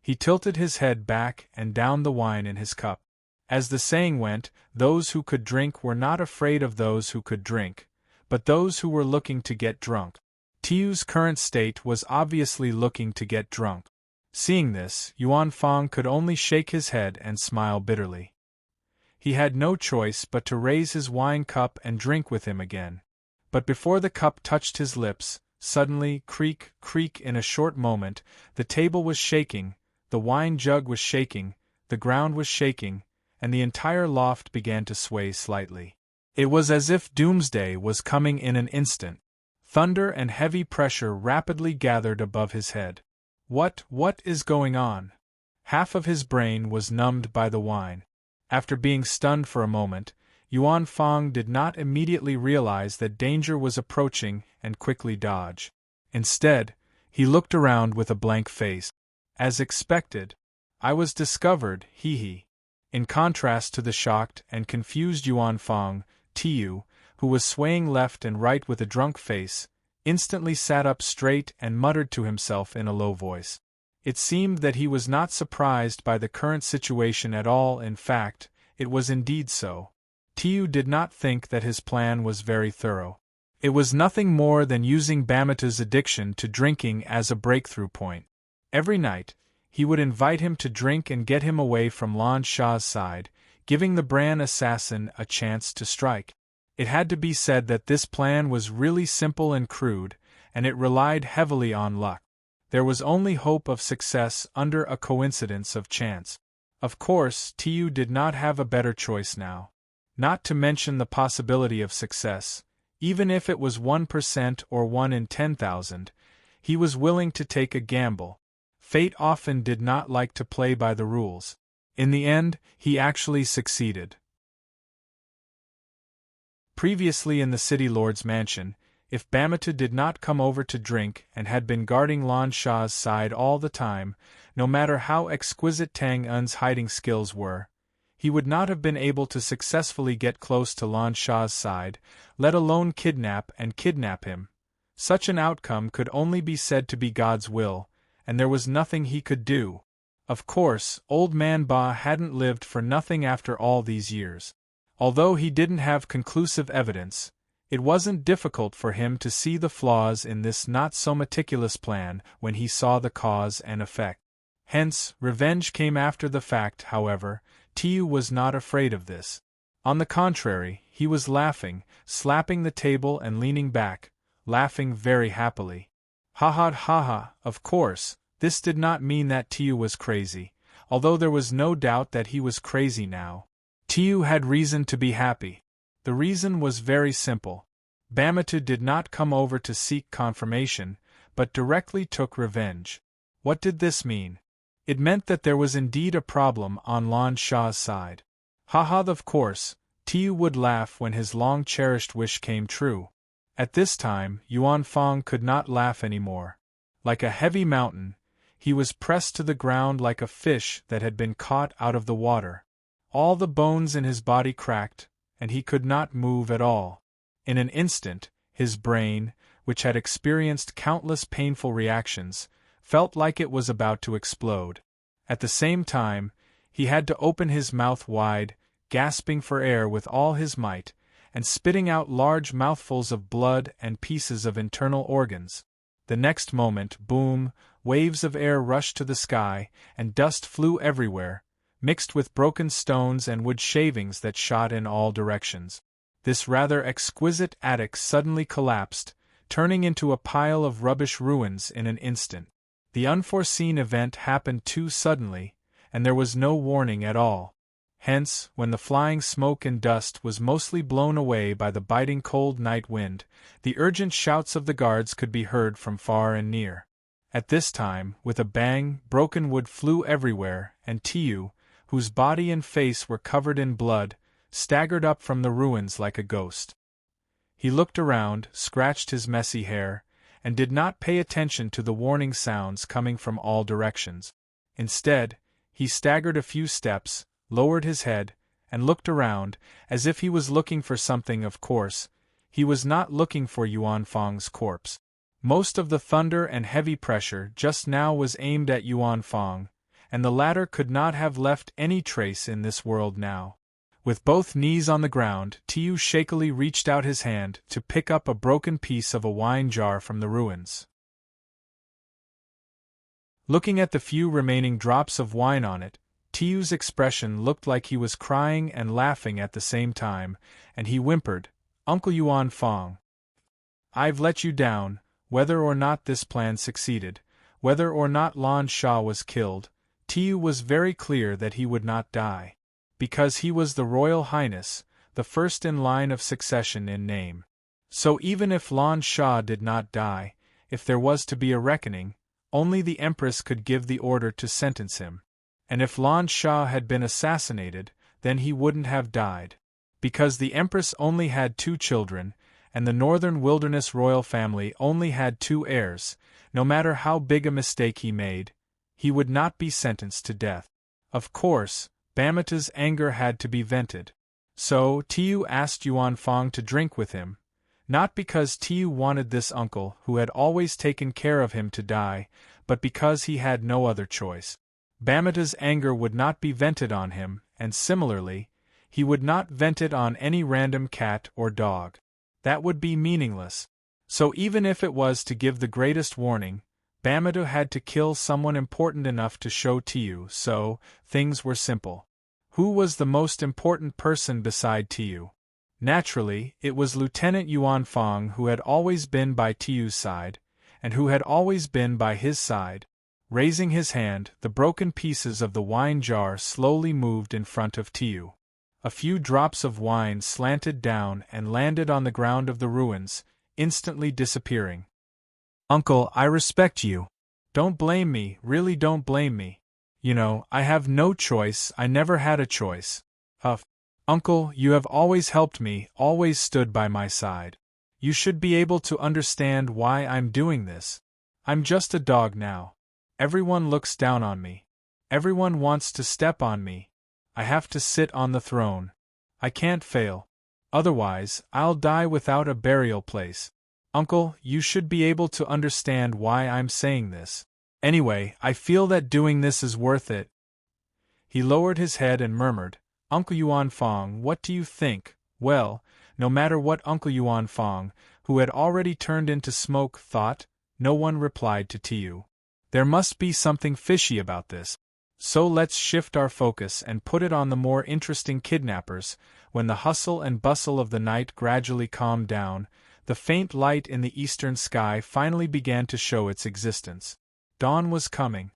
He tilted his head back and downed the wine in his cup. As the saying went, those who could drink were not afraid of those who could drink, but those who were looking to get drunk. Tiu's current state was obviously looking to get drunk. Seeing this, Yuan Fang could only shake his head and smile bitterly. He had no choice but to raise his wine cup and drink with him again. But before the cup touched his lips, suddenly, creak, creak, in a short moment, the table was shaking, the wine jug was shaking, the ground was shaking, and the entire loft began to sway slightly. It was as if doomsday was coming in an instant. Thunder and heavy pressure rapidly gathered above his head. What is going on? Half of his brain was numbed by the wine. After being stunned for a moment, Yuan Fang did not immediately realize that danger was approaching and quickly dodge. Instead, he looked around with a blank face. As expected, "I was discovered, he." In contrast to the shocked and confused Yuan Fang, Tiu, who was swaying left and right with a drunk face, instantly sat up straight and muttered to himself in a low voice. It seemed that he was not surprised by the current situation at all. In fact, it was indeed so. Tiu did not think that his plan was very thorough. It was nothing more than using Bamatu's addiction to drinking as a breakthrough point. Every night, he would invite him to drink and get him away from Lan Shah's side, giving the Bran assassin a chance to strike. It had to be said that this plan was really simple and crude, and it relied heavily on luck. There was only hope of success under a coincidence of chance. Of course, Tu did not have a better choice now. Not to mention the possibility of success, even if it was 1% or 1 in 10,000, he was willing to take a gamble. Fate often did not like to play by the rules. In the end, he actually succeeded. Previously in the City Lord's mansion, if Bamatu did not come over to drink and had been guarding Lan Shah's side all the time, no matter how exquisite Tang Un's hiding skills were, he would not have been able to successfully get close to Lan Shah's side, let alone kidnap him. Such an outcome could only be said to be God's will, and there was nothing he could do. Of course, Old Man Ba hadn't lived for nothing after all these years. Although he didn't have conclusive evidence, it wasn't difficult for him to see the flaws in this not-so-meticulous plan when he saw the cause and effect. Hence, revenge came after the fact. However, Tu was not afraid of this. On the contrary, he was laughing, slapping the table and leaning back, laughing very happily. Ha ha ha ha. Of course, this did not mean that Tu was crazy, although there was no doubt that he was crazy now. Tu had reason to be happy. The reason was very simple. Bamatu did not come over to seek confirmation, but directly took revenge. What did this mean? It meant that there was indeed a problem on Lan Shah's side. Ha! Of course, Tu would laugh when his long-cherished wish came true. At this time, Yuan Fong could not laugh anymore. Like a heavy mountain, he was pressed to the ground like a fish that had been caught out of the water. All the bones in his body cracked, and he could not move at all. In an instant, his brain, which had experienced countless painful reactions, felt like it was about to explode. At the same time, he had to open his mouth wide, gasping for air with all his might, and spitting out large mouthfuls of blood and pieces of internal organs. The next moment, boom, waves of air rushed to the sky, and dust flew everywhere, mixed with broken stones and wood shavings that shot in all directions. This rather exquisite attic suddenly collapsed, turning into a pile of rubbish ruins in an instant. The unforeseen event happened too suddenly, and there was no warning at all. Hence, when the flying smoke and dust was mostly blown away by the biting cold night wind, the urgent shouts of the guards could be heard from far and near. At this time, with a bang, broken wood flew everywhere, and Tu, whose body and face were covered in blood, staggered up from the ruins like a ghost. He looked around, scratched his messy hair, and did not pay attention to the warning sounds coming from all directions. Instead, he staggered a few steps, lowered his head, and looked around, as if he was looking for something. Of course, he was not looking for Yuan Fong's corpse. Most of the thunder and heavy pressure just now was aimed at Yuan Fong, and the latter could not have left any trace in this world now. With both knees on the ground, Tu shakily reached out his hand to pick up a broken piece of a wine jar from the ruins. Looking at the few remaining drops of wine on it, Tu's expression looked like he was crying and laughing at the same time, and he whimpered, "Uncle Yuan Fong, I've let you down. Whether or not this plan succeeded, whether or not Lan Shah was killed, Tu was very clear that he would not die. Because he was the Royal Highness, the first in line of succession in name. So even if Lan Shah did not die, if there was to be a reckoning, only the Empress could give the order to sentence him. And if Lan Shah had been assassinated, then he wouldn't have died. Because the Empress only had 2 children, and the Northern Wilderness royal family only had 2 heirs, no matter how big a mistake he made, he would not be sentenced to death. Of course, Bamatu's anger had to be vented. So, Tu asked Yuan Fong to drink with him, not because Tu wanted this uncle who had always taken care of him to die, but because he had no other choice. Bamatu's anger would not be vented on him, and similarly, he would not vent it on any random cat or dog. That would be meaningless. So even if it was to give the greatest warning, Bamadu had to kill someone important enough to show Tiu, so things were simple. Who was the most important person beside Tiu? Naturally, it was Lieutenant Yuan Fong, who had always been by Tiu's side, and who had always been by his side. Raising his hand, the broken pieces of the wine jar slowly moved in front of Tiu. A few drops of wine slanted down and landed on the ground of the ruins, instantly disappearing. "Uncle, I respect you. Don't blame me, really don't blame me. You know, I have no choice, I never had a choice. Uncle, you have always helped me, always stood by my side. You should be able to understand why I'm doing this. I'm just a dog now. Everyone looks down on me. Everyone wants to step on me. I have to sit on the throne. I can't fail. Otherwise, I'll die without a burial place. Uncle, you should be able to understand why I'm saying this. Anyway, I feel that doing this is worth it." He lowered his head and murmured, "Uncle Yuan Fong, what do you think?" Well, no matter what Uncle Yuan Fong, who had already turned into smoke, thought, no one replied to Tiu. There must be something fishy about this. So let's shift our focus and put it on the more interesting kidnappers. When the hustle and bustle of the night gradually calmed down, the faint light in the eastern sky finally began to show its existence. Dawn was coming.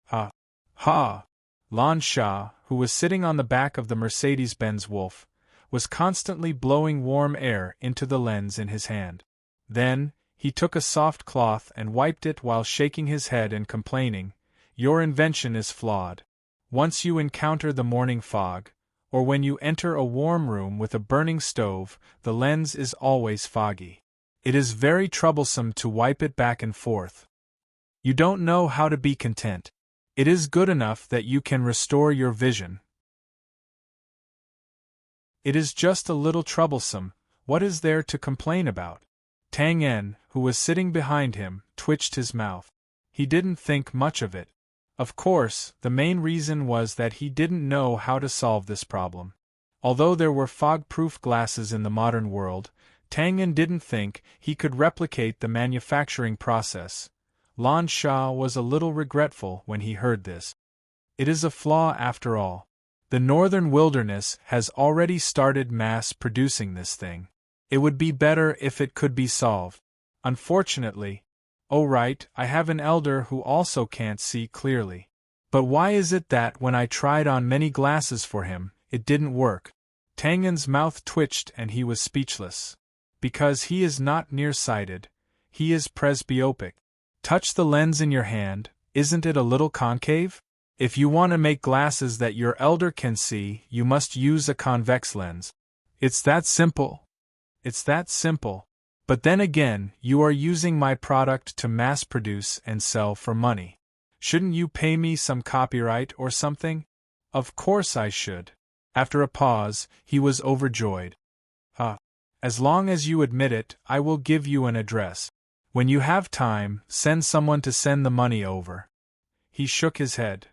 Ha! Lan Sha, who was sitting on the back of the Mercedes-Benz Wolf, was constantly blowing warm air into the lens in his hand. Then, he took a soft cloth and wiped it while shaking his head and complaining, "Your invention is flawed. Once you encounter the morning fog, or when you enter a warm room with a burning stove, the lens is always foggy. It is very troublesome to wipe it back and forth. You don't know how to be content. It is good enough that you can restore your vision. It is just a little troublesome, what is there to complain about?" Tang En, who was sitting behind him, twitched his mouth. He didn't think much of it. Of course, the main reason was that he didn't know how to solve this problem. Although there were fog-proof glasses in the modern world, Tang En didn't think he could replicate the manufacturing process. Lan Sha was a little regretful when he heard this. It is a flaw after all. The northern wilderness has already started mass-producing this thing. It would be better if it could be solved. Unfortunately, oh right, I have an elder who also can't see clearly. But why is it that when I tried on many glasses for him, it didn't work? Tang En's mouth twitched and he was speechless. Because he is not nearsighted, he is presbyopic. Touch the lens in your hand, isn't it a little concave? If you want to make glasses that your elder can see, you must use a convex lens. It's that simple. It's that simple. But then again, you are using my product to mass produce and sell for money. Shouldn't you pay me some copyright or something? Of course I should. After a pause, he was overjoyed. As long as you admit it, I will give you an address. When you have time, send someone to send the money over. He shook his head.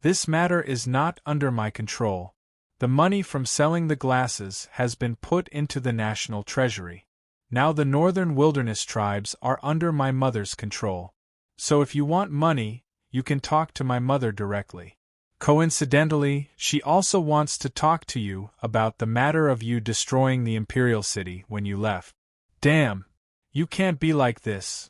This matter is not under my control. The money from selling the glasses has been put into the national treasury. Now the northern wilderness tribes are under my mother's control. So if you want money, you can talk to my mother directly. Coincidentally, she also wants to talk to you about the matter of you destroying the Imperial City when you left. Damn! You can't be like this.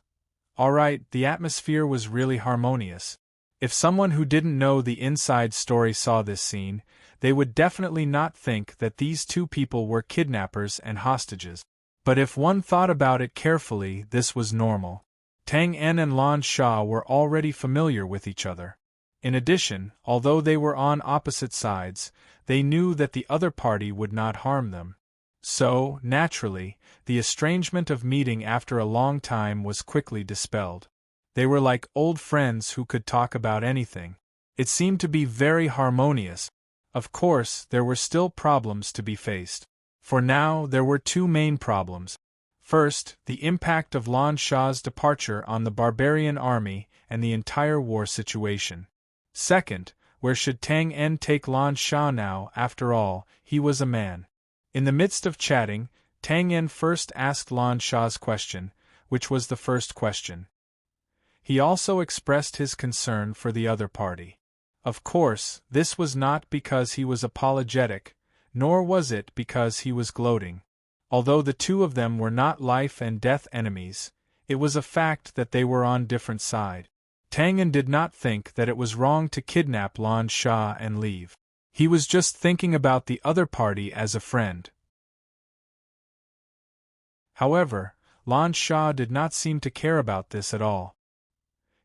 Alright, the atmosphere was really harmonious. If someone who didn't know the inside story saw this scene, they would definitely not think that these two people were kidnappers and hostages. But if one thought about it carefully, this was normal. Tang En and Lan Sha were already familiar with each other. In addition, although they were on opposite sides, they knew that the other party would not harm them. So, naturally, the estrangement of meeting after a long time was quickly dispelled. They were like old friends who could talk about anything. It seemed to be very harmonious. Of course, there were still problems to be faced. For now, there were two main problems. First, the impact of Lan Sha's departure on the barbarian army and the entire war situation. Second, where should Tang En take Lan Sha now? After all, he was a man. In the midst of chatting, Tang En first asked Lan Sha's question, which was the first question. He also expressed his concern for the other party. Of course, this was not because he was apologetic, nor was it because he was gloating. Although the two of them were not life-and-death enemies, it was a fact that they were on different sides. Tang En did not think that it was wrong to kidnap Lan Sha and leave. He was just thinking about the other party as a friend. However, Lan Sha did not seem to care about this at all.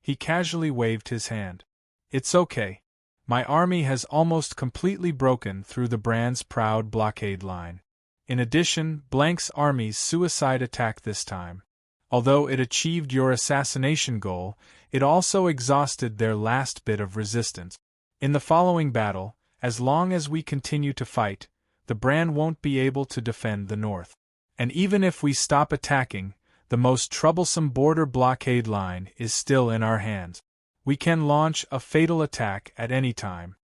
He casually waved his hand. "It's okay. My army has almost completely broken through the brand's proud blockade line. In addition, Blank's army's suicide attack this time. Although it achieved your assassination goal, it also exhausted their last bit of resistance. In the following battle, as long as we continue to fight, the brand won't be able to defend the north. And even if we stop attacking, the most troublesome border blockade line is still in our hands. We can launch a fatal attack at any time."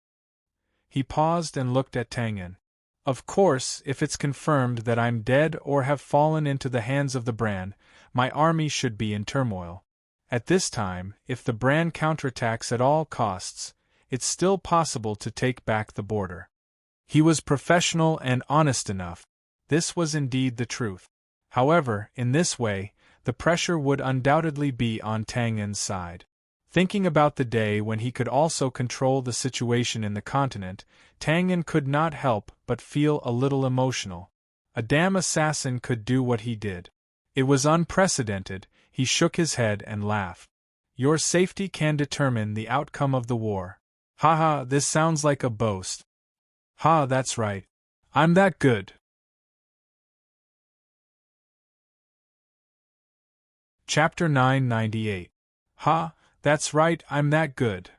He paused and looked at Tang En. "Of course, if it's confirmed that I'm dead or have fallen into the hands of the brand, my army should be in turmoil. At this time, if the brand counterattacks at all costs, it's still possible to take back the border." He was professional and honest enough. This was indeed the truth. However, in this way, the pressure would undoubtedly be on Tang En's side. Thinking about the day when he could also control the situation in the continent, Tang En could not help but feel a little emotional. A damn assassin could do what he did. It was unprecedented. He shook his head and laughed. "Your safety can determine the outcome of the war. Haha, this sounds like a boast. Ha, that's right. I'm that good." Chapter 998. Ha, that's right, I'm that good.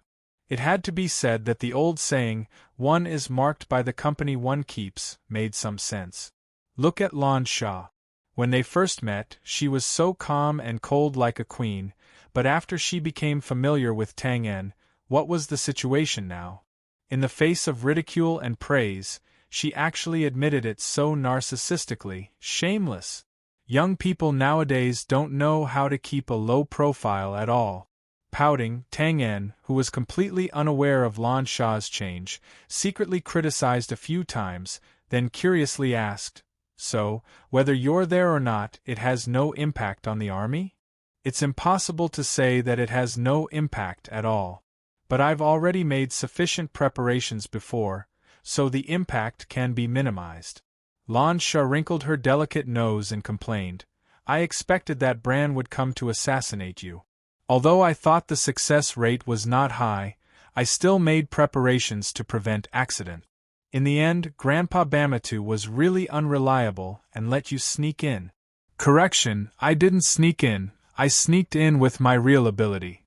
It had to be said that the old saying, "one is marked by the company one keeps," made some sense. Look at Lan Sha. When they first met, she was so calm and cold like a queen, but after she became familiar with Tang En, what was the situation now? In the face of ridicule and praise, she actually admitted it so narcissistically, shameless. Young people nowadays don't know how to keep a low profile at all. Pouting, Tang En, who was completely unaware of Lan Sha's change, secretly criticized a few times, then curiously asked, "So, whether you're there or not, it has no impact on the army?" It's impossible to say that it has no impact at all. But I've already made sufficient preparations before, so the impact can be minimized. Lan Sha wrinkled her delicate nose and complained, "I expected that Bran would come to assassinate you. Although I thought the success rate was not high, I still made preparations to prevent accident. In the end, Grandpa Bamatu was really unreliable and let you sneak in." "Correction, I didn't sneak in, I sneaked in with my real ability."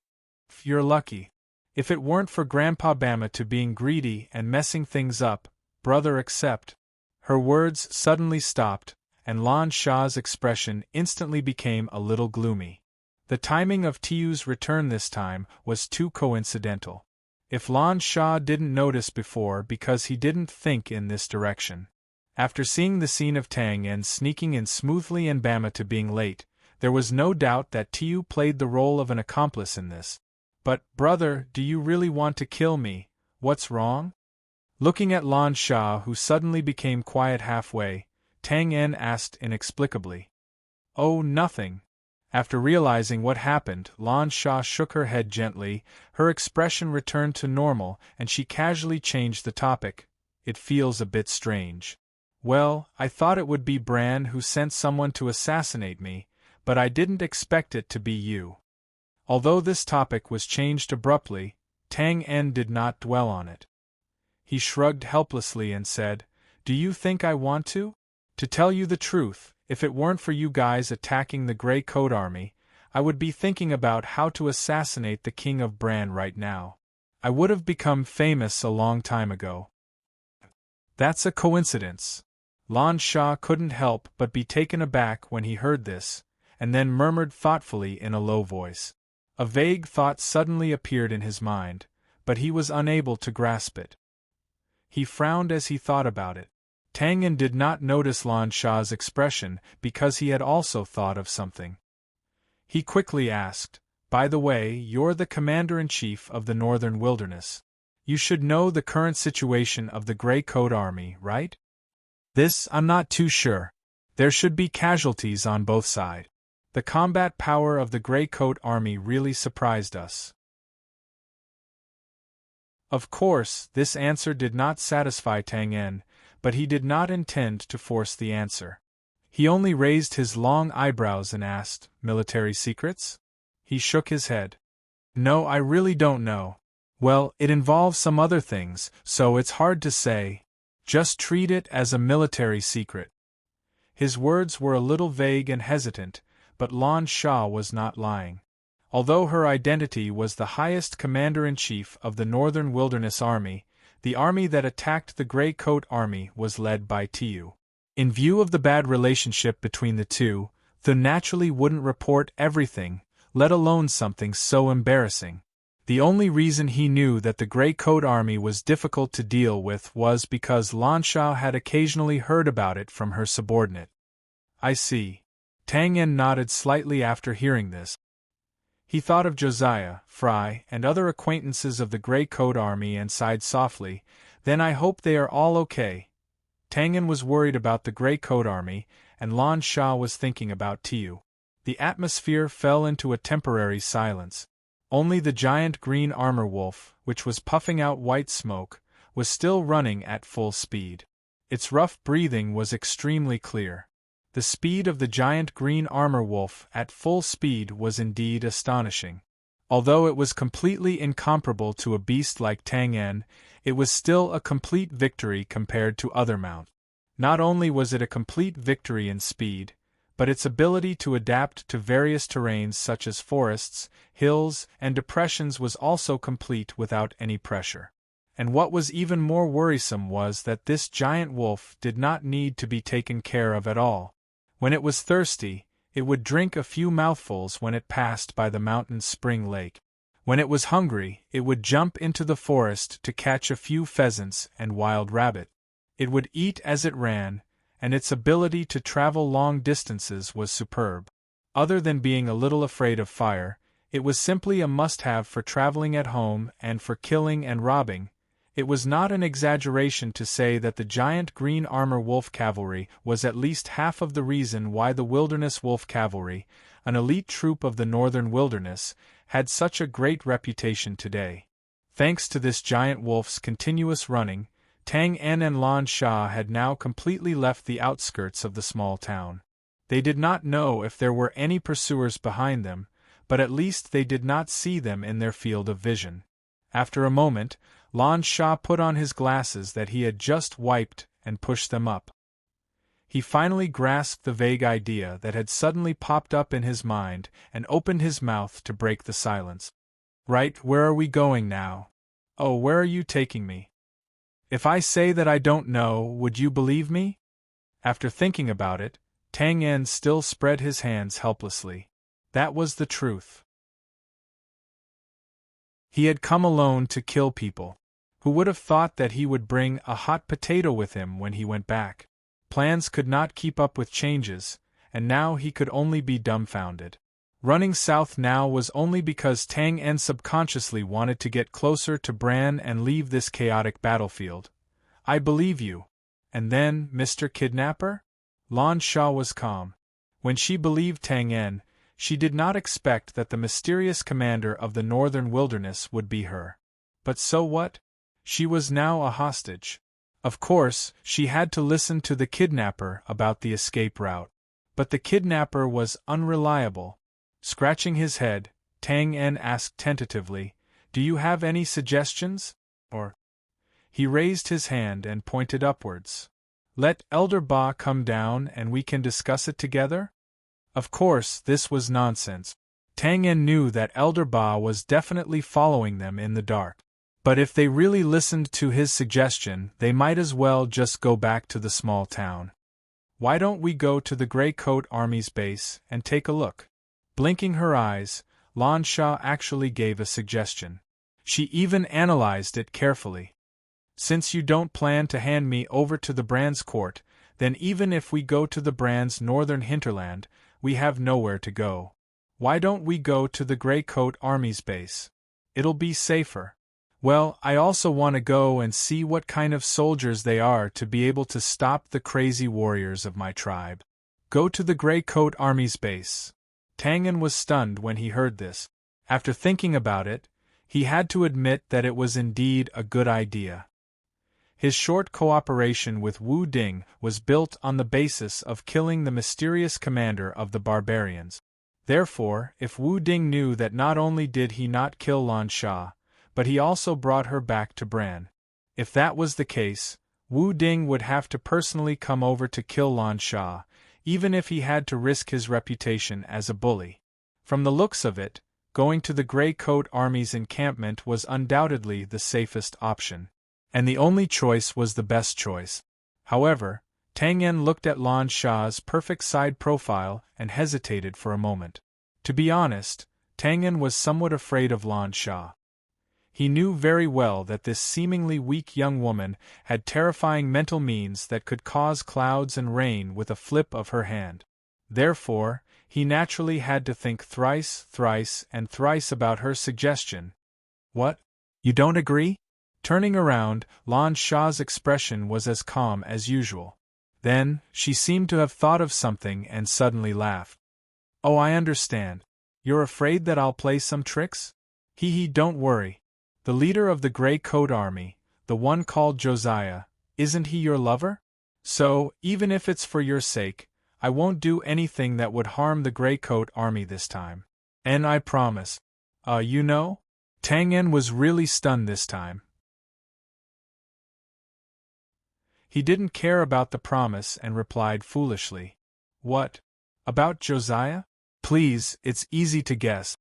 "You're lucky. If it weren't for Grandpa Bamatu being greedy and messing things up, brother accept." Her words suddenly stopped, and Lan Sha's expression instantly became a little gloomy. The timing of Tiu's return this time was too coincidental. If Lan Sha didn't notice before because he didn't think in this direction. After seeing the scene of Tang En sneaking in smoothly and Bamatu being late, there was no doubt that Tiu played the role of an accomplice in this. "But, brother, do you really want to kill me? What's wrong?" Looking at Lan Sha, who suddenly became quiet halfway, Tang En asked inexplicably. "Oh, nothing." After realizing what happened, Lan Sha shook her head gently, her expression returned to normal, and she casually changed the topic. "It feels a bit strange. Well, I thought it would be Bran who sent someone to assassinate me, but I didn't expect it to be you." Although this topic was changed abruptly, Tang En did not dwell on it. He shrugged helplessly and said, "Do you think I want to? To tell you the truth, if it weren't for you guys attacking the Grey Coat Army, I would be thinking about how to assassinate the King of Bran right now. I would have become famous a long time ago." "That's a coincidence." Lan Sha couldn't help but be taken aback when he heard this, and then murmured thoughtfully in a low voice. A vague thought suddenly appeared in his mind, but he was unable to grasp it. He frowned as he thought about it. Tang En did not notice Lan Sha's expression because he had also thought of something. He quickly asked, By the way, you're the commander-in-chief of the Northern Wilderness. You should know the current situation of the Grey Coat Army, right? This, I'm not too sure. There should be casualties on both sides. The combat power of the Grey Coat Army really surprised us. Of course, this answer did not satisfy Tang En, but he did not intend to force the answer. He only raised his long eyebrows and asked, "Military secrets?" He shook his head. "No, I really don't know. Well, it involves some other things, so it's hard to say. Just treat it as a military secret." His words were a little vague and hesitant, but Lan Sha was not lying. Although her identity was the highest commander-in-chief of the Northern Wilderness Army, the army that attacked the Grey Coat Army was led by Tiu. In view of the bad relationship between the two, Thu naturally wouldn't report everything, let alone something so embarrassing. The only reason he knew that the Grey Coat Army was difficult to deal with was because Lan Sha had occasionally heard about it from her subordinate. "I see." Tang En nodded slightly after hearing this. He thought of Josiah, Fry, and other acquaintances of the Grey Coat Army and sighed softly, "Then I hope they are all okay." Tang En was worried about the Grey Coat Army, and Lan Sha was thinking about Tiu. The atmosphere fell into a temporary silence. Only the giant green armor wolf, which was puffing out white smoke, was still running at full speed. Its rough breathing was extremely clear. The speed of the giant green armor wolf at full speed was indeed astonishing. Although it was completely incomparable to a beast like Tang En, it was still a complete victory compared to other mounts. Not only was it a complete victory in speed, but its ability to adapt to various terrains such as forests, hills, and depressions was also complete without any pressure. And what was even more worrisome was that this giant wolf did not need to be taken care of at all. When it was thirsty, it would drink a few mouthfuls when it passed by the mountain's spring lake. When it was hungry, it would jump into the forest to catch a few pheasants and wild rabbit. It would eat as it ran, and its ability to travel long distances was superb. Other than being a little afraid of fire, it was simply a must-have for traveling at home and for killing and robbing. It was not an exaggeration to say that the giant green armor wolf cavalry was at least half of the reason why the Wilderness Wolf Cavalry, an elite troop of the Northern Wilderness, had such a great reputation today. Thanks to this giant wolf's continuous running, Tang En and Lan Sha had now completely left the outskirts of the small town. They did not know if there were any pursuers behind them, but at least they did not see them in their field of vision. After a moment, Lan Sha put on his glasses that he had just wiped and pushed them up. He finally grasped the vague idea that had suddenly popped up in his mind and opened his mouth to break the silence. "Right, where are we going now? Oh, where are you taking me? If I say that I don't know, would you believe me?" After thinking about it, Tang En still spread his hands helplessly. That was the truth. He had come alone to kill people. Who would have thought that he would bring a hot potato with him when he went back? Plans could not keep up with changes, and now he could only be dumbfounded. Running south now was only because Tang En subconsciously wanted to get closer to Bran and leave this chaotic battlefield. "I believe you. And then, Mr. Kidnapper?" Lan Sha was calm. When she believed Tang En, she did not expect that the mysterious commander of the Northern Wilderness would be her. But so what? She was now a hostage. Of course, she had to listen to the kidnapper about the escape route. But the kidnapper was unreliable. Scratching his head, Tang En asked tentatively, "Do you have any suggestions? Or—" He raised his hand and pointed upwards. "Let Elder Ba come down and we can discuss it together?" Of course, this was nonsense. Tang En knew that Elder Ba was definitely following them in the dark. But if they really listened to his suggestion, they might as well just go back to the small town. "Why don't we go to the Grey Coat Army's base and take a look?" Blinking her eyes, Lan Sha actually gave a suggestion. She even analyzed it carefully. "Since you don't plan to hand me over to the Brand's court, then even if we go to the Brand's northern hinterland, we have nowhere to go. Why don't we go to the Grey Coat Army's base? It'll be safer. Well, I also want to go and see what kind of soldiers they are to be able to stop the crazy warriors of my tribe. Go to the Grey Coat Army's base. Tangan was stunned when he heard this. After thinking about it, he had to admit that it was indeed a good idea. His short cooperation with Wu Ding was built on the basis of killing the mysterious commander of the barbarians. Therefore, if Wu Ding knew that not only did he not kill Lan Sha, but he also brought her back to Bran. If that was the case, Wu Ding would have to personally come over to kill Lan Sha, even if he had to risk his reputation as a bully. From the looks of it, going to the Grey Coat Army's encampment was undoubtedly the safest option. And the only choice was the best choice. However, Tang Yen looked at Lan Sha's perfect side profile and hesitated for a moment. To be honest, Tang Yen was somewhat afraid of Lan Sha. He knew very well that this seemingly weak young woman had terrifying mental means that could cause clouds and rain with a flip of her hand. Therefore, he naturally had to think thrice about her suggestion. What? You don't agree? Turning around, Lan Sha's expression was as calm as usual. Then, she seemed to have thought of something and suddenly laughed. Oh, I understand. You're afraid that I'll play some tricks? Don't worry. The leader of the Grey Coat Army, the one called Josiah, isn't he your lover? So, even if it's for your sake, I won't do anything that would harm the Grey Coat Army this time. And I promise. You know? Tang Yen was really stunned this time. He didn't care about the promise and replied foolishly. What? About Josiah? Please, it's easy to guess.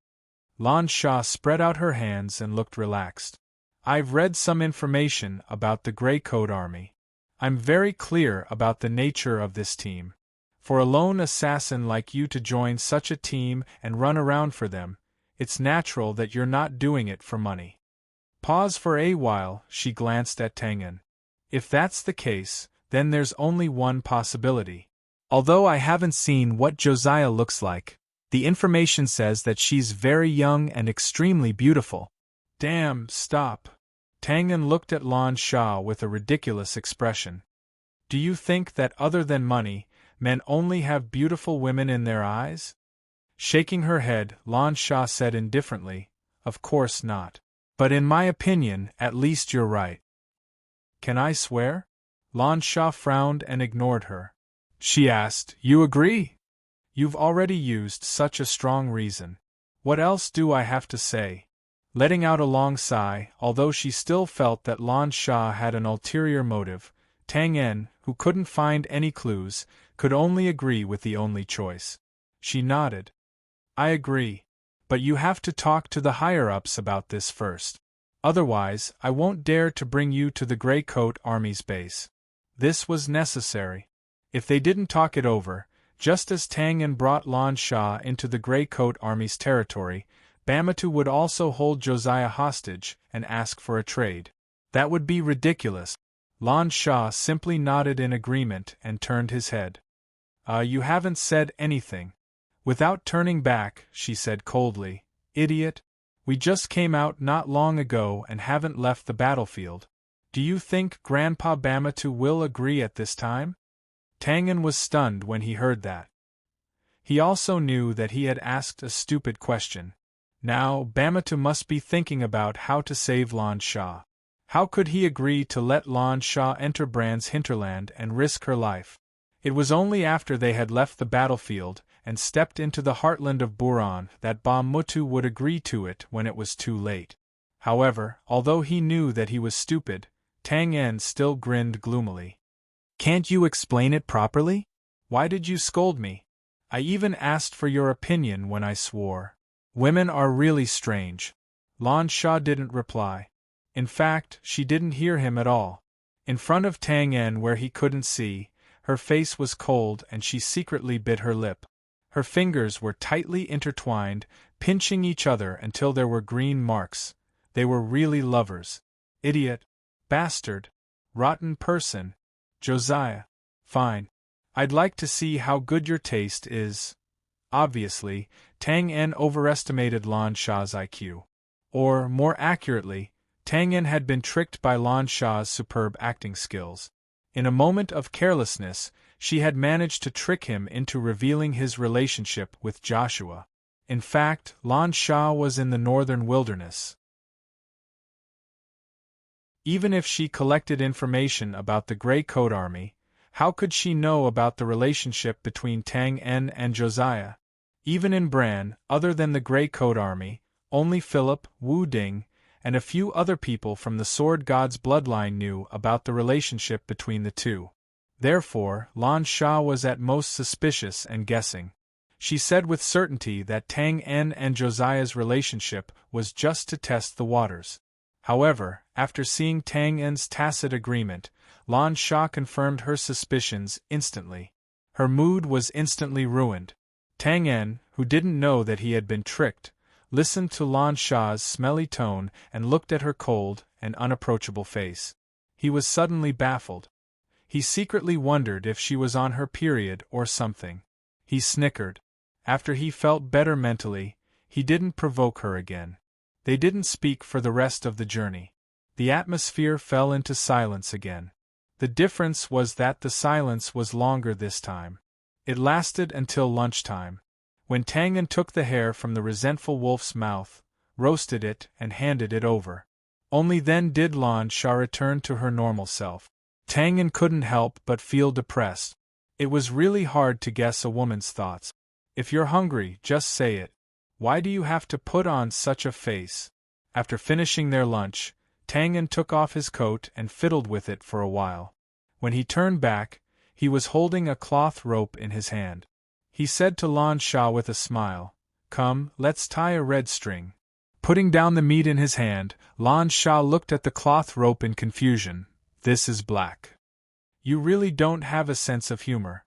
Lan Sha spread out her hands and looked relaxed. I've read some information about the Grey Coat Army. I'm very clear about the nature of this team. For a lone assassin like you to join such a team and run around for them, it's natural that you're not doing it for money. Pause for a while, she glanced at Tang Yen. If that's the case, then there's only one possibility. Although I haven't seen what Josiah looks like, the information says that she's very young and extremely beautiful. Damn, stop. Tang Yen looked at Lan Sha with a ridiculous expression. Do you think that other than money, men only have beautiful women in their eyes? Shaking her head, Lan Sha said indifferently, Of course not. But in my opinion, at least you're right. Can I swear? Lan Sha frowned and ignored her. She asked, You agree? You've already used such a strong reason. What else do I have to say? Letting out a long sigh, although she still felt that Lan Sha had an ulterior motive, Tang Yen, who couldn't find any clues, could only agree with the only choice. She nodded. I agree. But you have to talk to the higher-ups about this first. Otherwise, I won't dare to bring you to the Grey Coat Army's base. This was necessary. If they didn't talk it over, just as Tang Yen brought Lan Sha into the Grey Coat Army's territory, Bamatu would also hold Josiah hostage and ask for a trade. That would be ridiculous. Lan Sha simply nodded in agreement and turned his head. You haven't said anything. Without turning back, she said coldly, Idiot. We just came out not long ago and haven't left the battlefield. Do you think Grandpa Bamatu will agree at this time? Tang Yen was stunned when he heard that. He also knew that he had asked a stupid question. Now, Bamatu must be thinking about how to save Lan Sha. How could he agree to let Lan Sha enter Bran's hinterland and risk her life? It was only after they had left the battlefield and stepped into the heartland of Buran that Bamatu would agree to it when it was too late. However, although he knew that he was stupid, Tang Yen still grinned gloomily. Can't you explain it properly? Why did you scold me? I even asked for your opinion when I swore. Women are really strange. Lan Sha didn't reply. In fact, she didn't hear him at all. In front of Tang Yen where he couldn't see, her face was cold and she secretly bit her lip. Her fingers were tightly intertwined, pinching each other until there were green marks. They were really lovers. Idiot. Bastard. Rotten person. Josiah. Fine. I'd like to see how good your taste is. Obviously, Tang En overestimated Lan Sha's IQ. Or, more accurately, Tang En had been tricked by Lan Sha's superb acting skills. In a moment of carelessness, she had managed to trick him into revealing his relationship with Joshua. In fact, Lan Sha was in the northern wilderness. Even if she collected information about the Grey Coat Army, how could she know about the relationship between Tang En and Josiah? Even in Bran, other than the Grey Coat Army, only Philip, Wu Ding, and a few other people from the Sword God's bloodline knew about the relationship between the two. Therefore, Lan Sha was at most suspicious and guessing. She said with certainty that Tang En and Josiah's relationship was just to test the waters. However, after seeing Tang En's tacit agreement, Lan Sha confirmed her suspicions instantly. Her mood was instantly ruined. Tang En, who didn't know that he had been tricked, listened to Lan Sha's smelly tone and looked at her cold and unapproachable face. He was suddenly baffled. He secretly wondered if she was on her period or something. He snickered. After he felt better mentally, he didn't provoke her again. They didn't speak for the rest of the journey. The atmosphere fell into silence again. The difference was that the silence was longer this time. It lasted until lunchtime, when Tang En took the hair from the resentful wolf's mouth, roasted it, and handed it over. Only then did Lan Sha return to her normal self. Tang En couldn't help but feel depressed. It was really hard to guess a woman's thoughts. If you're hungry, just say it. Why do you have to put on such a face? After finishing their lunch, Tang En took off his coat and fiddled with it for a while. When he turned back, he was holding a cloth rope in his hand. He said to Lan Sha with a smile, "Come, let's tie a red string." Putting down the meat in his hand, Lan Sha looked at the cloth rope in confusion. "This is black. You really don't have a sense of humor."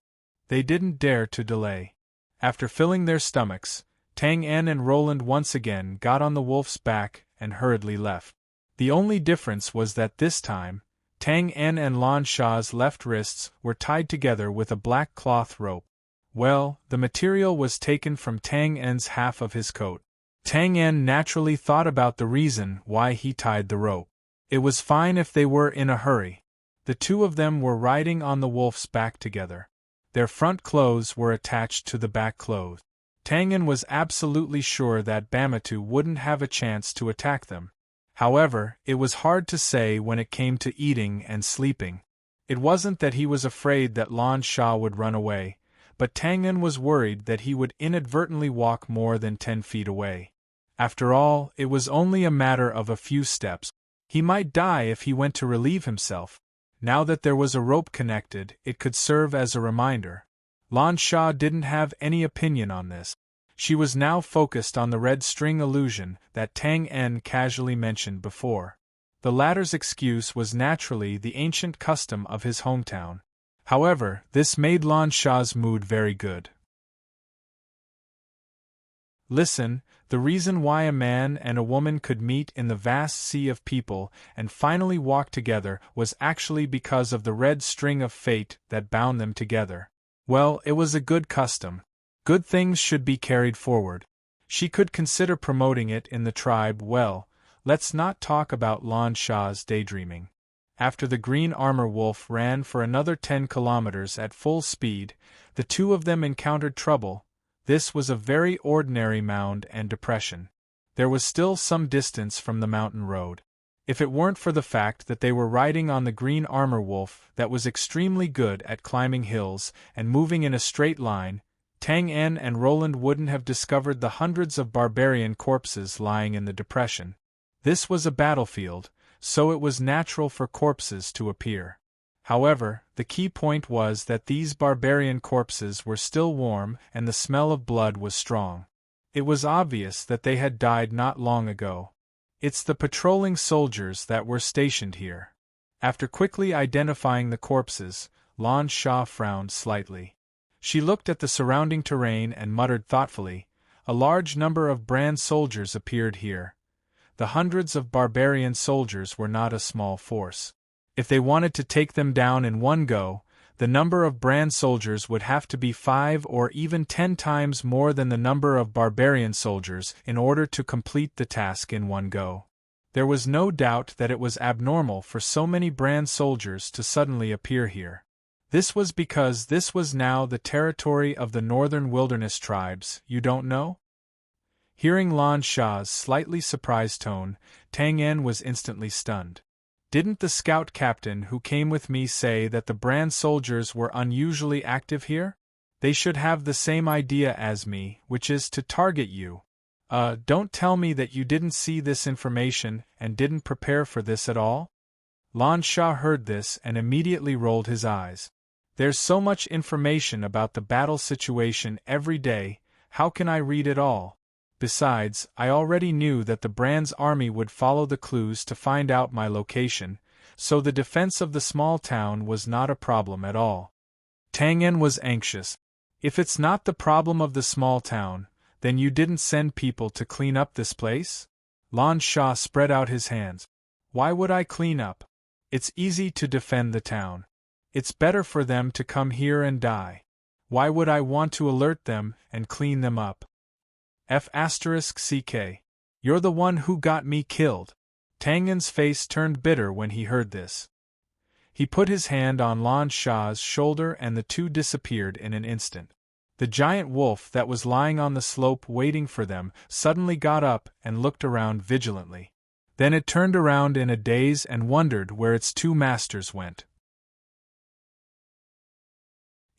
They didn't dare to delay. After filling their stomachs, Tang En and Roland once again got on the wolf's back and hurriedly left. The only difference was that this time, Tang En and Lan Sha's left wrists were tied together with a black cloth rope. Well, the material was taken from Tang En's half of his coat. Tang En naturally thought about the reason why he tied the rope. It was fine if they were in a hurry. The two of them were riding on the wolf's back together. Their front clothes were attached to the back clothes. Tang En was absolutely sure that Bamatu wouldn't have a chance to attack them. However, it was hard to say when it came to eating and sleeping. It wasn't that he was afraid that Lan Sha would run away, but Tang En was worried that he would inadvertently walk more than 10 feet away. After all, it was only a matter of a few steps. He might die if he went to relieve himself. Now that there was a rope connected, it could serve as a reminder. Lan Sha didn't have any opinion on this. She was now focused on the red string illusion that Tang En casually mentioned before. The latter's excuse was naturally the ancient custom of his hometown. However, this made Lan Sha's mood very good. Listen, the reason why a man and a woman could meet in the vast sea of people and finally walk together was actually because of the red string of fate that bound them together. Well, it was a good custom. Good things should be carried forward. She could consider promoting it in the tribe. Well, let's not talk about Lan Sha's daydreaming. After the green armor wolf ran for another 10 kilometers at full speed, the two of them encountered trouble. This was a very ordinary mound and depression. There was still some distance from the mountain road. If it weren't for the fact that they were riding on the green armor wolf that was extremely good at climbing hills and moving in a straight line, Tang En and Roland wouldn't have discovered the hundreds of barbarian corpses lying in the depression. This was a battlefield, so it was natural for corpses to appear. However, the key point was that these barbarian corpses were still warm and the smell of blood was strong. It was obvious that they had died not long ago. It's the patrolling soldiers that were stationed here. After quickly identifying the corpses, Lan Sha frowned slightly. She looked at the surrounding terrain and muttered thoughtfully, "A large number of Bran soldiers appeared here. The hundreds of barbarian soldiers were not a small force. If they wanted to take them down in one go, The number of Brand soldiers would have to be 5 or even 10 times more than the number of barbarian soldiers in order to complete the task in one go. There was no doubt that it was abnormal for so many Brand soldiers to suddenly appear here. This was because this was now the territory of the northern wilderness tribes, you don't know? Hearing Lan Sha's slightly surprised tone, Tang En was instantly stunned. Didn't the scout captain who came with me say that the Brand soldiers were unusually active here? They should have the same idea as me, which is to target you. Don't tell me that you didn't see this information and didn't prepare for this at all? Lan Sha heard this and immediately rolled his eyes. There's so much information about the battle situation every day, how can I read it all? Besides, I already knew that the Brand's army would follow the clues to find out my location, so the defense of the small town was not a problem at all. Tang En was anxious. If it's not the problem of the small town, then you didn't send people to clean up this place? Lan Sha spread out his hands. Why would I clean up? It's easy to defend the town. It's better for them to come here and die. Why would I want to alert them and clean them up? F***ck. You're the one who got me killed. Tang En's face turned bitter when he heard this. He put his hand on Lan Sha's shoulder and the two disappeared in an instant. The giant wolf that was lying on the slope waiting for them suddenly got up and looked around vigilantly. Then it turned around in a daze and wondered where its two masters went.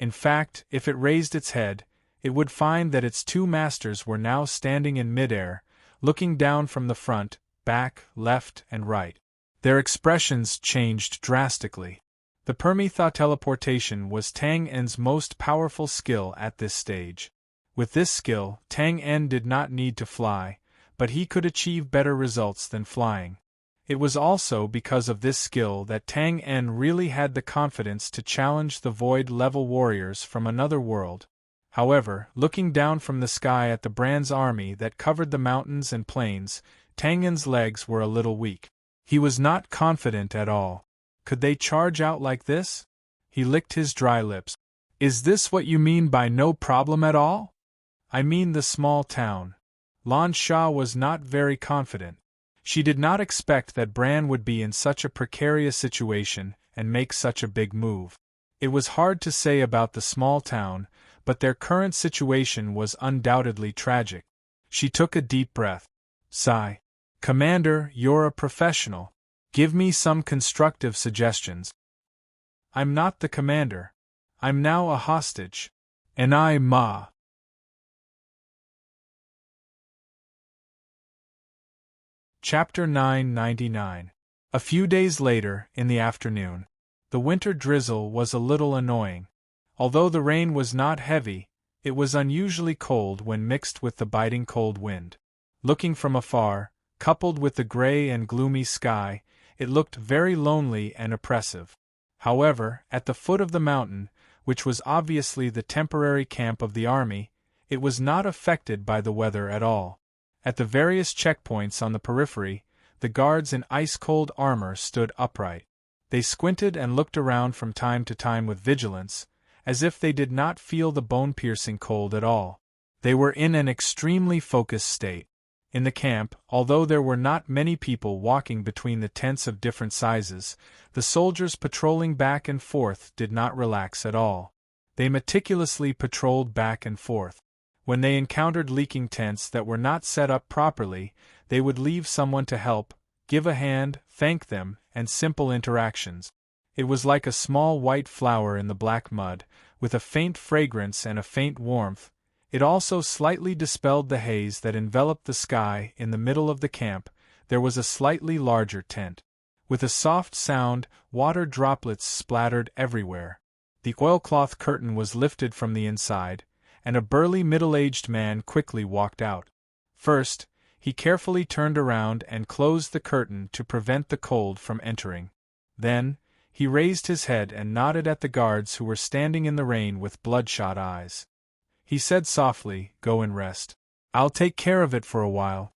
In fact, if it raised its head, it would find that its two masters were now standing in midair, looking down from the front, back, left, and right. Their expressions changed drastically. The Permetha teleportation was Tang En's most powerful skill at this stage. With this skill, Tang En did not need to fly, but he could achieve better results than flying. It was also because of this skill that Tang En really had the confidence to challenge the void-level warriors from another world. However, looking down from the sky at the Brand's army that covered the mountains and plains, Tang En's legs were a little weak. He was not confident at all. Could they charge out like this? He licked his dry lips. Is this what you mean by no problem at all? I mean the small town. Lan Sha was not very confident. She did not expect that Brand would be in such a precarious situation and make such a big move. It was hard to say about the small town, but their current situation was undoubtedly tragic. She took a deep breath. Sigh. Commander, you're a professional. Give me some constructive suggestions. I'm not the commander. I'm now a hostage. And I, Ma. Chapter 999. A few days later, in the afternoon. The winter drizzle was a little annoying. Although the rain was not heavy, it was unusually cold when mixed with the biting cold wind. Looking from afar, coupled with the gray and gloomy sky, it looked very lonely and oppressive. However, at the foot of the mountain, which was obviously the temporary camp of the army, it was not affected by the weather at all. At the various checkpoints on the periphery, the guards in ice-cold armor stood upright. They squinted and looked around from time to time with vigilance, as if they did not feel the bone-piercing cold at all. They were in an extremely focused state. In the camp, although there were not many people walking between the tents of different sizes, the soldiers patrolling back and forth did not relax at all. They meticulously patrolled back and forth. When they encountered leaking tents that were not set up properly, they would leave someone to help, give a hand, thank them, and simple interactions. It was like a small white flower in the black mud, with a faint fragrance and a faint warmth. It also slightly dispelled the haze that enveloped the sky. In the middle of the camp, there was a slightly larger tent. With a soft sound, water droplets splattered everywhere. The oilcloth curtain was lifted from the inside, and a burly middle-aged man quickly walked out. First, he carefully turned around and closed the curtain to prevent the cold from entering. Then, he raised his head and nodded at the guards who were standing in the rain with bloodshot eyes. He said softly, "Go and rest. I'll take care of it for a while."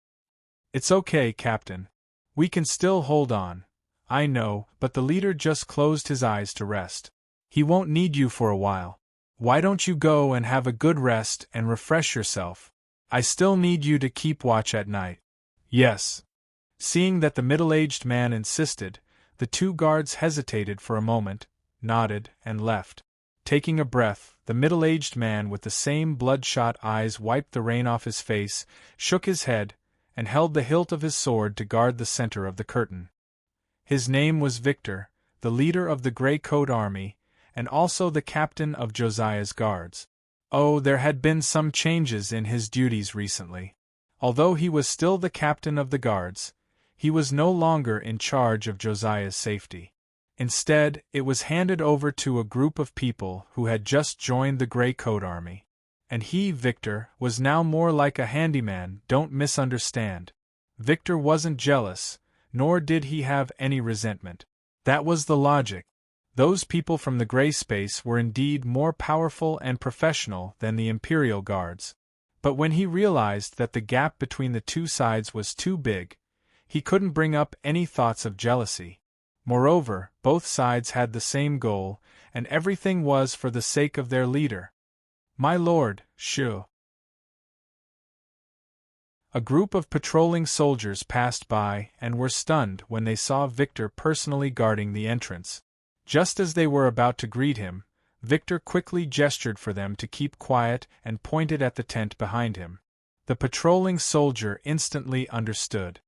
"It's okay, Captain. We can still hold on." "I know," but the leader just closed his eyes to rest. He won't need you for a while. Why don't you go and have a good rest and refresh yourself? I still need you to keep watch at night." "Yes." Seeing that the middle-aged man insisted, the two guards hesitated for a moment, nodded, and left. Taking a breath, the middle-aged man with the same bloodshot eyes wiped the rain off his face, shook his head, and held the hilt of his sword to guard the center of the curtain. His name was Victor, the leader of the Gray Coat Army, and also the captain of Josiah's guards. Oh, there had been some changes in his duties recently. Although he was still the captain of the guards, he was no longer in charge of Josiah's safety. Instead, it was handed over to a group of people who had just joined the Gray Coat Army. And he, Victor, was now more like a handyman. Don't misunderstand. Victor wasn't jealous, nor did he have any resentment. That was the logic. Those people from the Gray Space were indeed more powerful and professional than the Imperial Guards. But when he realized that the gap between the two sides was too big, he couldn't bring up any thoughts of jealousy. Moreover, both sides had the same goal, and everything was for the sake of their leader. "My lord, shoo." A group of patrolling soldiers passed by and were stunned when they saw Victor personally guarding the entrance. Just as they were about to greet him, Victor quickly gestured for them to keep quiet and pointed at the tent behind him. The patrolling soldier instantly understood.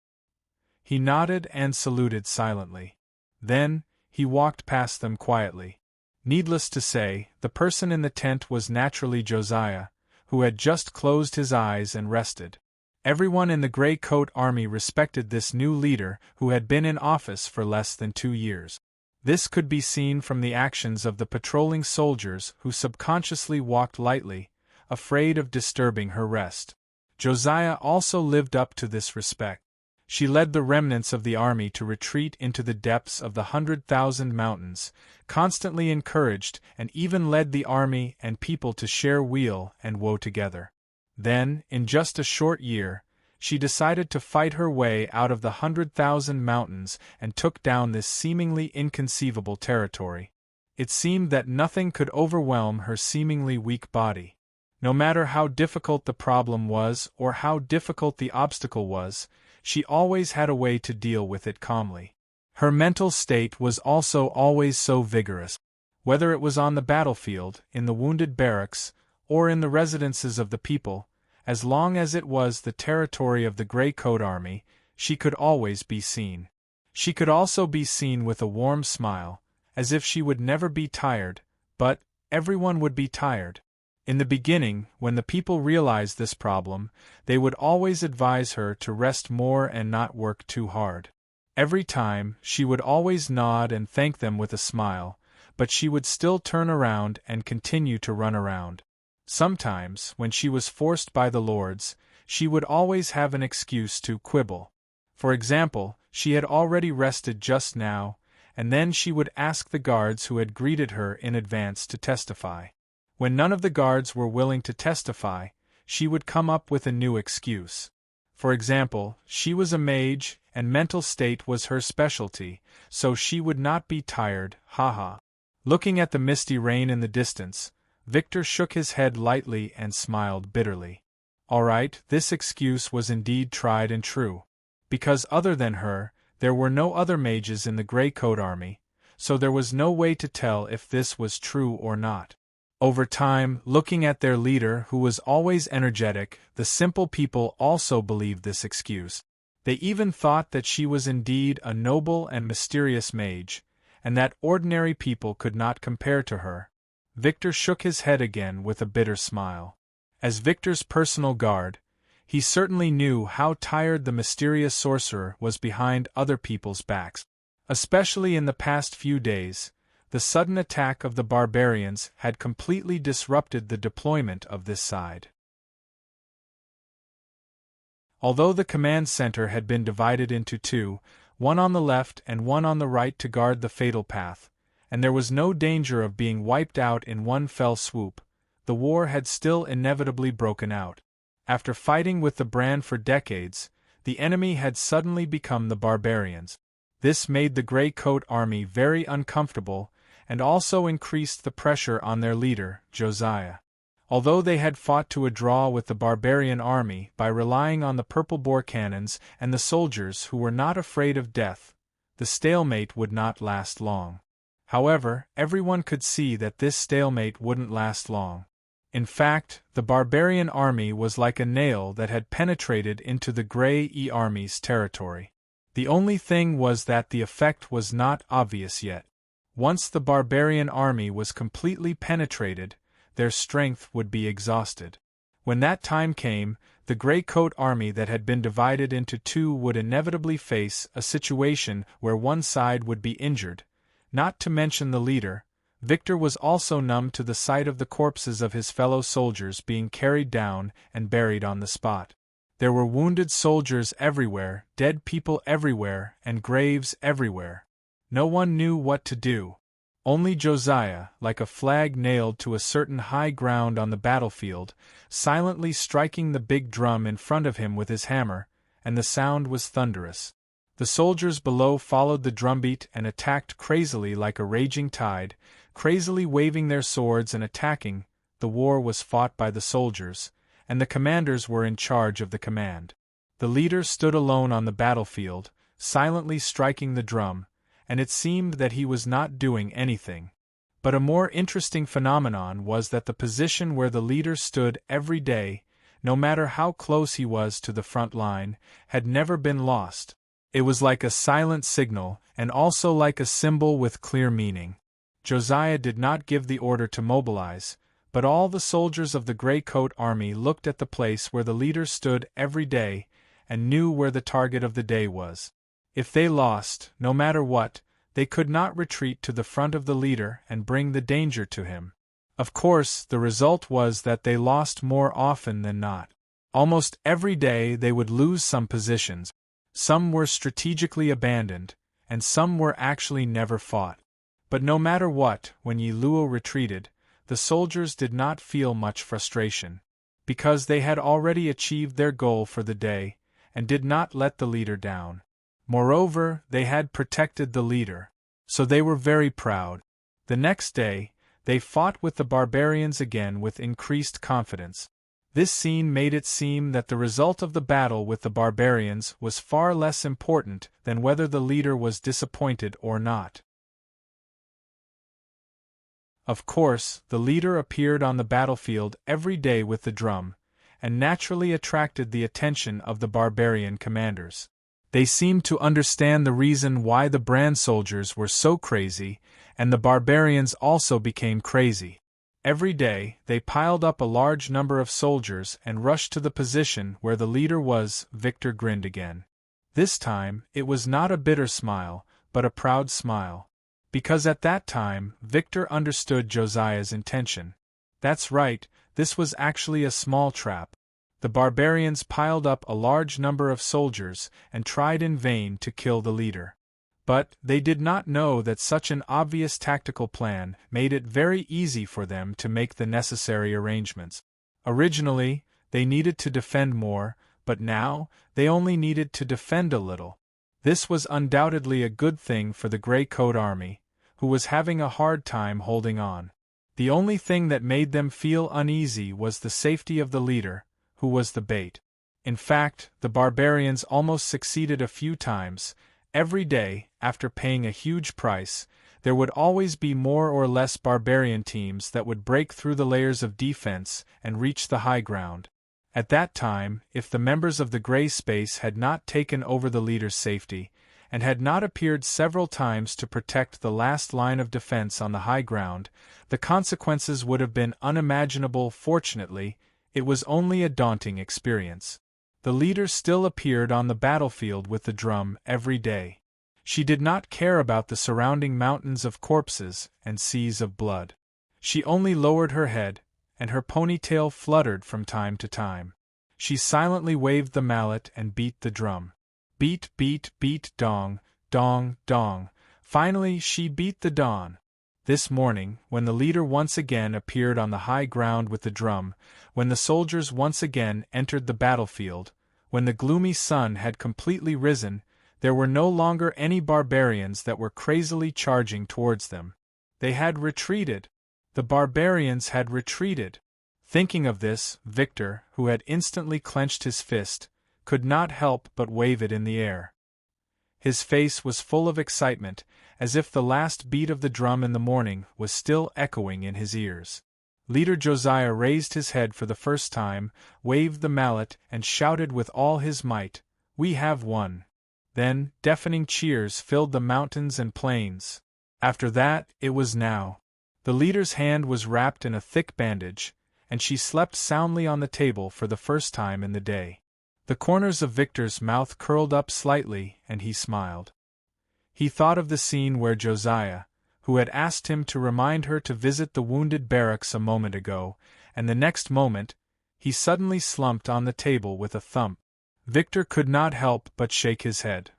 He nodded and saluted silently. Then, he walked past them quietly. Needless to say, the person in the tent was naturally Josiah, who had just closed his eyes and rested. Everyone in the Gray Coat Army respected this new leader who had been in office for less than 2 years. This could be seen from the actions of the patrolling soldiers who subconsciously walked lightly, afraid of disturbing her rest. Josiah also lived up to this respect. She led the remnants of the army to retreat into the depths of the 100,000 mountains, constantly encouraged and even led the army and people to share weal and woe together. Then, in just a short year, she decided to fight her way out of the 100,000 mountains and took down this seemingly inconceivable territory. It seemed that nothing could overwhelm her seemingly weak body. No matter how difficult the problem was or how difficult the obstacle was, she always had a way to deal with it calmly. Her mental state was also always so vigorous. Whether it was on the battlefield, in the wounded barracks, or in the residences of the people, as long as it was the territory of the Gray Coat Army, she could always be seen. She could also be seen with a warm smile, as if she would never be tired, but everyone would be tired. In the beginning, when the people realized this problem, they would always advise her to rest more and not work too hard. Every time, she would always nod and thank them with a smile, but she would still turn around and continue to run around. Sometimes, when she was forced by the lords, she would always have an excuse to quibble. For example, she had already rested just now, and then she would ask the guards who had greeted her in advance to testify. When none of the guards were willing to testify, she would come up with a new excuse. For example, she was a mage, and mental state was her specialty, so she would not be tired, haha. Looking at the misty rain in the distance, Victor shook his head lightly and smiled bitterly. All right, this excuse was indeed tried and true. Because other than her, there were no other mages in the Gray Coat Army, so there was no way to tell if this was true or not. Over time, looking at their leader who was always energetic, the simple people also believed this excuse. They even thought that she was indeed a noble and mysterious mage, and that ordinary people could not compare to her. Victor shook his head again with a bitter smile. As Victor's personal guard, he certainly knew how tired the mysterious sorcerer was behind other people's backs. Especially in the past few days, the sudden attack of the barbarians had completely disrupted the deployment of this side. Although the command center had been divided into two, one on the left and one on the right to guard the fatal path, and there was no danger of being wiped out in one fell swoop, the war had still inevitably broken out. After fighting with the brand for decades, the enemy had suddenly become the barbarians. This made the Gray Coat Army very uncomfortable, and also increased the pressure on their leader, Josiah. Although they had fought to a draw with the barbarian army by relying on the purple bore cannons and the soldiers who were not afraid of death, the stalemate would not last long. However, everyone could see that this stalemate wouldn't last long. In fact, the barbarian army was like a nail that had penetrated into the Grey Army's territory. The only thing was that the effect was not obvious yet. Once the barbarian army was completely penetrated, their strength would be exhausted. When that time came, the Grey Coat army that had been divided into two would inevitably face a situation where one side would be injured, not to mention the leader. Victor was also numb to the sight of the corpses of his fellow soldiers being carried down and buried on the spot. There were wounded soldiers everywhere, dead people everywhere, and graves everywhere. No one knew what to do. Only Josiah, like a flag nailed to a certain high ground on the battlefield, silently striking the big drum in front of him with his hammer, and the sound was thunderous. The soldiers below followed the drumbeat and attacked crazily like a raging tide, crazily waving their swords and attacking. The war was fought by the soldiers, and the commanders were in charge of the command. The leader stood alone on the battlefield, silently striking the drum, and it seemed that he was not doing anything. But a more interesting phenomenon was that the position where the leader stood every day, no matter how close he was to the front line, had never been lost. It was like a silent signal, and also like a symbol with clear meaning. Josiah did not give the order to mobilize, but all the soldiers of the Grey Coat army looked at the place where the leader stood every day, and knew where the target of the day was. If they lost, no matter what, they could not retreat to the front of the leader and bring the danger to him. Of course, the result was that they lost more often than not. Almost every day they would lose some positions. Some were strategically abandoned, and some were actually never fought. But no matter what, when Yi Luo retreated, the soldiers did not feel much frustration, because they had already achieved their goal for the day, and did not let the leader down. Moreover, they had protected the leader, so they were very proud. The next day, they fought with the barbarians again with increased confidence. This scene made it seem that the result of the battle with the barbarians was far less important than whether the leader was disappointed or not. Of course, the leader appeared on the battlefield every day with the drum, and naturally attracted the attention of the barbarian commanders. They seemed to understand the reason why the brand soldiers were so crazy, and the barbarians also became crazy. Every day, they piled up a large number of soldiers and rushed to the position where the leader was. Victor grinned again. This time, it was not a bitter smile, but a proud smile. Because at that time, Victor understood Josiah's intention. That's right, this was actually a small trap. The barbarians piled up a large number of soldiers and tried in vain to kill the leader. But they did not know that such an obvious tactical plan made it very easy for them to make the necessary arrangements. Originally, they needed to defend more, but now, they only needed to defend a little. This was undoubtedly a good thing for the Grey Coat army, who was having a hard time holding on. The only thing that made them feel uneasy was the safety of the leader, who was the bait. In fact, the barbarians almost succeeded a few times. Every day, after paying a huge price, there would always be more or less barbarian teams that would break through the layers of defense and reach the high ground. At that time, if the members of the Grey Space had not taken over the leader's safety, and had not appeared several times to protect the last line of defense on the high ground, the consequences would have been unimaginable. Fortunately, it was only a daunting experience. The leader still appeared on the battlefield with the drum every day. She did not care about the surrounding mountains of corpses and seas of blood. She only lowered her head, and her ponytail fluttered from time to time. She silently waved the mallet and beat the drum. Beat, beat, beat, dong, dong, dong. Finally, she beat the dawn. This morning, when the leader once again appeared on the high ground with the drum, when the soldiers once again entered the battlefield, when the gloomy sun had completely risen, there were no longer any barbarians that were crazily charging towards them. They had retreated. The barbarians had retreated. Thinking of this, Victor, who had instantly clenched his fist, could not help but wave it in the air. His face was full of excitement, as if the last beat of the drum in the morning was still echoing in his ears. Leader Josiah raised his head for the first time, waved the mallet, and shouted with all his might, "We have won!" Then, deafening cheers filled the mountains and plains. After that, it was now. The leader's hand was wrapped in a thick bandage, and she slept soundly on the table for the first time in the day. The corners of Victor's mouth curled up slightly, and he smiled. He thought of the scene where Josiah, who had asked him to remind her to visit the wounded barracks a moment ago, and the next moment, he suddenly slumped on the table with a thump. Victor could not help but shake his head.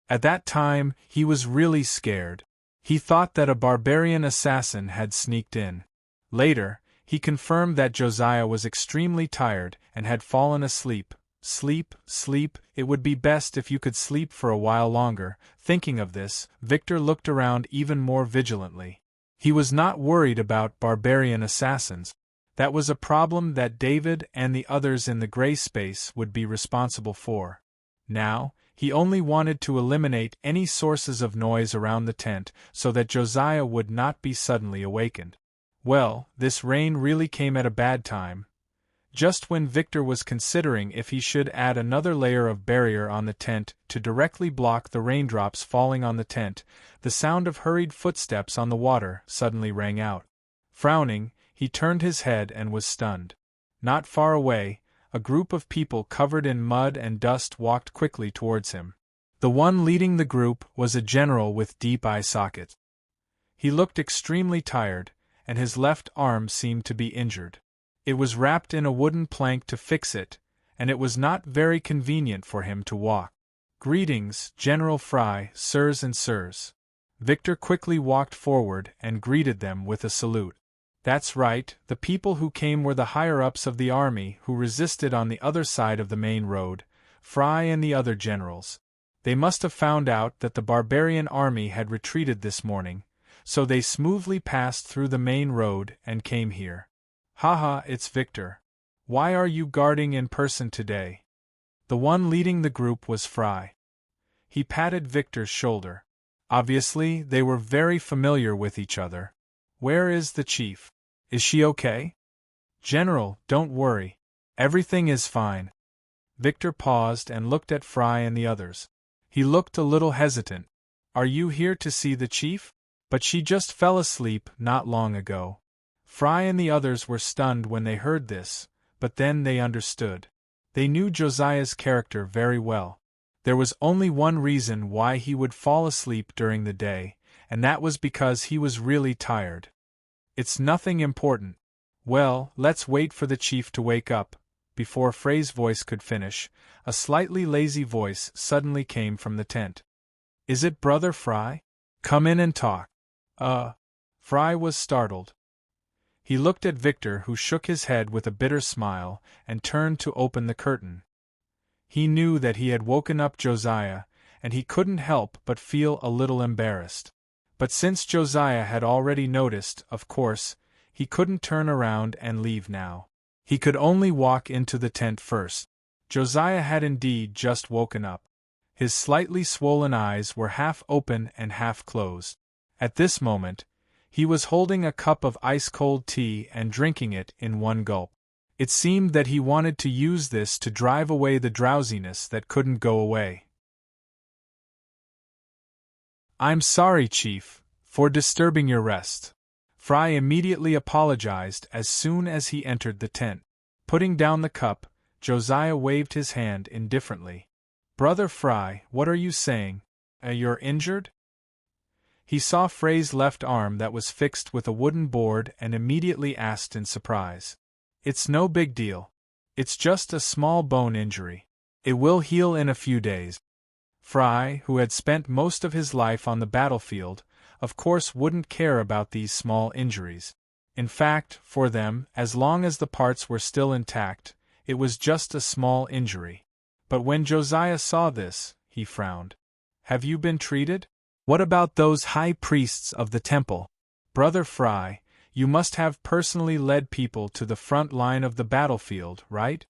At that time, he was really scared. He thought that a barbarian assassin had sneaked in. Later, he confirmed that Josiah was extremely tired and had fallen asleep. Sleep, sleep, it would be best if you could sleep for a while longer. Thinking of this, Victor looked around even more vigilantly. He was not worried about barbarian assassins. That was a problem that David and the others in the gray space would be responsible for. Now, he only wanted to eliminate any sources of noise around the tent so that Josiah would not be suddenly awakened. Well, this rain really came at a bad time. Just when Victor was considering if he should add another layer of barrier on the tent to directly block the raindrops falling on the tent, the sound of hurried footsteps on the water suddenly rang out. Frowning, he turned his head and was stunned. Not far away, a group of people covered in mud and dust walked quickly towards him. The one leading the group was a general with deep eye sockets. He looked extremely tired, and his left arm seemed to be injured. It was wrapped in a wooden plank to fix it, and it was not very convenient for him to walk. "Greetings, General Fry, sirs and sirs." Victor quickly walked forward and greeted them with a salute. That's right, the people who came were the higher-ups of the army who resisted on the other side of the main road, Fry and the other generals. They must have found out that the barbarian army had retreated this morning, so they smoothly passed through the main road and came here. "Haha, it's Victor. Why are you guarding in person today?" The one leading the group was Fry. He patted Victor's shoulder. Obviously, they were very familiar with each other. "Where is the chief? Is she okay?" "General, don't worry. Everything is fine." Victor paused and looked at Fry and the others. He looked a little hesitant. "Are you here to see the chief? But she just fell asleep not long ago." Fry and the others were stunned when they heard this, but then they understood. They knew Josiah's character very well. There was only one reason why he would fall asleep during the day, and that was because he was really tired. "It's nothing important." "Well, let's wait for the chief to wake up." Before Fray's voice could finish, a slightly lazy voice suddenly came from the tent. "Is it Brother Fry? Come in and talk." Fry was startled. He looked at Victor, who shook his head with a bitter smile, and turned to open the curtain. He knew that he had woken up Josiah, and he couldn't help but feel a little embarrassed. But since Josiah had already noticed, of course, he couldn't turn around and leave now. He could only walk into the tent first. Josiah had indeed just woken up. His slightly swollen eyes were half open and half closed. At this moment, he was holding a cup of ice-cold tea and drinking it in one gulp. It seemed that he wanted to use this to drive away the drowsiness that couldn't go away. "I'm sorry, Chief, for disturbing your rest." Fry immediately apologized as soon as he entered the tent. Putting down the cup, Josiah waved his hand indifferently. "Brother Fry, what are you saying? You're injured?" He saw Fray's left arm that was fixed with a wooden board and immediately asked in surprise. "It's no big deal. It's just a small bone injury. It will heal in a few days." Fry, who had spent most of his life on the battlefield, of course wouldn't care about these small injuries. In fact, for them, as long as the parts were still intact, it was just a small injury. But when Josiah saw this, he frowned. "Have you been treated?" What about those high priests of the temple? Brother Fry, you must have personally led people to the front line of the battlefield, right?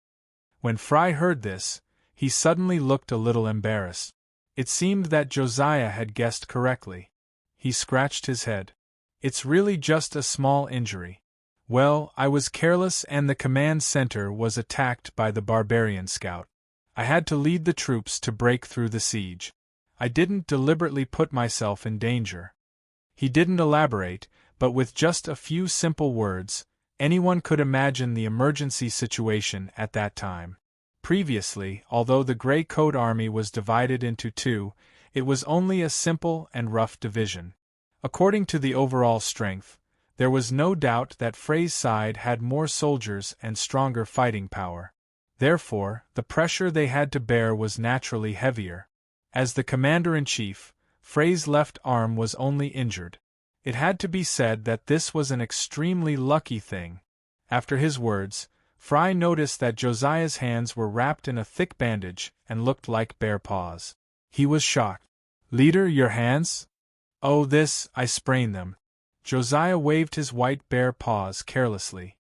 When Fry heard this, he suddenly looked a little embarrassed. It seemed that Josiah had guessed correctly. He scratched his head. It's really just a small injury. Well, I was careless and the command center was attacked by the barbarian scout. I had to lead the troops to break through the siege. I didn't deliberately put myself in danger. He didn't elaborate, but with just a few simple words, anyone could imagine the emergency situation at that time. Previously, although the Gray Coat Army was divided into two, it was only a simple and rough division. According to the overall strength, there was no doubt that Frey's side had more soldiers and stronger fighting power. Therefore, the pressure they had to bear was naturally heavier. As the commander-in-chief, Frey's left arm was only injured. It had to be said that this was an extremely lucky thing. After his words, Fry noticed that Josiah's hands were wrapped in a thick bandage and looked like bare paws. He was shocked. "Leader, your hands?" "Oh, I sprained them." Josiah waved his white bare paws carelessly.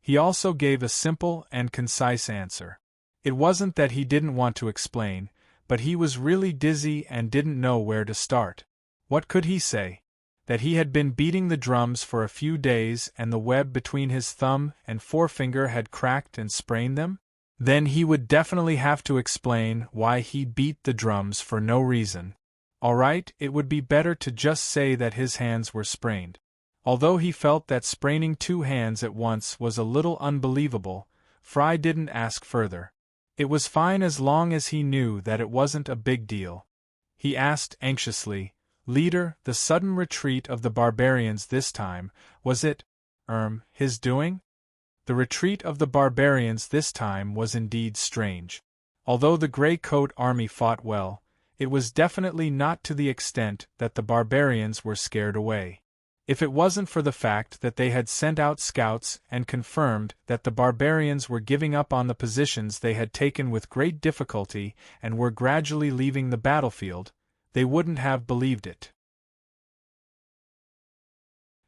He also gave a simple and concise answer. It wasn't that he didn't want to explain, but he was really dizzy and didn't know where to start. What could he say? That he had been beating the drums for a few days and the web between his thumb and forefinger had cracked and sprained them? Then he would definitely have to explain why he beat the drums for no reason. All right, it would be better to just say that his hands were sprained. Although he felt that spraining two hands at once was a little unbelievable, Fry didn't ask further. It was fine as long as he knew that it wasn't a big deal. He asked anxiously, "Leader, the sudden retreat of the barbarians this time, was it, his doing?" The retreat of the barbarians this time was indeed strange. Although the Gray Coat Army fought well, it was definitely not to the extent that the barbarians were scared away. If it wasn't for the fact that they had sent out scouts and confirmed that the barbarians were giving up on the positions they had taken with great difficulty and were gradually leaving the battlefield, they wouldn't have believed it.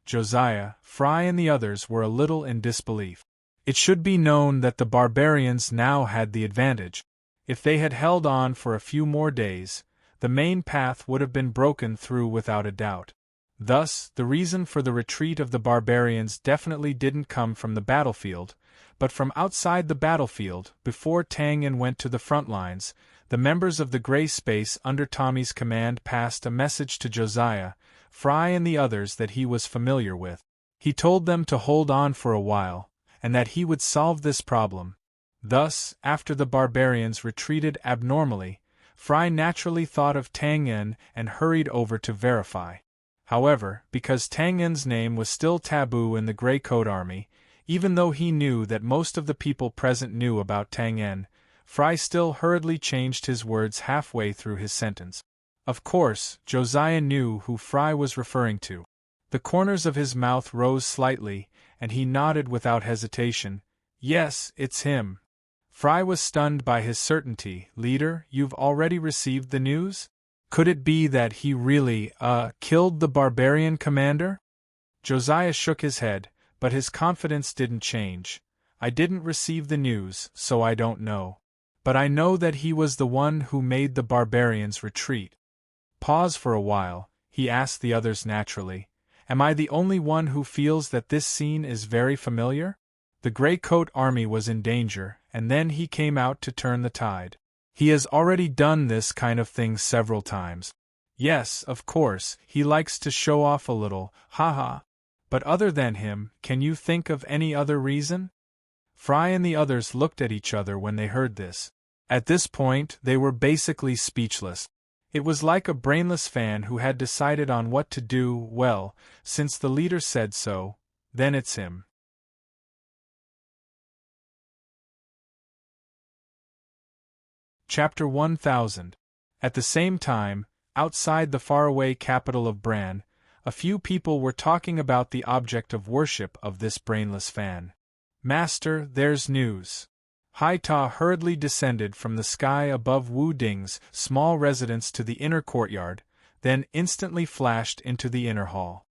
Josiah, Fry and the others were a little in disbelief. It should be known that the barbarians now had the advantage. If they had held on for a few more days, the main path would have been broken through without a doubt. Thus, the reason for the retreat of the barbarians definitely didn't come from the battlefield, but from outside the battlefield. Before Tang Yen went to the front lines, the members of the Gray Space under Tommy's command passed a message to Josiah, Fry and the others that he was familiar with. He told them to hold on for a while, and that he would solve this problem. Thus, after the barbarians retreated abnormally, Fry naturally thought of Tang Yen and hurried over to verify. However, because Tang Yen's name was still taboo in the Gray Coat Army, even though he knew that most of the people present knew about Tang Yen, Fry still hurriedly changed his words halfway through his sentence. Of course, Josiah knew who Fry was referring to. The corners of his mouth rose slightly, and he nodded without hesitation. "Yes, it's him." Fry was stunned by his certainty. "Leader, you've already received the news? Could it be that he really, killed the barbarian commander?" Josiah shook his head, but his confidence didn't change. "I didn't receive the news, so I don't know. But I know that he was the one who made the barbarians retreat." Pause for a while, he asked the others naturally, "Am I the only one who feels that this scene is very familiar?" The Gray Coat Army was in danger, and then he came out to turn the tide. He has already done this kind of thing several times. Yes, of course, he likes to show off a little, haha. But other than him, can you think of any other reason? Fry and the others looked at each other when they heard this. At this point, they were basically speechless. It was like a brainless fan who had decided on what to do. Well, since the leader said so, then it's him. Chapter 1000. At the same time, outside the faraway capital of Bran, a few people were talking about the object of worship of this brainless fan. "Master, there's news." Hai Ta hurriedly descended from the sky above Wu Ding's small residence to the inner courtyard, then instantly flashed into the inner hall.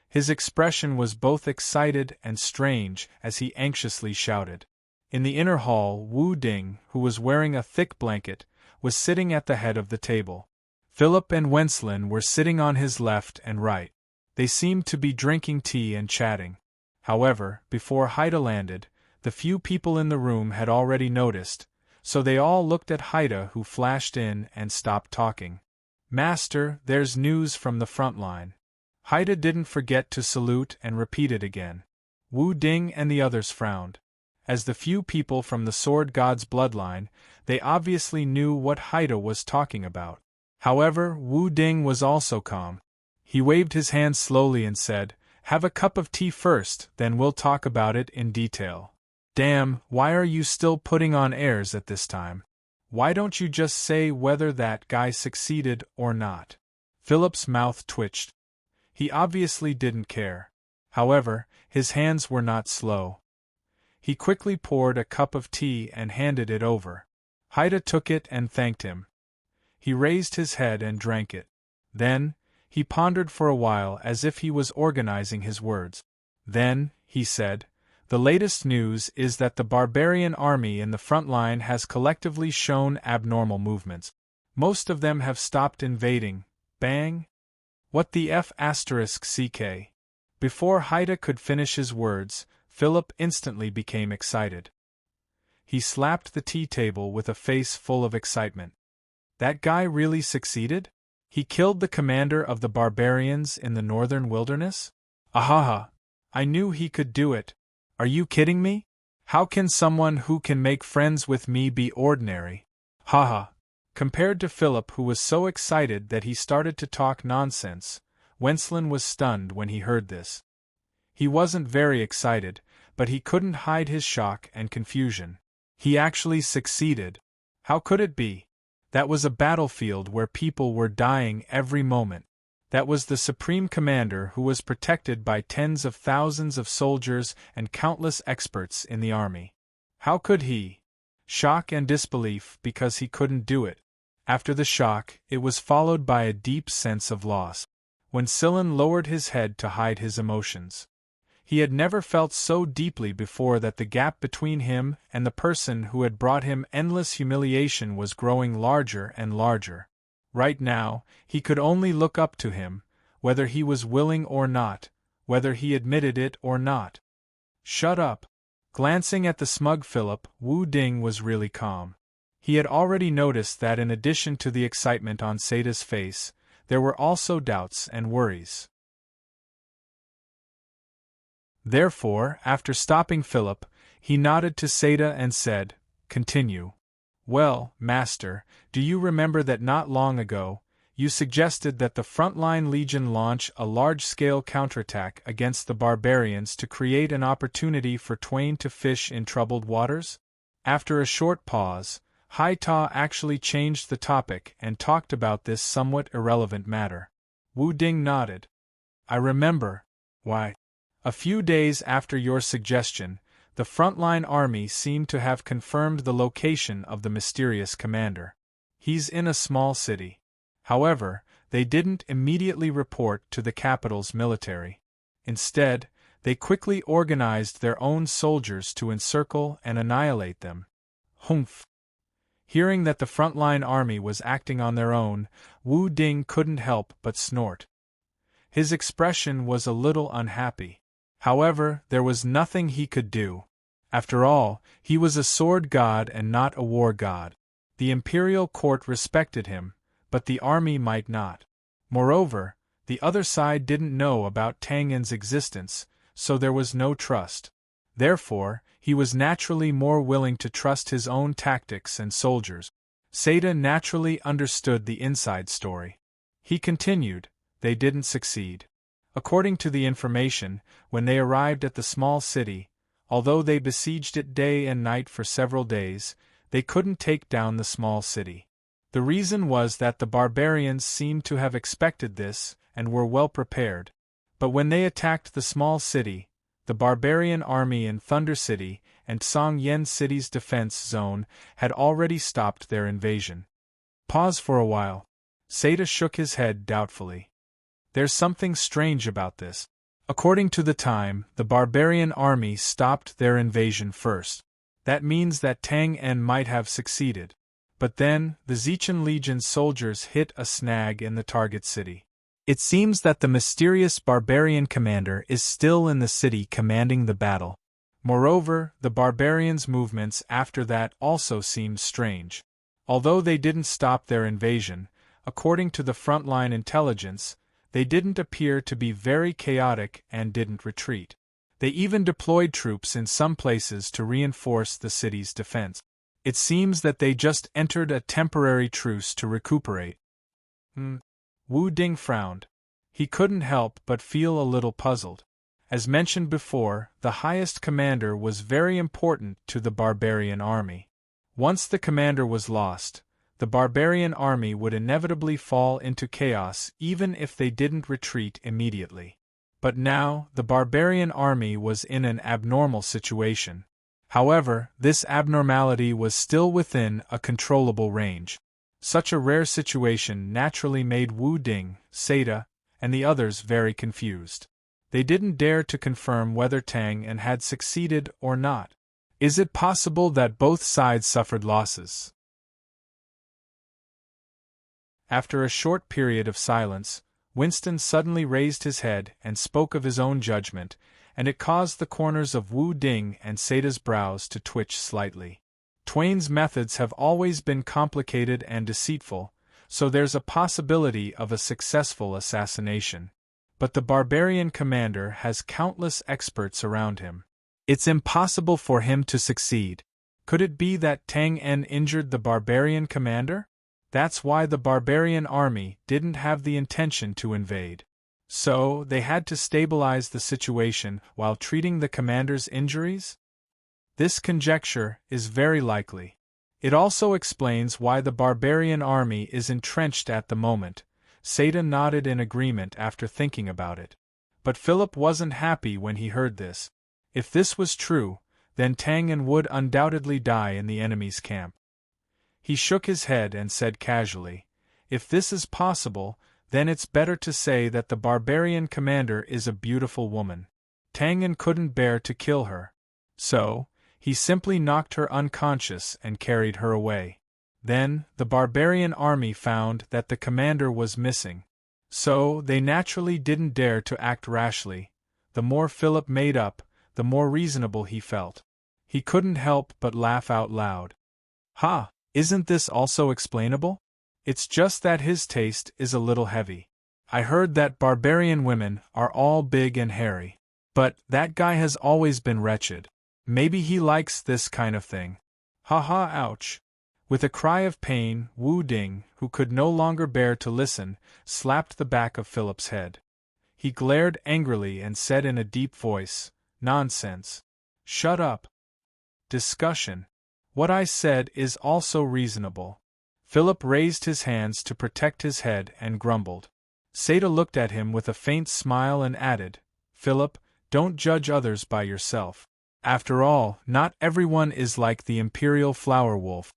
His expression was both excited and strange as he anxiously shouted. In the inner hall, Wu Ding, who was wearing a thick blanket, was sitting at the head of the table. Philip and Wenslin were sitting on his left and right. They seemed to be drinking tea and chatting. However, before Haida landed, the few people in the room had already noticed, so they all looked at Haida, who flashed in and stopped talking. "Master, there's news from the front line." Haida didn't forget to salute and repeat it again. Wu Ding and the others frowned. As the few people from the Sword God's bloodline, they obviously knew what Haida was talking about. However, Wu Ding was also calm. He waved his hand slowly and said, "Have a cup of tea first, then we'll talk about it in detail." "Damn, why are you still putting on airs at this time? Why don't you just say whether that guy succeeded or not?" Philip's mouth twitched. He obviously didn't care. However, his hands were not slow. He quickly poured a cup of tea and handed it over. Haida took it and thanked him. He raised his head and drank it. Then, he pondered for a while as if he was organizing his words. Then, he said, "The latest news is that the barbarian army in the front line has collectively shown abnormal movements. Most of them have stopped invading." Bang! "What the F***ck?" Before Haida could finish his words, Philip instantly became excited. He slapped the tea table with a face full of excitement. That guy really succeeded? He killed the commander of the barbarians in the northern wilderness? Ahaha! I knew he could do it. Are you kidding me? How can someone who can make friends with me be ordinary? Haha! Compared to Philip, who was so excited that he started to talk nonsense, Wenslin was stunned when he heard this. He wasn't very excited, but he couldn't hide his shock and confusion. He actually succeeded. How could it be? That was a battlefield where people were dying every moment. That was the supreme commander who was protected by tens of thousands of soldiers and countless experts in the army. How could he? Shock and disbelief because he couldn't do it. After the shock, it was followed by a deep sense of loss. When Sillin lowered his head to hide his emotions. He had never felt so deeply before that the gap between him and the person who had brought him endless humiliation was growing larger and larger. Right now, he could only look up to him, whether he was willing or not, whether he admitted it or not. "Shut up." Glancing at the smug Philip, Wu Ding was really calm. He had already noticed that in addition to the excitement on Sada's face, there were also doubts and worries. Therefore, after stopping Philip, he nodded to Sada and said, "Continue." "Well, Master, do you remember that not long ago, you suggested that the frontline legion launch a large-scale counterattack against the barbarians to create an opportunity for Twain to fish in troubled waters?" After a short pause, Haida actually changed the topic and talked about this somewhat irrelevant matter. Wu Ding nodded. "I remember. Why? A few days after your suggestion, the frontline army seemed to have confirmed the location of the mysterious commander. He's in a small city. However, they didn't immediately report to the capital's military. Instead, they quickly organized their own soldiers to encircle and annihilate them." Humph! Hearing that the frontline army was acting on their own, Wu Ding couldn't help but snort. His expression was a little unhappy. However, there was nothing he could do. After all, he was a sword god and not a war god. The imperial court respected him, but the army might not. Moreover, the other side didn't know about Tangan's existence, so there was no trust. Therefore, he was naturally more willing to trust his own tactics and soldiers. Sada naturally understood the inside story. He continued, "They didn't succeed. According to the information, when they arrived at the small city, although they besieged it day and night for several days, they couldn't take down the small city. The reason was that the barbarians seemed to have expected this and were well prepared. But when they attacked the small city, the barbarian army in Thunder City and Song Yen City's defense zone had already stopped their invasion." Pause for a while. Seda shook his head doubtfully. There's something strange about this. According to the time, the barbarian army stopped their invasion first. That means that Tang En might have succeeded. But then, the Zichen Legion's soldiers hit a snag in the target city. It seems that the mysterious barbarian commander is still in the city commanding the battle. Moreover, the barbarians' movements after that also seemed strange. Although they didn't stop their invasion, according to the frontline intelligence, they didn't appear to be very chaotic and didn't retreat. They even deployed troops in some places to reinforce the city's defense. It seems that they just entered a temporary truce to recuperate. Wu Ding frowned. He couldn't help but feel a little puzzled. As mentioned before, the highest commander was very important to the barbarian army. Once the commander was lost, the barbarian army would inevitably fall into chaos even if they didn't retreat immediately. But now, the barbarian army was in an abnormal situation. However, this abnormality was still within a controllable range. Such a rare situation naturally made Wu Ding, Seda, and the others very confused. They didn't dare to confirm whether Tang En had succeeded or not. Is it possible that both sides suffered losses? After a short period of silence, Winston suddenly raised his head and spoke of his own judgment, and it caused the corners of Wu Ding and Seda's brows to twitch slightly. Twain's methods have always been complicated and deceitful, so there's a possibility of a successful assassination. But the barbarian commander has countless experts around him. It's impossible for him to succeed. Could it be that Tang En injured the barbarian commander? That's why the barbarian army didn't have the intention to invade. So, they had to stabilize the situation while treating the commander's injuries? This conjecture is very likely. It also explains why the barbarian army is entrenched at the moment. Seda nodded in agreement after thinking about it. But Philip wasn't happy when he heard this. If this was true, then Tang En would undoubtedly die in the enemy's camp. He shook his head and said casually, "If this is possible, then it's better to say that the barbarian commander is a beautiful woman. Tang En couldn't bear to kill her. So, he simply knocked her unconscious and carried her away. Then, the barbarian army found that the commander was missing. So, they naturally didn't dare to act rashly. The more Philip made up, the more reasonable he felt. He couldn't help but laugh out loud. Ha! Isn't this also explainable? It's just that his taste is a little heavy. I heard that barbarian women are all big and hairy. But that guy has always been wretched. Maybe he likes this kind of thing. Ha ha, ouch." With a cry of pain, Wu Ding, who could no longer bear to listen, slapped the back of Philip's head. He glared angrily and said in a deep voice, "Nonsense. Shut up. Discussion. What I said is also reasonable." Philip raised his hands to protect his head and grumbled. Seda looked at him with a faint smile and added, "Philip, don't judge others by yourself. After all, not everyone is like the imperial flower wolf."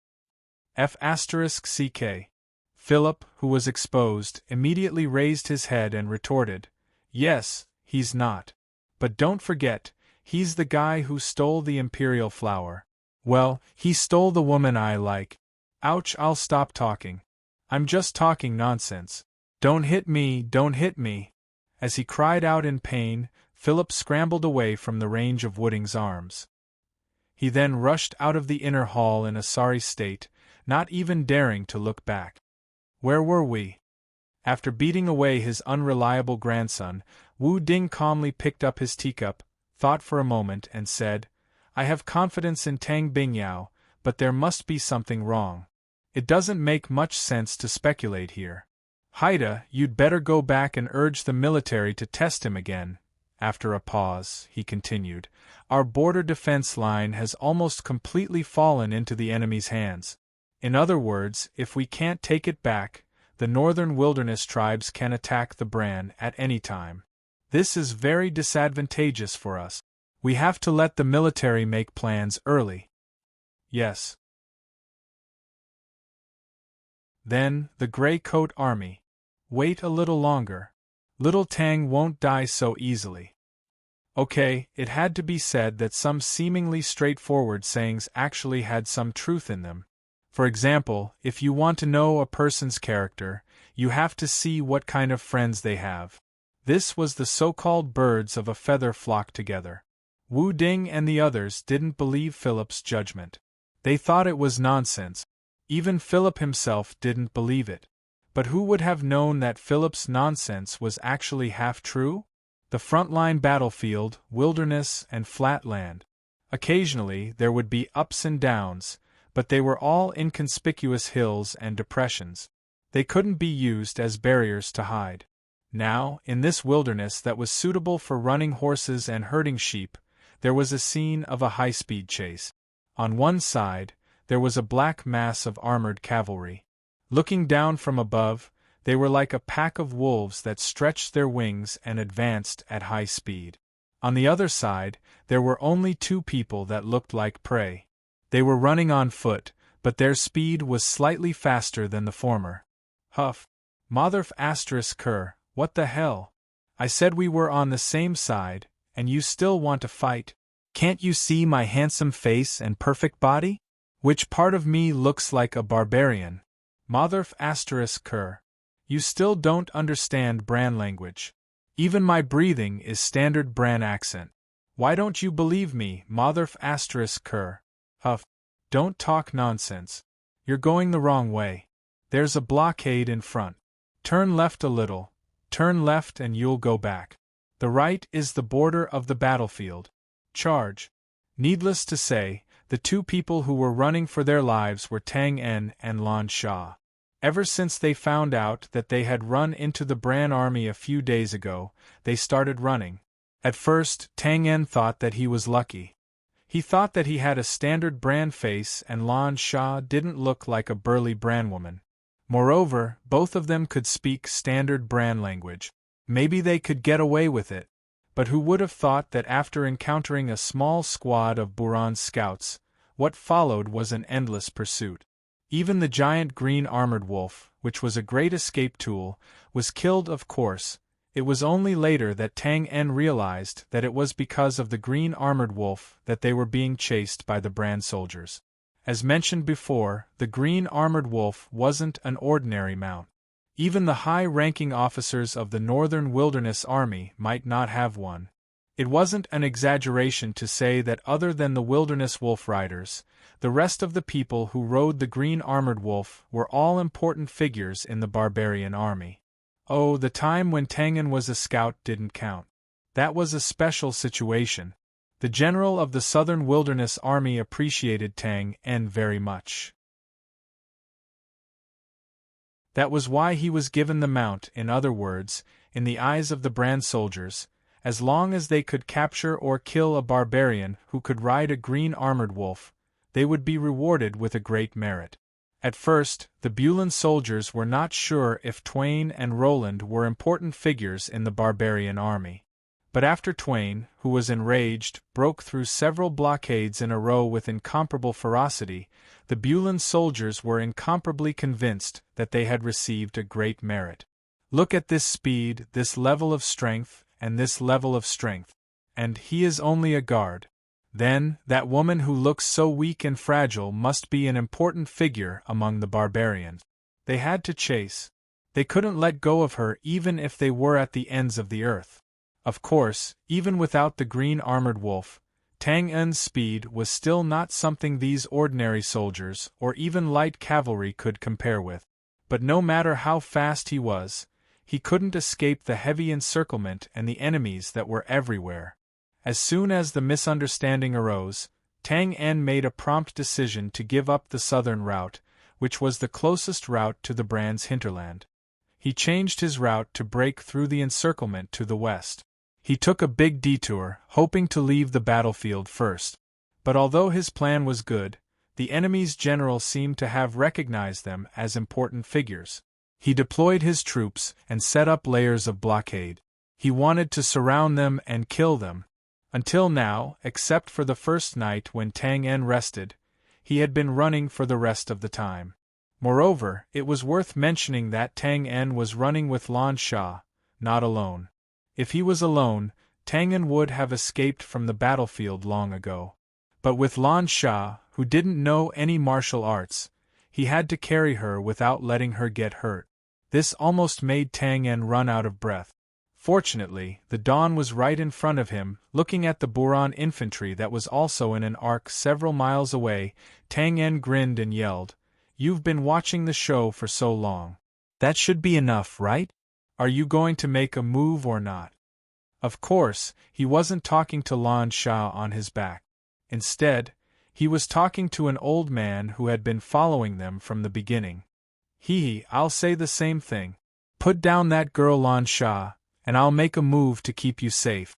F***ck. Philip, who was exposed, immediately raised his head and retorted, "Yes, he's not. But don't forget, he's the guy who stole the imperial flower. Well, he stole the woman I like. Ouch, I'll stop talking. I'm just talking nonsense. Don't hit me, don't hit me." As he cried out in pain, Philip scrambled away from the range of Wooding's arms. He then rushed out of the inner hall in a sorry state, not even daring to look back. Where were we? After beating away his unreliable grandson, Wu Ding calmly picked up his teacup, thought for a moment and said, "I have confidence in Tang Bingyao, but there must be something wrong. It doesn't make much sense to speculate here. Haida, you'd better go back and urge the military to test him again." After a pause, he continued, "Our border defense line has almost completely fallen into the enemy's hands. In other words, if we can't take it back, the northern wilderness tribes can attack the Bran at any time. This is very disadvantageous for us. We have to let the military make plans early." "Yes." Then, the gray coat army. Wait a little longer. Little Tang won't die so easily. Okay, it had to be said that some seemingly straightforward sayings actually had some truth in them. For example, if you want to know a person's character, you have to see what kind of friends they have. This was the so-called birds of a feather flock together. Wu Ding and the others didn't believe Philip's judgment. They thought it was nonsense. Even Philip himself didn't believe it. But who would have known that Philip's nonsense was actually half true? The frontline battlefield, wilderness, and flat land. Occasionally there would be ups and downs, but they were all inconspicuous hills and depressions. They couldn't be used as barriers to hide. Now, in this wilderness that was suitable for running horses and herding sheep, there was a scene of a high-speed chase. On one side, there was a black mass of armored cavalry. Looking down from above, they were like a pack of wolves that stretched their wings and advanced at high speed. On the other side, there were only two people that looked like prey. They were running on foot, but their speed was slightly faster than the former. Huff. Motherf asterisk cur, what the hell? I said we were on the same side, and you still want to fight? Can't you see my handsome face and perfect body? Which part of me looks like a barbarian? Motherf asterisk cur. You still don't understand Bran language. Even my breathing is standard Bran accent. Why don't you believe me, Motherf asterisk cur? Huff. Don't talk nonsense. You're going the wrong way. There's a blockade in front. Turn left a little. Turn left and you'll go back. The right is the border of the battlefield. Charge. Needless to say, the two people who were running for their lives were Tang En and Lan Sha. Ever since they found out that they had run into the Bran army a few days ago, they started running. At first, Tang En thought that he was lucky. He thought that he had a standard Bran face and Lan Sha didn't look like a burly Bran woman. Moreover, both of them could speak standard Bran language. Maybe they could get away with it. But who would have thought that after encountering a small squad of Buran's scouts, what followed was an endless pursuit. Even the giant green armored wolf, which was a great escape tool, was killed of course. It was only later that Tang En realized that it was because of the green armored wolf that they were being chased by the Bran soldiers. As mentioned before, the green armored wolf wasn't an ordinary mount. Even the high-ranking officers of the Northern Wilderness Army might not have one. It wasn't an exaggeration to say that other than the Wilderness Wolf Riders, the rest of the people who rode the green armored wolf were all important figures in the barbarian army. Oh, the time when Tang En was a scout didn't count. That was a special situation. The general of the Southern Wilderness Army appreciated Tang En very much. That was why he was given the mount. In other words, in the eyes of the Bran soldiers, as long as they could capture or kill a barbarian who could ride a green armored wolf, they would be rewarded with a great merit. At first, the Bulan soldiers were not sure if Twain and Roland were important figures in the barbarian army. But after Twain, who was enraged, broke through several blockades in a row with incomparable ferocity, the Bulan soldiers were incomparably convinced that they had received a great merit. Look at this speed, this level of strength, and this level of strength. And he is only a guard. Then, that woman who looks so weak and fragile must be an important figure among the barbarians. They had to chase. They couldn't let go of her even if they were at the ends of the earth. Of course, even without the green armored wolf, Tang En's speed was still not something these ordinary soldiers or even light cavalry could compare with. But no matter how fast he was, he couldn't escape the heavy encirclement and the enemies that were everywhere. As soon as the misunderstanding arose, Tang En made a prompt decision to give up the southern route, which was the closest route to the Bran's hinterland. He changed his route to break through the encirclement to the west. He took a big detour, hoping to leave the battlefield first. But although his plan was good, the enemy's general seemed to have recognized them as important figures. He deployed his troops and set up layers of blockade. He wanted to surround them and kill them. Until now, except for the first night when Tang En rested, he had been running for the rest of the time. Moreover, it was worth mentioning that Tang En was running with Lan Sha, not alone. If he was alone, Tang En would have escaped from the battlefield long ago. But with Lan Sha, who didn't know any martial arts, he had to carry her without letting her get hurt. This almost made Tang En run out of breath. Fortunately, the dawn was right in front of him. Looking at the Buran infantry that was also in an arc several miles away, Tang En grinned and yelled, "You've been watching the show for so long. That should be enough, right? Are you going to make a move or not?" Of course, he wasn't talking to Lan Sha on his back. Instead, he was talking to an old man who had been following them from the beginning. I'll say the same thing. Put down that girl Lan Sha, and I'll make a move to keep you safe.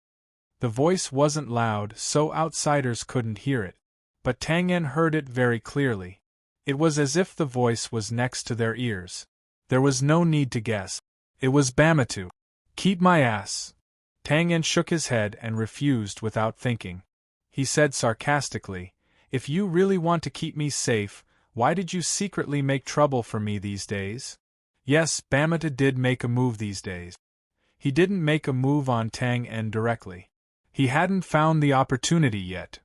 The voice wasn't loud, so outsiders couldn't hear it. But Tang En heard it very clearly. It was as if the voice was next to their ears. There was no need to guess. It was Bamatu. "Keep my ass." Tang En shook his head and refused without thinking. He said sarcastically, "If you really want to keep me safe, why did you secretly make trouble for me these days?" Yes, Bamatu did make a move these days. He didn't make a move on Tang En directly. He hadn't found the opportunity yet.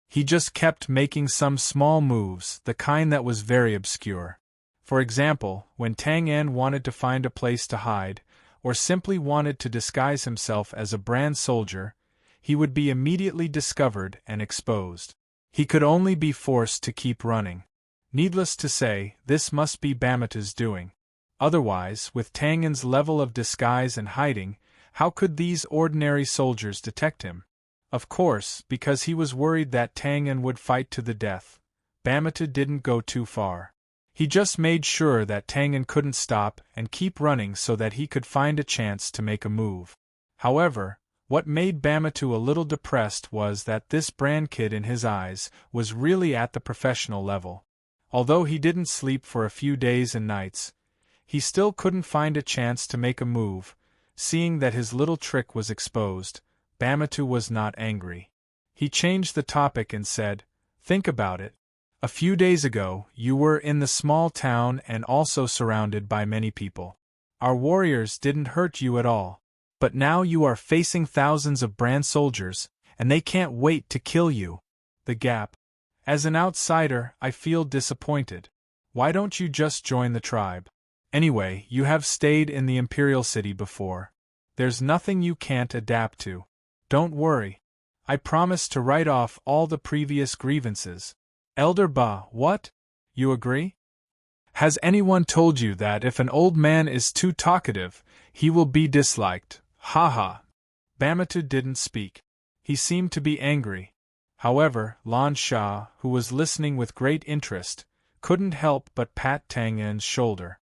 He just kept making some small moves, the kind that was very obscure. For example, when Tang En wanted to find a place to hide, or simply wanted to disguise himself as a brand soldier, he would be immediately discovered and exposed. He could only be forced to keep running. Needless to say, this must be Bamatu's doing. Otherwise, with Tang En's level of disguise and hiding, how could these ordinary soldiers detect him? Of course, because he was worried that Tang En would fight to the death, Bamatu didn't go too far. He just made sure that Tang En couldn't stop and keep running so that he could find a chance to make a move. However, what made Bamatu a little depressed was that this brand kid in his eyes was really at the professional level. Although he didn't sleep for a few days and nights, he still couldn't find a chance to make a move. Seeing that his little trick was exposed, Bamatu was not angry. He changed the topic and said, "Think about it. A few days ago, you were in the small town and also surrounded by many people. Our warriors didn't hurt you at all. But now you are facing thousands of brand soldiers, and they can't wait to kill you. The gap. As an outsider, I feel disappointed. Why don't you just join the tribe? Anyway, you have stayed in the Imperial City before. There's nothing you can't adapt to. Don't worry. I promise to write off all the previous grievances." Elder Ba, what? You agree? Has anyone told you that if an old man is too talkative, he will be disliked? Ha. Bamatu didn't speak. He seemed to be angry. However, Lan Sha, who was listening with great interest, couldn't help but pat Tang En's shoulder.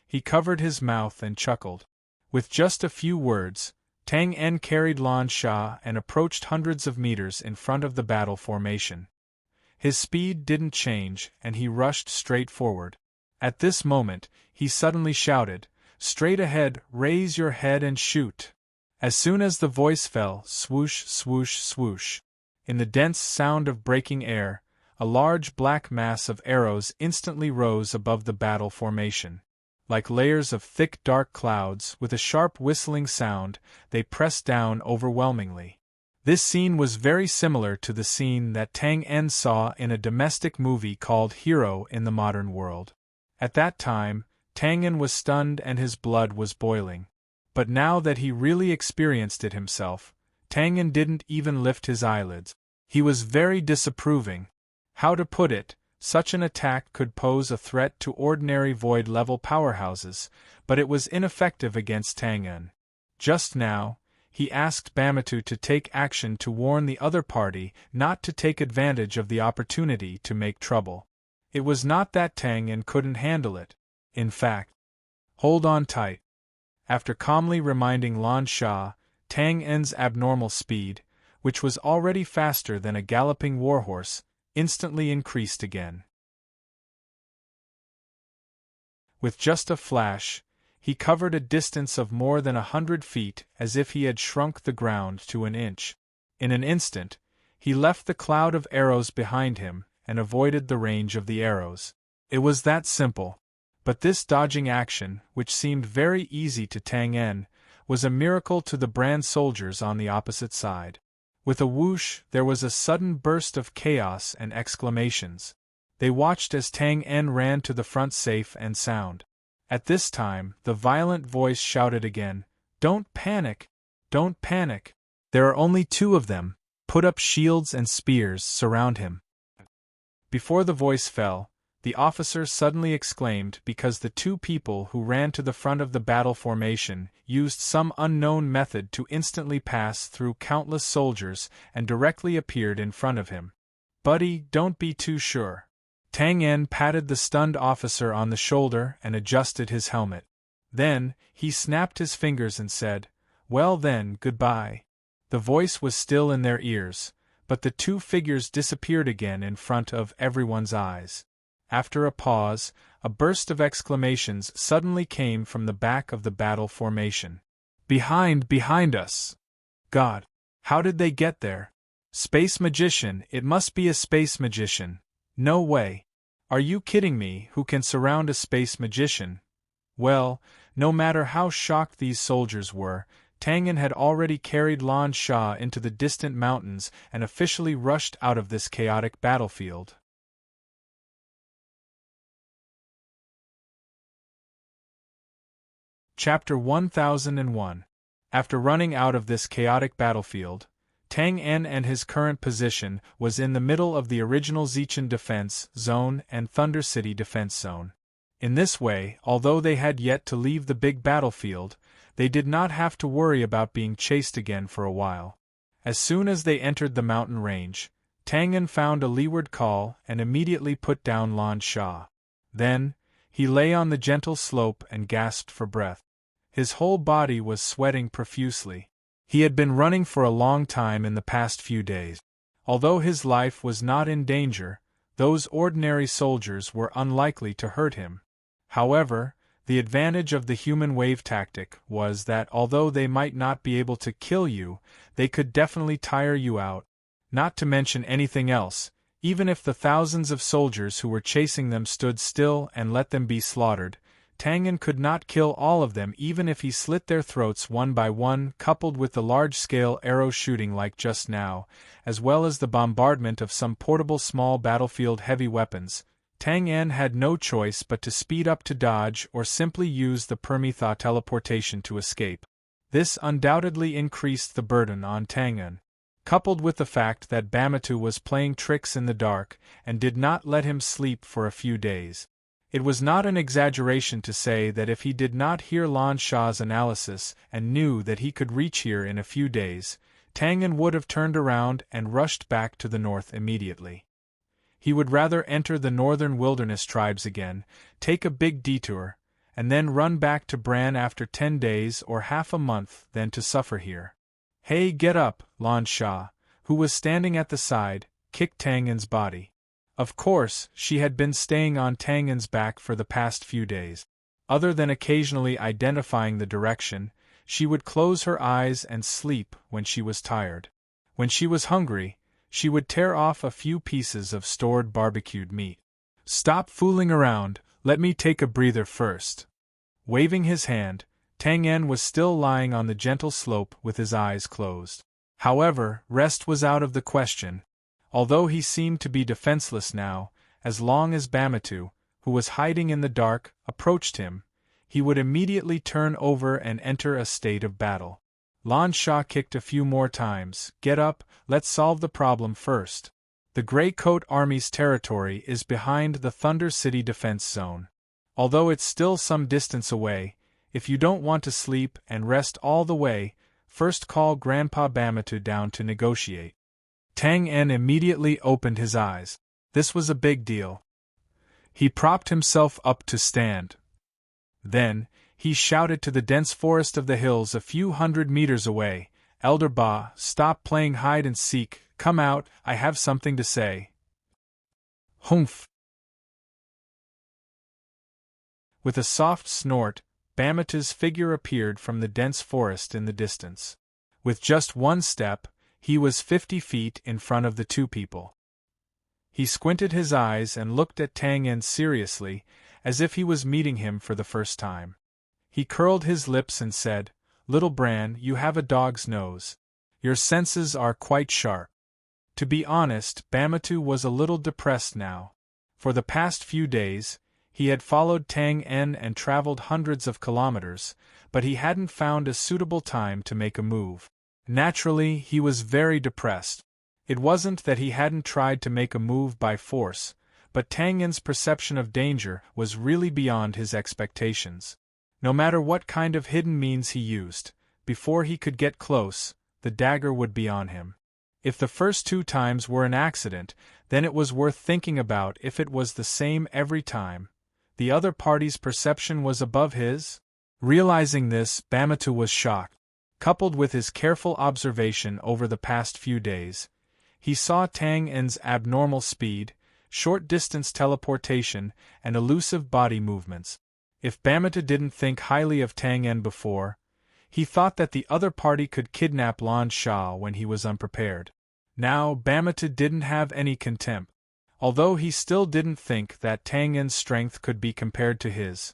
He covered his mouth and chuckled. With just a few words, Tang En carried Lan Sha and approached hundreds of meters in front of the battle formation. His speed didn't change, and he rushed straight forward. At this moment, he suddenly shouted, "Straight ahead, raise your head and shoot." As soon as the voice fell, swoosh, swoosh, swoosh. In the dense sound of breaking air, a large black mass of arrows instantly rose above the battle formation. Like layers of thick dark clouds, with a sharp whistling sound, they pressed down overwhelmingly. This scene was very similar to the scene that Tang En saw in a domestic movie called Hero in the Modern World. At that time, Tang En was stunned and his blood was boiling. But now that he really experienced it himself, Tang En didn't even lift his eyelids. He was very disapproving. How to put it? Such an attack could pose a threat to ordinary void-level powerhouses, but it was ineffective against Tang En. Just now, he asked Bamatu to take action to warn the other party not to take advantage of the opportunity to make trouble. It was not that Tang En couldn't handle it. In fact, hold on tight. After calmly reminding Lan Sha, Tang En's abnormal speed, which was already faster than a galloping warhorse, instantly increased again. With just a flash, he covered a distance of more than 100 feet as if he had shrunk the ground to an inch. In an instant, he left the cloud of arrows behind him and avoided the range of the arrows. It was that simple. But this dodging action, which seemed very easy to Tang En, was a miracle to the brand soldiers on the opposite side. With a whoosh, there was a sudden burst of chaos and exclamations. They watched as Tang En ran to the front safe and sound. At this time, the violent voice shouted again, "Don't panic! Don't panic! There are only two of them. Put up shields and spears, surround him." Before the voice fell, the officer suddenly exclaimed because the two people who ran to the front of the battle formation used some unknown method to instantly pass through countless soldiers and directly appeared in front of him. "Buddy, don't be too sure." Tang En patted the stunned officer on the shoulder and adjusted his helmet. Then, he snapped his fingers and said, "Well then, goodbye." The voice was still in their ears, but the two figures disappeared again in front of everyone's eyes. After a pause, a burst of exclamations suddenly came from the back of the battle formation. Behind us! God! How did they get there? Space magician, it must be a space magician. No way. Are you kidding me? Who can surround a space magician? Well, no matter how shocked these soldiers were, Tang En had already carried Lan Sha into the distant mountains and officially rushed out of this chaotic battlefield. Chapter 1001. After running out of this chaotic battlefield, Tang En and his current position was in the middle of the original Zichen Defense Zone and Thunder City Defense Zone. In this way, although they had yet to leave the big battlefield, they did not have to worry about being chased again for a while. As soon as they entered the mountain range, Tang En found a leeward call and immediately put down Lan Sha. Then, he lay on the gentle slope and gasped for breath. His whole body was sweating profusely. He had been running for a long time in the past few days. Although his life was not in danger, those ordinary soldiers were unlikely to hurt him. However, the advantage of the human wave tactic was that although they might not be able to kill you, they could definitely tire you out. Not to mention anything else, even if the thousands of soldiers who were chasing them stood still and let them be slaughtered, Tang En could not kill all of them even if he slit their throats one by one, coupled with the large-scale arrow shooting like just now, as well as the bombardment of some portable small battlefield heavy weapons. Tang En had no choice but to speed up to dodge or simply use the Permitha teleportation to escape. This undoubtedly increased the burden on Tang En, coupled with the fact that Bamatu was playing tricks in the dark and did not let him sleep for a few days. It was not an exaggeration to say that if he did not hear Lan Sha's analysis and knew that he could reach here in a few days, Tang En would have turned around and rushed back to the north immediately. He would rather enter the northern wilderness tribes again, take a big detour, and then run back to Bran after 10 days or half a month than to suffer here. "Hey, get up!" Lan Sha, who was standing at the side, kicked Tang En's body. Of course, she had been staying on Tang En's back for the past few days. Other than occasionally identifying the direction, she would close her eyes and sleep when she was tired. When she was hungry, she would tear off a few pieces of stored barbecued meat. "Stop fooling around, let me take a breather first." Waving his hand, Tang En was still lying on the gentle slope with his eyes closed. However, rest was out of the question. Although he seemed to be defenseless now, as long as Bamatu, who was hiding in the dark, approached him, he would immediately turn over and enter a state of battle. Lan Sha kicked a few more times. "Get up, let's solve the problem first. The Grey Coat Army's territory is behind the Thunder City Defense Zone. Although it's still some distance away, if you don't want to sleep and rest all the way, first call Grandpa Bamatu down to negotiate." Tang En immediately opened his eyes. This was a big deal. He propped himself up to stand. Then, he shouted to the dense forest of the hills a few hundred meters away, "Elder Ba, stop playing hide and seek, come out, I have something to say." Humph! With a soft snort, Bamatu's figure appeared from the dense forest in the distance. With just one step, he was 50 feet in front of the two people. He squinted his eyes and looked at Tang En seriously, as if he was meeting him for the first time. He curled his lips and said, "Little Bran, you have a dog's nose. Your senses are quite sharp." To be honest, Bamatu was a little depressed now. For the past few days, he had followed Tang En and traveled hundreds of kilometers, but he hadn't found a suitable time to make a move. Naturally, he was very depressed. It wasn't that he hadn't tried to make a move by force, but Tang En's perception of danger was really beyond his expectations. No matter what kind of hidden means he used, before he could get close, the dagger would be on him. If the first 2 times were an accident, then it was worth thinking about if it was the same every time. The other party's perception was above his? Realizing this, Bamatu was shocked. Coupled with his careful observation over the past few days, he saw Tang En's abnormal speed, short-distance teleportation, and elusive body movements. If Bamatu didn't think highly of Tang En before, he thought that the other party could kidnap Lan Sha when he was unprepared. Now, Bamatu didn't have any contempt. Although he still didn't think that Tang En's strength could be compared to his,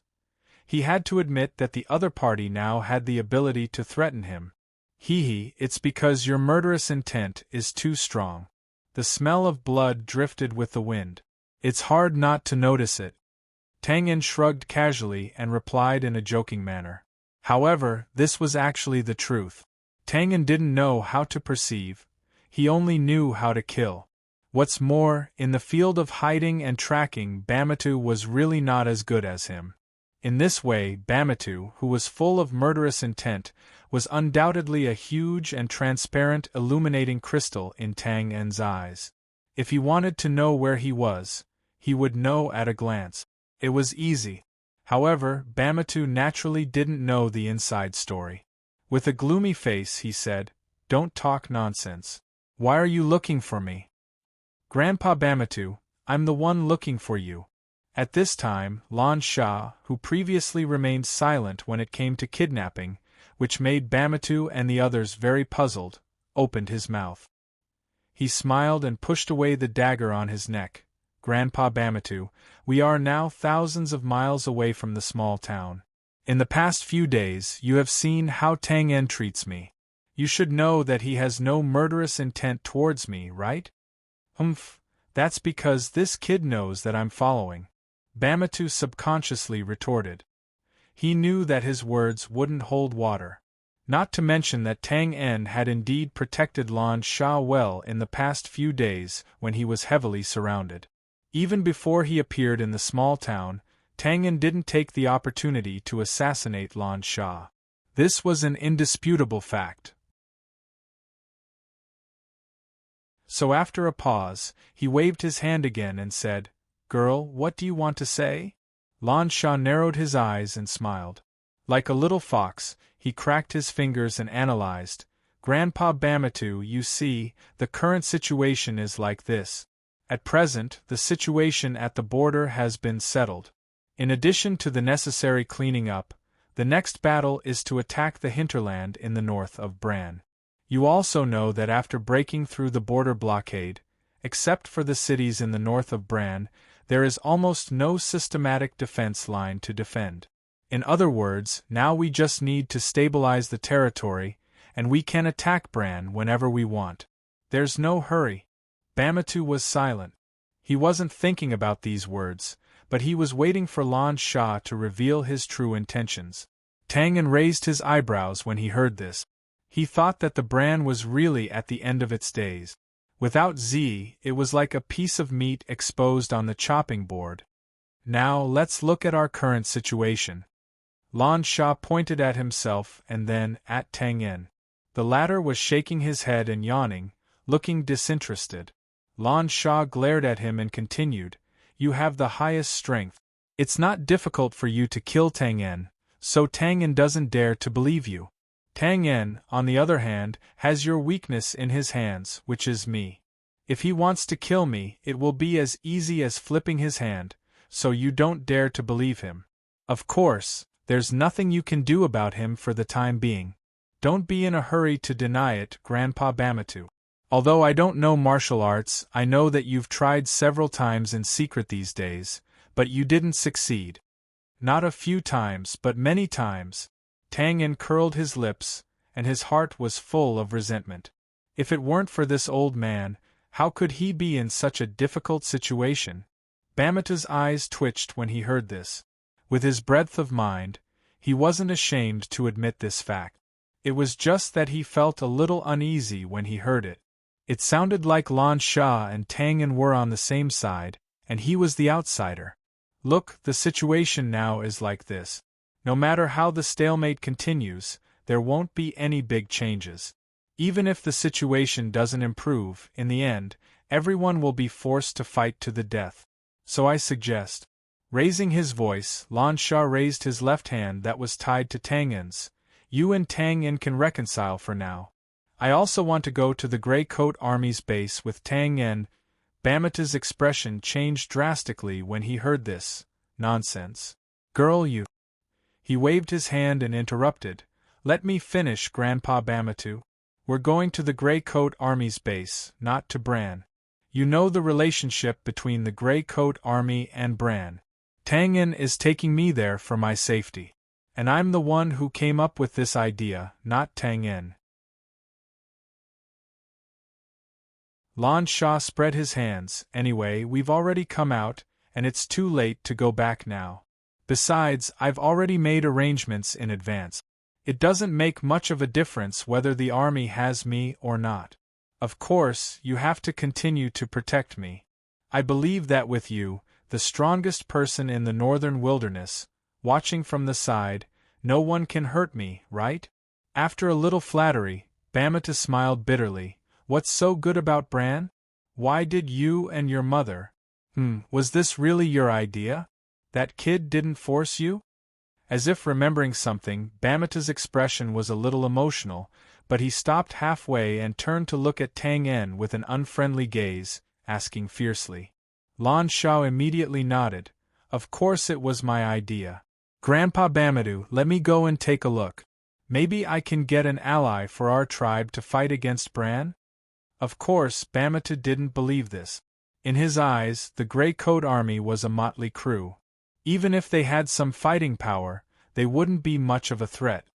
he had to admit that the other party now had the ability to threaten him. It's because your murderous intent is too strong. The smell of blood drifted with the wind. It's hard not to notice it. Tang En shrugged casually and replied in a joking manner. However, this was actually the truth. Tang En didn't know how to perceive, he only knew how to kill. What's more, in the field of hiding and tracking, Bamatu was really not as good as him. In this way, Bamatu, who was full of murderous intent, was undoubtedly a huge and transparent illuminating crystal in Tang En's eyes. If he wanted to know where he was, he would know at a glance. It was easy. However, Bamatu naturally didn't know the inside story. With a gloomy face, he said, "Don't talk nonsense. Why are you looking for me?" "Grandpa Bamatu, I'm the one looking for you." At this time, Lan Sha, who previously remained silent when it came to kidnapping, which made Bamatu and the others very puzzled, opened his mouth. He smiled and pushed away the dagger on his neck. "Grandpa Bamatu, we are now thousands of miles away from the small town. In the past few days, you have seen how Tang En treats me. You should know that he has no murderous intent towards me, right?" "Humph, that's because this kid knows that I'm following," Bamatu subconsciously retorted. He knew that his words wouldn't hold water. Not to mention that Tang En had indeed protected Lan Sha well in the past few days when he was heavily surrounded. Even before he appeared in the small town, Tang En didn't take the opportunity to assassinate Lan Sha. This was an indisputable fact. So after a pause, he waved his hand again and said, "Girl, what do you want to say?" Lan Sha narrowed his eyes and smiled. Like a little fox, he cracked his fingers and analyzed. "Grandpa Bamatu, you see, the current situation is like this. At present, the situation at the border has been settled. In addition to the necessary cleaning up, the next battle is to attack the hinterland in the north of Bran. You also know that after breaking through the border blockade, except for the cities in the north of Bran, there is almost no systematic defense line to defend. In other words, now we just need to stabilize the territory, and we can attack Bran whenever we want. There's no hurry." Bamatu was silent. He wasn't thinking about these words, but he was waiting for Lan Sha to reveal his true intentions. Tang En raised his eyebrows when he heard this. He thought that the Bran was really at the end of its days. Without Z, it was like a piece of meat exposed on the chopping board. "Now let's look at our current situation." Lan Sha pointed at himself and then at Tang En. The latter was shaking his head and yawning, looking disinterested. Lan Sha glared at him and continued, "You have the highest strength. It's not difficult for you to kill Tang En, so Tang En doesn't dare to believe you. Tang En, on the other hand, has your weakness in his hands, which is me. If he wants to kill me, it will be as easy as flipping his hand, so you don't dare to believe him. Of course, there's nothing you can do about him for the time being. Don't be in a hurry to deny it, Grandpa Bamatu." Although I don't know martial arts, I know that you've tried several times in secret these days, but you didn't succeed. Not a few times, but many times. Tang Yen curled his lips, and his heart was full of resentment. If it weren't for this old man, how could he be in such a difficult situation? Bamata's eyes twitched when he heard this. With his breadth of mind, he wasn't ashamed to admit this fact. It was just that he felt a little uneasy when he heard it. It sounded like Lan Sha and Tang Yen were on the same side, and he was the outsider. Look, the situation now is like this. No matter how the stalemate continues, there won't be any big changes. Even if the situation doesn't improve, in the end, everyone will be forced to fight to the death. So I suggest. Raising his voice, Lan Sha raised his left hand that was tied to Tang Yen's. You and Tang Yen can reconcile for now. I also want to go to the Grey Coat Army's base with Tang Yen. Bamata's expression changed drastically when he heard this. Nonsense. Girl, you. He waved his hand and interrupted. Let me finish, Grandpa Bamatu. We're going to the Grey Coat Army's base, not to Bran. You know the relationship between the Grey Coat Army and Bran. Tang Yen is taking me there for my safety. And I'm the one who came up with this idea, not Tang Yen. Lan Sha spread his hands. Anyway, we've already come out, and it's too late to go back now. Besides, I've already made arrangements in advance. It doesn't make much of a difference whether the army has me or not. Of course, you have to continue to protect me. I believe that with you, the strongest person in the northern wilderness, watching from the side, no one can hurt me, right? After a little flattery, Bamata smiled bitterly. What's so good about Bran? Why did you and your mother? Was this really your idea? That kid didn't force you? As if remembering something, Bamata's expression was a little emotional, but he stopped halfway and turned to look at Tang Yen with an unfriendly gaze, asking fiercely. Lan Sha immediately nodded. Of course it was my idea. Grandpa Bamatu, let me go and take a look. Maybe I can get an ally for our tribe to fight against Bran? Of course, Bamata didn't believe this. In his eyes, the Grey Coat Army was a motley crew. Even if they had some fighting power, they wouldn't be much of a threat.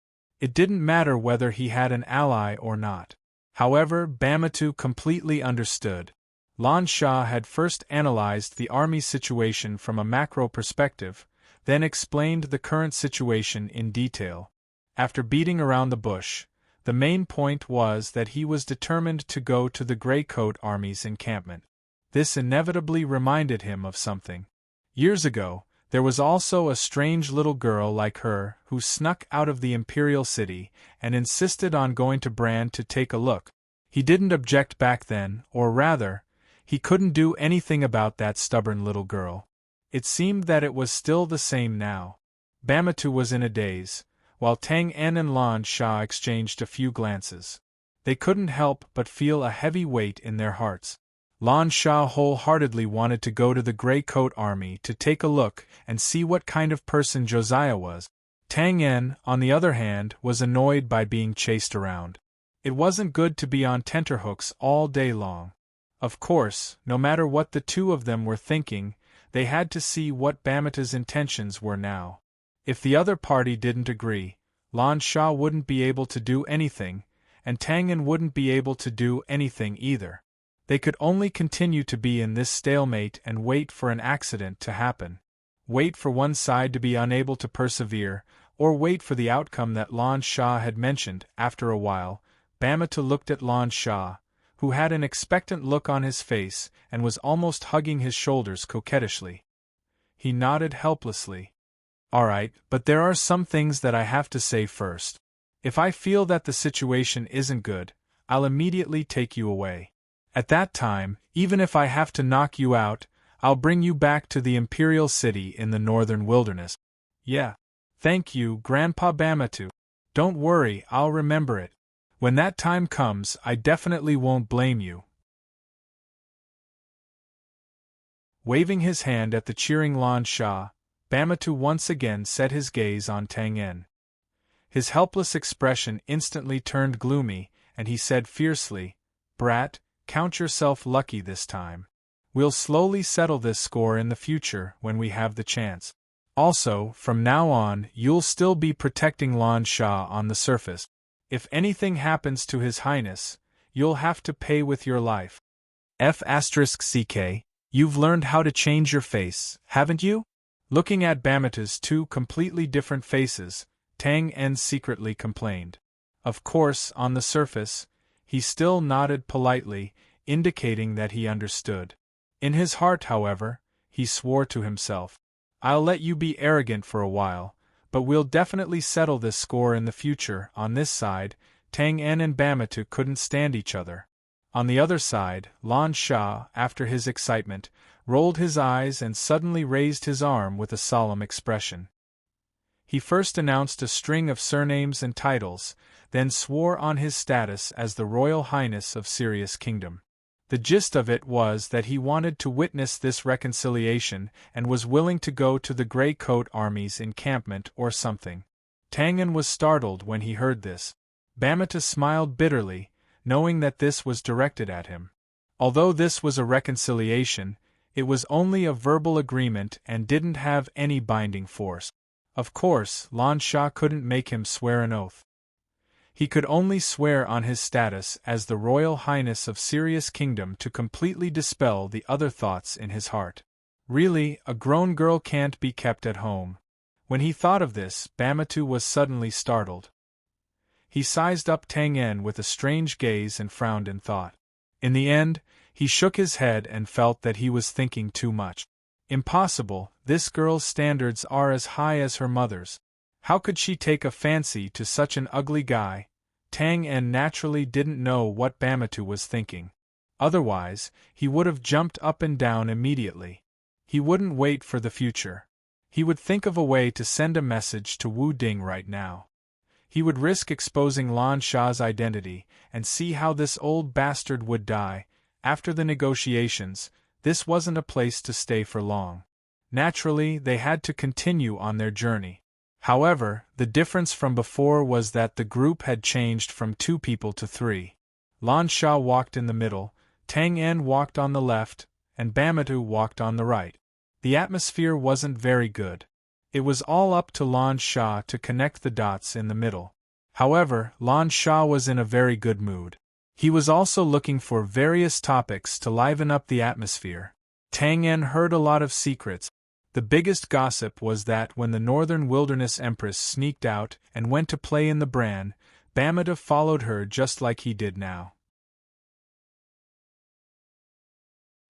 It didn't matter whether he had an ally or not. However, Bamatu completely understood. Lan Sha had first analyzed the army's situation from a macro perspective, then explained the current situation in detail. After beating around the bush, the main point was that he was determined to go to the Grey Coat Army's encampment. This inevitably reminded him of something. Years ago, there was also a strange little girl like her who snuck out of the Imperial City and insisted on going to Bran to take a look. He didn't object back then, or rather, he couldn't do anything about that stubborn little girl. It seemed that it was still the same now. Bamatu was in a daze, while Tang Yen and Lan Sha exchanged a few glances. They couldn't help but feel a heavy weight in their hearts. Lan Sha wholeheartedly wanted to go to the Grey Coat Army to take a look and see what kind of person Josiah was. Tang Yen, on the other hand, was annoyed by being chased around. It wasn't good to be on tenterhooks all day long. Of course, no matter what the two of them were thinking, they had to see what Bamata's intentions were now. If the other party didn't agree, Lan Sha wouldn't be able to do anything, and Tang Yen wouldn't be able to do anything either. They could only continue to be in this stalemate and wait for an accident to happen. Wait for one side to be unable to persevere, or wait for the outcome that Lan Sha had mentioned. After a while, Bamata looked at Lan Sha, who had an expectant look on his face and was almost hugging his shoulders coquettishly. He nodded helplessly. All right, but there are some things that I have to say first. If I feel that the situation isn't good, I'll immediately take you away. At that time, even if I have to knock you out, I'll bring you back to the Imperial City in the northern wilderness. Yeah. Thank you, Grandpa Bamatu. Don't worry, I'll remember it. When that time comes, I definitely won't blame you. Waving his hand at the cheering Lan Sha, Bamatu once again set his gaze on Tang Yen. His helpless expression instantly turned gloomy, and he said fiercely, Brat, count yourself lucky this time. We'll slowly settle this score in the future when we have the chance. Also, from now on, you'll still be protecting Lan Sha on the surface. If anything happens to His Highness, you'll have to pay with your life. F***CK, you've learned how to change your face, haven't you? Looking at Bamatu's two completely different faces, Tang En secretly complained. Of course, on the surface, he still nodded politely, indicating that he understood. In his heart, however, he swore to himself, I'll let you be arrogant for a while, but we'll definitely settle this score in the future. On this side, Tang En and Bamatu couldn't stand each other. On the other side, Lan Sha, after his excitement, rolled his eyes and suddenly raised his arm with a solemn expression. He first announced a string of surnames and titles, then swore on his status as the Royal Highness of Sirius Kingdom. The gist of it was that he wanted to witness this reconciliation and was willing to go to the Grey Coat Army's encampment or something. Tang En was startled when he heard this. Bamatu smiled bitterly, knowing that this was directed at him. Although this was a reconciliation, it was only a verbal agreement and didn't have any binding force. Of course, Lan Sha couldn't make him swear an oath. He could only swear on his status as the Royal Highness of Sirius Kingdom to completely dispel the other thoughts in his heart. Really, a grown girl can't be kept at home. When he thought of this, Bamatu was suddenly startled. He sized up Tang En with a strange gaze and frowned in thought. In the end, he shook his head and felt that he was thinking too much. Impossible, this girl's standards are as high as her mother's. How could she take a fancy to such an ugly guy? Tang En naturally didn't know what Bamatu was thinking. Otherwise, he would have jumped up and down immediately. He wouldn't wait for the future. He would think of a way to send a message to Wu Ding right now. He would risk exposing Lan Sha's identity and see how this old bastard would die. After the negotiations, this wasn't a place to stay for long. Naturally, they had to continue on their journey. However, the difference from before was that the group had changed from 2 people to 3. Lan Sha walked in the middle, Tang En walked on the left, and Bamatu walked on the right. The atmosphere wasn't very good. It was all up to Lan Sha to connect the dots in the middle. However, Lan Sha was in a very good mood. He was also looking for various topics to liven up the atmosphere. Tang En heard a lot of secrets. The biggest gossip was that when the Northern Wilderness Empress sneaked out and went to play in the Bran, Bamatu followed her just like he did now.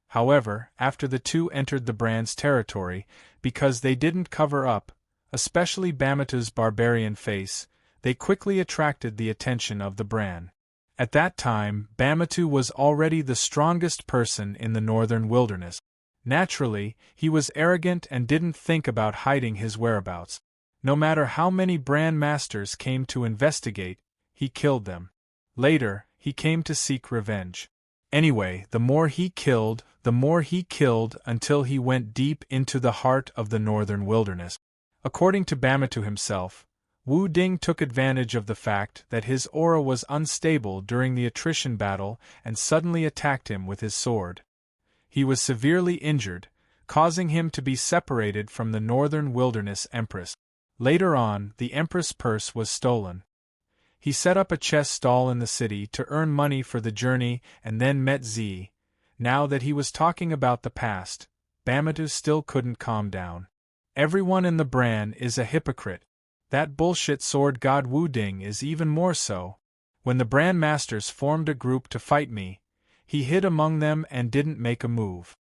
However, after the two entered the Bran's territory, because they didn't cover up, especially Bamatu's barbarian face, they quickly attracted the attention of the Bran. At that time, Bamatu was already the strongest person in the Northern Wilderness. Naturally, he was arrogant and didn't think about hiding his whereabouts. No matter how many Bran masters came to investigate, he killed them. Later, he came to seek revenge. Anyway, the more he killed until he went deep into the heart of the Northern Wilderness. According to Bamatu himself, Wu Ding took advantage of the fact that his aura was unstable during the attrition battle and suddenly attacked him with his sword. He was severely injured, causing him to be separated from the Northern Wilderness Empress. Later on, the Empress' purse was stolen. He set up a chess stall in the city to earn money for the journey and then met Z. Now that he was talking about the past, Bamatu still couldn't calm down. Everyone in the Bran is a hypocrite. That bullshit sword god Wu Ding is even more so. When the Bran masters formed a group to fight me, he hid among them and didn't make a move.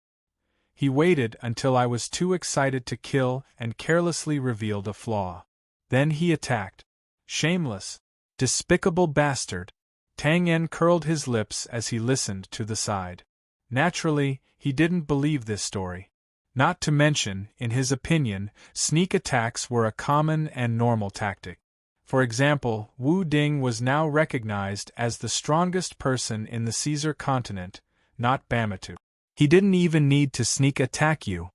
He waited until I was too excited to kill and carelessly revealed a flaw. Then he attacked. Shameless, despicable bastard. Tang En curled his lips as he listened to the side. Naturally, he didn't believe this story. Not to mention, in his opinion, sneak attacks were a common and normal tactic. For example, Wu Ding was now recognized as the strongest person in the Caesar continent, not Bamatu. He didn't even need to sneak attack you.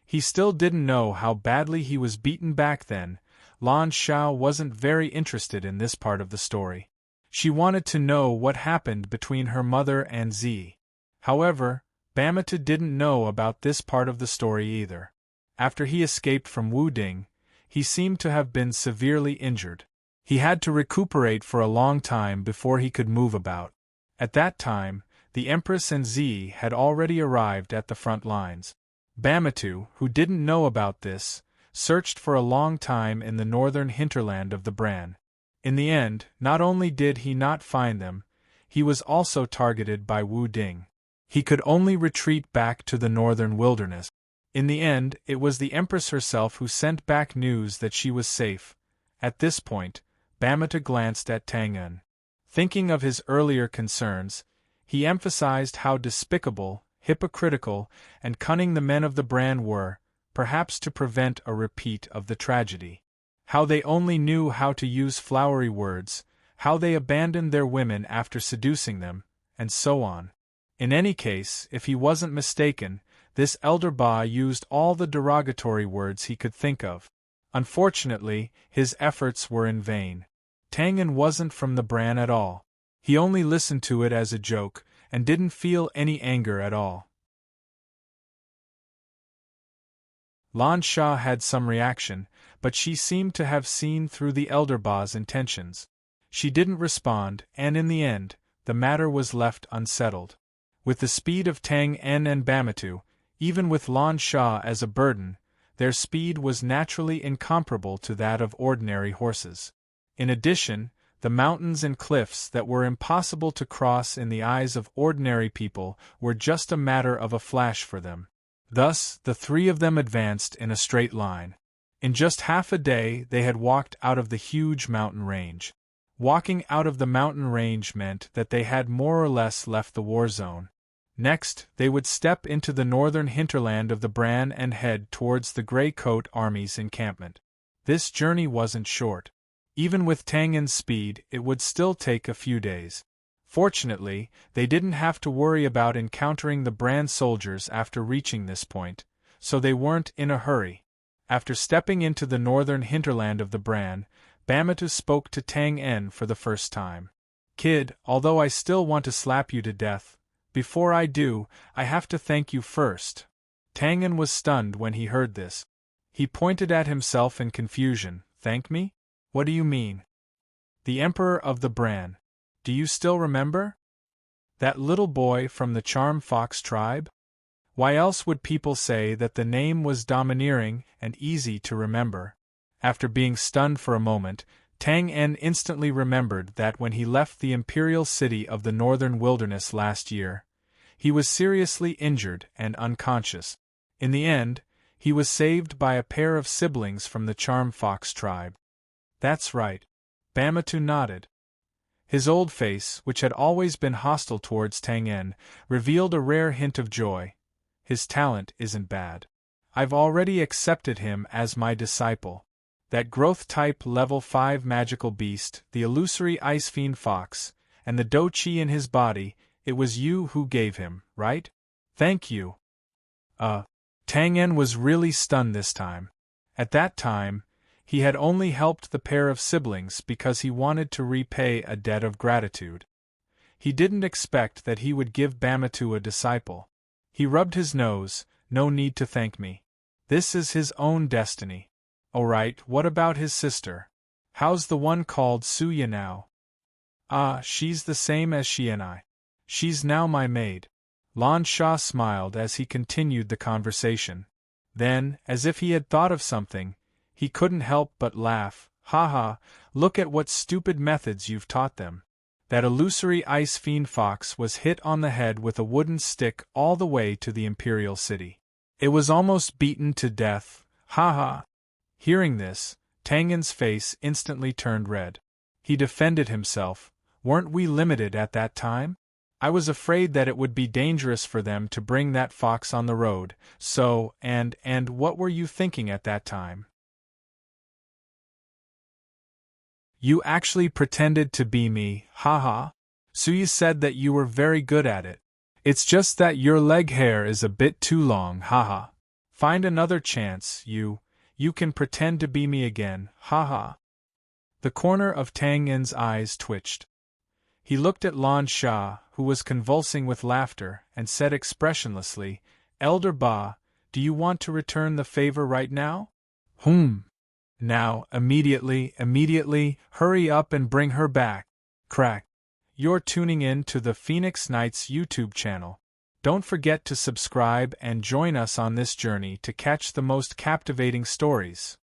He still didn't know how badly he was beaten back then. Lan Sha wasn't very interested in this part of the story. She wanted to know what happened between her mother and Z. However, Bamatu didn't know about this part of the story either. After he escaped from Wu Ding, he seemed to have been severely injured. He had to recuperate for a long time before he could move about. At that time, the Empress and Z had already arrived at the front lines. Bamatu, who didn't know about this, searched for a long time in the northern hinterland of the Bran. In the end, not only did he not find them, he was also targeted by Wu Ding. He could only retreat back to the northern wilderness. In the end, it was the Empress herself who sent back news that she was safe. At this point, Bamatu glanced at Tang En. Thinking of his earlier concerns, he emphasized how despicable, hypocritical, and cunning the men of the Bran were, perhaps to prevent a repeat of the tragedy. How they only knew how to use flowery words, how they abandoned their women after seducing them, and so on. In any case, if he wasn't mistaken, this elder Ba used all the derogatory words he could think of. Unfortunately, his efforts were in vain. Tang En wasn't from the Bran at all. He only listened to it as a joke, and didn't feel any anger at all. Lan Sha had some reaction, but she seemed to have seen through the elder Ba's intentions. She didn't respond, and in the end, the matter was left unsettled. With the speed of Tang En and Bamatu, even with Lan Sha as a burden, their speed was naturally incomparable to that of ordinary horses. In addition, the mountains and cliffs that were impossible to cross in the eyes of ordinary people were just a matter of a flash for them. Thus, the three of them advanced in a straight line. In just half a day they had walked out of the huge mountain range. Walking out of the mountain range meant that they had more or less left the war zone. Next, they would step into the northern hinterland of the Bran and head towards the Grey Coat Army's encampment. This journey wasn't short. Even with Tang En's speed, it would still take a few days. Fortunately, they didn't have to worry about encountering the Bran soldiers after reaching this point, so they weren't in a hurry. After stepping into the northern hinterland of the Bran, Bamatu spoke to Tang En for the first time. "Kid, although I still want to slap you to death, before I do, I have to thank you first." Tang En was stunned when he heard this. He pointed at himself in confusion. "Thank me? What do you mean?" "The Emperor of the Bran. Do you still remember? That little boy from the Charm Fox tribe? Why else would people say that the name was domineering and easy to remember?" After being stunned for a moment, Tang En instantly remembered that when he left the imperial city of the northern wilderness last year, he was seriously injured and unconscious. In the end, he was saved by a pair of siblings from the Charm Fox tribe. "That's right." Bamatu nodded. His old face, which had always been hostile towards Tang En, revealed a rare hint of joy. "His talent isn't bad. I've already accepted him as my disciple. That growth-type level 5 magical beast, the illusory ice fiend fox, and the do-chi in his body, it was you who gave him, right? Thank you." Tang En was really stunned this time. At that time, he had only helped the pair of siblings because he wanted to repay a debt of gratitude. He didn't expect that he would give Bamatu a disciple. He rubbed his nose. "No need to thank me. This is his own destiny." "Alright, what about his sister? How's the one called Suya now?" She's the same as she and I. She's now my maid." Lan Sha smiled as he continued the conversation. Then, as if he had thought of something, he couldn't help but laugh. "Ha, look at what stupid methods you've taught them. That illusory ice fiend fox was hit on the head with a wooden stick all the way to the imperial city. It was almost beaten to death. Ha." Hearing this, Tang En's face instantly turned red. He defended himself. "Weren't we limited at that time? I was afraid that it would be dangerous for them to bring that fox on the road, so, and what were you thinking at that time? You actually pretended to be me, haha. Suya said that you were very good at it. It's just that your leg hair is a bit too long, haha. Find another chance, you can pretend to be me again, haha." The corner of Tang En's eyes twitched. He looked at Lon Shah, who was convulsing with laughter, and said expressionlessly, Elder Ba, do you want to return the favor right now? Now, immediately, hurry up and bring her back. Crack. You're tuning in to the Phoenix Nights YouTube channel. Don't forget to subscribe and join us on this journey to catch the most captivating stories.